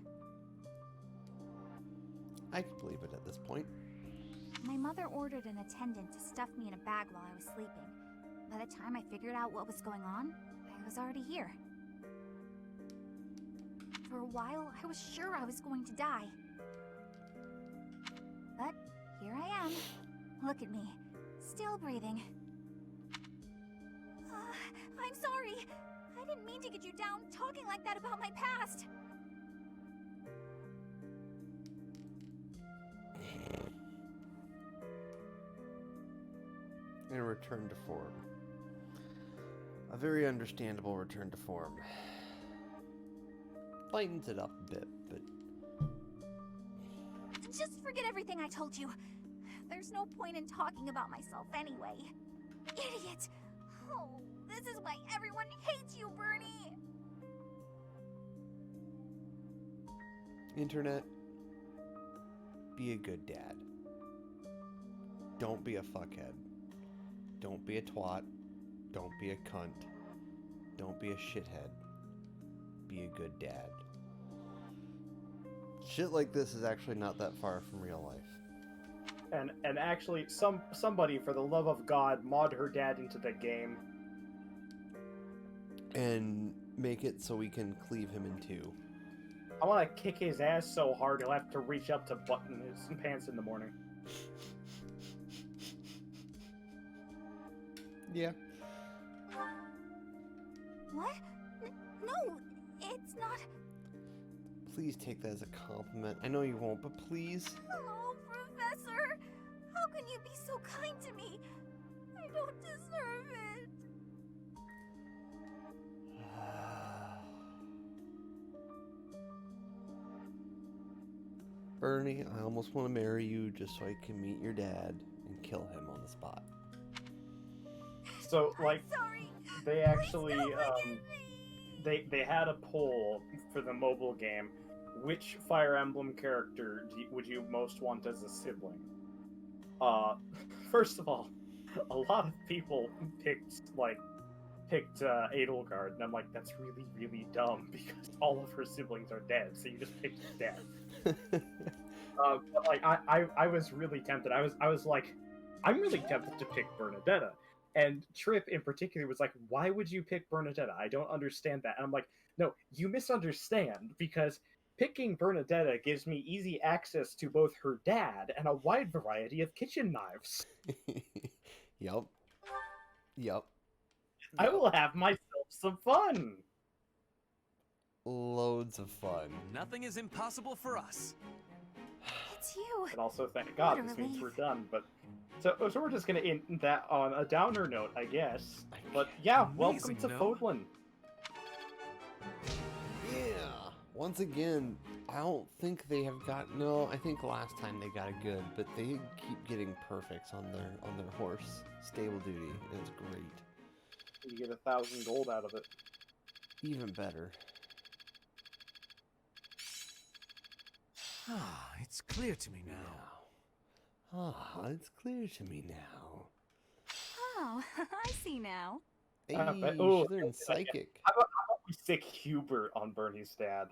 [SPEAKER 13] I can believe it at this point.
[SPEAKER 9] My mother ordered an attendant to stuff me in a bag while I was sleeping. By the time I figured out what was going on, I was already here. For a while, I was sure I was going to die. But here I am. Look at me, still breathing. I'm sorry. I didn't mean to get you down talking like that about my past.
[SPEAKER 13] And return to form. A very understandable return to form. Lightens it up a bit, but...
[SPEAKER 9] Just forget everything I told you. There's no point in talking about myself anyway. Idiot! Oh, this is why everyone hates you, Bernie!
[SPEAKER 13] Internet, be a good dad. Don't be a fuckhead. Don't be a twat. Don't be a cunt. Don't be a shithead. Be a good dad. Shit like this is actually not that far from real life.
[SPEAKER 1] And actually, somebody, for the love of God, mod her dad into the game.
[SPEAKER 13] And make it so we can cleave him in two.
[SPEAKER 1] I want to kick his ass so hard he'll have to reach up to button his pants in the morning.
[SPEAKER 13] Yeah.
[SPEAKER 9] What? No, it's not.
[SPEAKER 13] Please take that as a compliment. I know you won't, but please.
[SPEAKER 9] Oh, Professor! How can you be so kind to me? I don't deserve it.
[SPEAKER 13] Bernie, I almost want to marry you just so I can meet your dad and kill him on the spot.
[SPEAKER 1] So, like, they actually, they had a poll for the mobile game. Which Fire Emblem character would you most want as a sibling? First of all, a lot of people picked Edelgard, and I'm like, that's really, really dumb, because all of her siblings are dead, so you just picked his dad. But, like, I was really tempted. I was like, I'm really tempted to pick Bernadetta. And Trip, in particular, was like, why would you pick Bernadetta? I don't understand that. And I'm like, no, you misunderstand, because picking Bernadetta gives me easy access to both her dad and a wide variety of kitchen knives.
[SPEAKER 13] Yep. Yep.
[SPEAKER 1] I will have myself some fun.
[SPEAKER 13] Loads of fun.
[SPEAKER 8] Nothing is impossible for us.
[SPEAKER 3] It's you.
[SPEAKER 1] And also, thank God, this means we're done. But so we're just gonna end that on a downer note, I guess. But yeah, welcome to Fodlan.
[SPEAKER 13] Yeah. Once again, I don't think they have got. No, I think last time they got a good, but they keep getting perfects on their horse stable duty. And it's great.
[SPEAKER 1] You get 1,000 gold out of it.
[SPEAKER 13] Even better.
[SPEAKER 4] Ah, it's clear to me now.
[SPEAKER 13] Ah, it's clear to me now.
[SPEAKER 3] Oh, I see now.
[SPEAKER 13] Hey,
[SPEAKER 1] oh,
[SPEAKER 13] she's learning psychic.
[SPEAKER 1] How about we stick Hubert on Bernie's dad?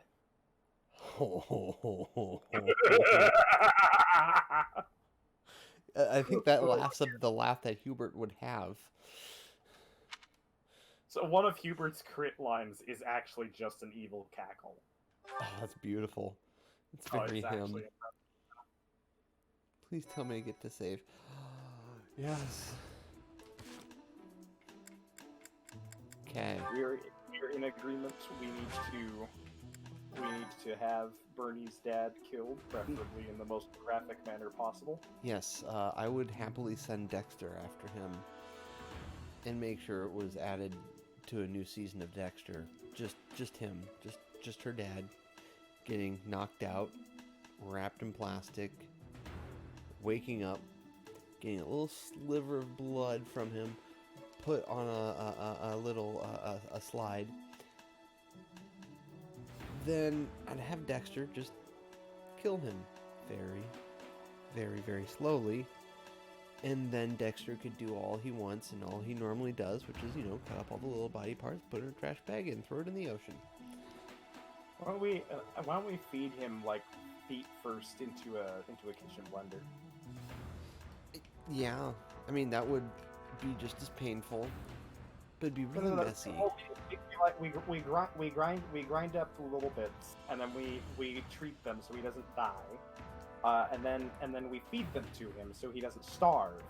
[SPEAKER 13] I think that laughs up the laugh that Hubert would have.
[SPEAKER 1] So one of Hubert's crit lines is actually just an evil cackle.
[SPEAKER 13] Oh, that's beautiful. It's very him.
[SPEAKER 1] Actually...
[SPEAKER 13] Please tell me I get to save. Yes. Okay.
[SPEAKER 1] We're in agreement. We need to have Bernie's dad killed, preferably in the most graphic manner possible.
[SPEAKER 13] Yes, I would happily send Dexter after him, and make sure it was added to a new season of Dexter. Just him, just her dad, getting knocked out, wrapped in plastic, waking up, getting a little sliver of blood from him, put on a little slide. Then I'd have Dexter just kill him very, very, very slowly. And then Dexter could do all he wants and all he normally does, which is, cut up all the little body parts, put it in a trash bag, and throw it in the ocean.
[SPEAKER 1] Why don't we feed him like feet first into a kitchen blender?
[SPEAKER 13] Yeah, I mean that would be just as painful, but it'd be really messy.
[SPEAKER 1] We grind up little bits, and then we treat them so he doesn't die, and then we feed them to him so he doesn't starve.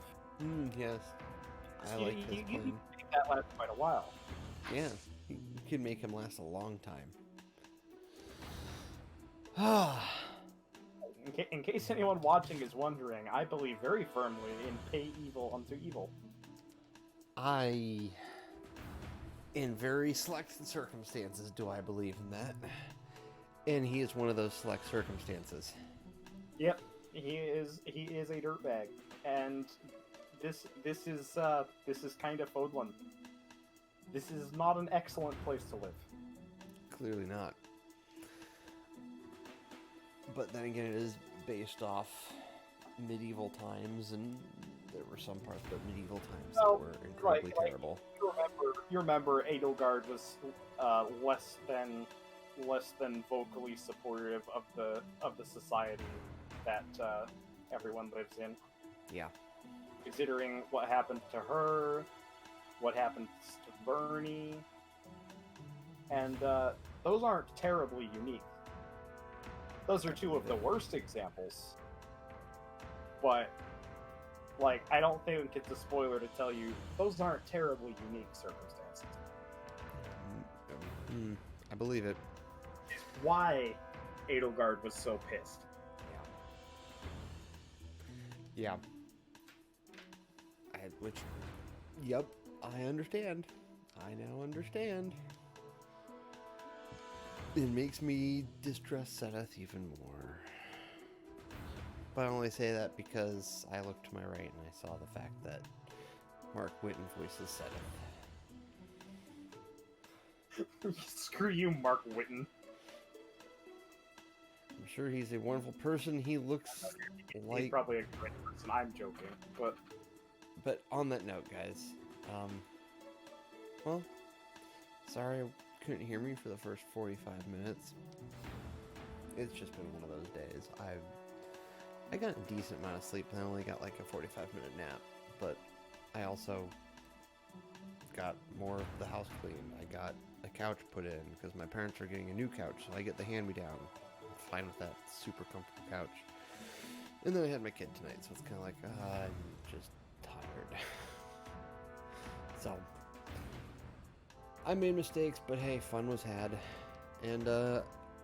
[SPEAKER 13] Yes, I like this plan.
[SPEAKER 1] You make that last quite a while.
[SPEAKER 13] Yeah, you could make him last a long time.
[SPEAKER 1] In case anyone watching is wondering, I believe very firmly in pay evil unto evil.
[SPEAKER 13] In very select circumstances, do I believe in that. And he is one of those select circumstances.
[SPEAKER 1] Yep, he is a dirtbag, and this is kind of Fodlan. This is not an excellent place to live.
[SPEAKER 13] Clearly not. But then again, it is based off medieval times, and there were some parts of medieval times that were incredibly terrible.
[SPEAKER 1] You remember Edelgard was less than vocally supportive of the society that everyone lives in.
[SPEAKER 13] Yeah.
[SPEAKER 1] Considering what happened to her, what happened to Bernie, and those aren't terribly unique. Those are two of the worst examples. But, I don't think it's a spoiler to tell you, those aren't terribly unique circumstances.
[SPEAKER 13] I believe it.
[SPEAKER 1] It's why Edelgard was so pissed.
[SPEAKER 13] Yeah. Yep, I understand. I now understand. It makes me distrust Seth even more. But I only say that because I looked to my right and I saw the fact that Mark Whitten voices Seth.
[SPEAKER 1] Screw you, Mark Whitten.
[SPEAKER 13] I'm sure he's a wonderful person. He looks like...
[SPEAKER 1] He's probably a great person. I'm joking, but...
[SPEAKER 13] But on that note, guys, well, sorry I couldn't hear me for the first 45 minutes. It's just been one of those days. I got a decent amount of sleep, and I only got like a 45-minute nap, but I also got more of the house cleaned. I got a couch put in, because my parents are getting a new couch, so I get the hand-me-down. I'm fine with that super comfortable couch. And then I had my kid tonight, so it's kind of like, I'm just tired. So, I made mistakes, but hey, fun was had. And,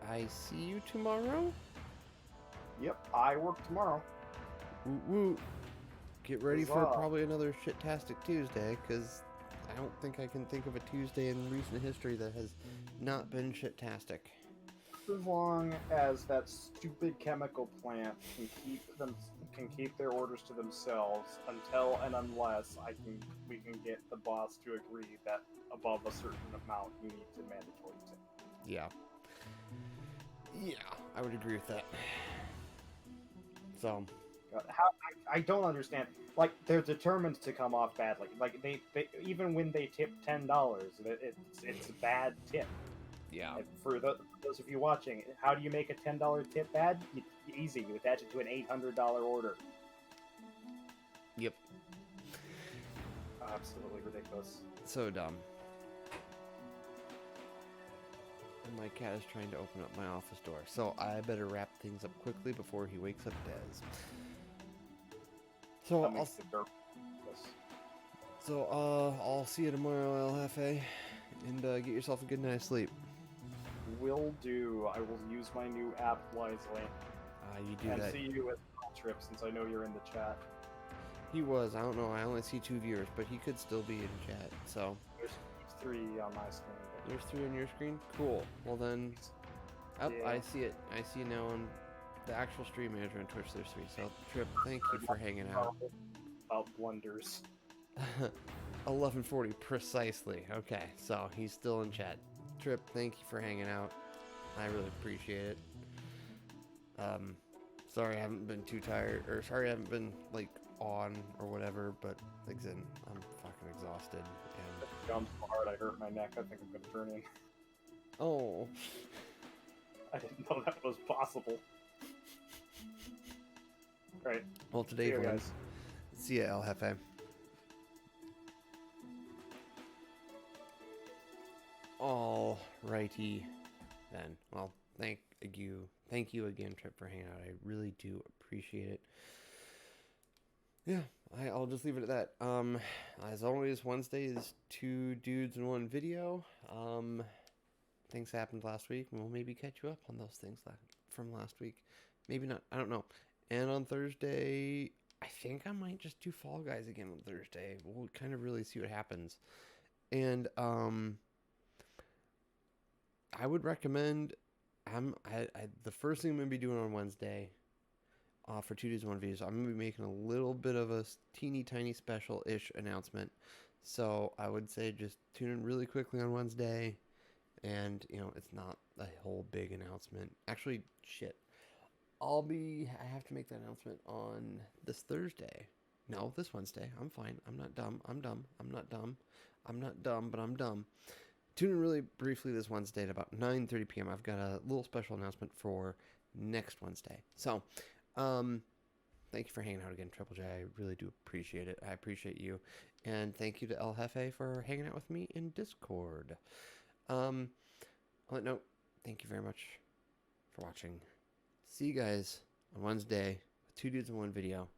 [SPEAKER 13] I see you tomorrow?
[SPEAKER 1] Yep, I work tomorrow.
[SPEAKER 13] Woo woo. Get ready for
[SPEAKER 1] Huzzah.
[SPEAKER 13] probably another Shit-tastic Tuesday, because I don't think I can think of a Tuesday in recent history that has not been shit-tastic.
[SPEAKER 1] As long as that stupid chemical plant can keep their orders to themselves until and unless we can get the boss to agree that above a certain amount you need to mandatory tip.
[SPEAKER 13] Yeah. Yeah, I would agree with that. So,
[SPEAKER 1] I don't understand. Like, they're determined to come off badly. Like, they even when they tip $10, it's a bad tip.
[SPEAKER 13] Yeah.
[SPEAKER 1] And for those of you watching, how do you make a $10 tip bad? Easy. You attach it to an $800 order.
[SPEAKER 13] Yep.
[SPEAKER 1] Absolutely ridiculous.
[SPEAKER 13] So dumb. And my cat is trying to open up my office door, so I better wrap things up quickly before he wakes up Dez. So I'll see you tomorrow, El Jefe, and get yourself a good night's sleep.
[SPEAKER 1] Will do. I will use my new app wisely.
[SPEAKER 13] You do
[SPEAKER 1] and
[SPEAKER 13] that.
[SPEAKER 1] see you at Trip, since I know you're in the chat.
[SPEAKER 13] He was. I don't know. I only see 2 viewers, but he could still be in chat. So
[SPEAKER 1] there's 3 on my screen.
[SPEAKER 13] There's 3 on your screen. Cool. Well then, oh,
[SPEAKER 1] Yeah.
[SPEAKER 13] I see it. I see now on the actual stream manager on Twitch. There's 3. So Trip, thank you for hanging out.
[SPEAKER 1] About blunders.
[SPEAKER 13] 11:40 precisely. Okay, so he's still in chat. Trip, thank you for hanging out. I really appreciate it. Sorry I haven't been too tired, or sorry I haven't been like on or whatever, but again, I'm fucking exhausted. And
[SPEAKER 1] If it jumps so hard I hurt my neck, I think I'm gonna turn in.
[SPEAKER 13] oh,
[SPEAKER 1] I didn't know that was possible. Right.
[SPEAKER 13] well
[SPEAKER 1] See
[SPEAKER 13] today,
[SPEAKER 1] you
[SPEAKER 13] everyone.
[SPEAKER 1] guys.
[SPEAKER 13] See ya, El Jefe. Alrighty then. Well, thank you again, Trip, for hanging out. I really do appreciate it. Yeah, I'll just leave it at that. As always, Wednesday is 2 dudes in 1 video. Things happened last week, and we'll maybe catch you up on those things from last week. Maybe not. I don't know. And on Thursday, I think I might just do Fall Guys again on Thursday. We'll kind of really see what happens. And I would recommend. The first thing I'm gonna be doing on Wednesday, for 2 Dudes 1 videos, I'm gonna be making a little bit of a teeny tiny special-ish announcement. So I would say just tune in really quickly on Wednesday, and it's not a whole big announcement. Actually, shit. I have to make that announcement on this Thursday. No, this Wednesday. I'm fine. I'm not dumb. I'm dumb. I'm not dumb. I'm not dumb, but I'm dumb. Tune in really briefly this Wednesday at about 9:30 p.m. I've got a little special announcement for next Wednesday. So, thank you for hanging out again, Triple J. I really do appreciate it. I appreciate you. And thank you to El Jefe for hanging out with me in Discord. On that note, thank you very much for watching. See you guys on Wednesday with 2 Dudes in 1 video.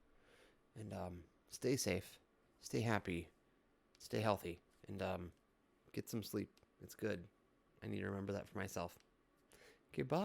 [SPEAKER 13] And stay safe, stay happy, stay healthy, and get some sleep. It's good. I need to remember that for myself. Okay, bye.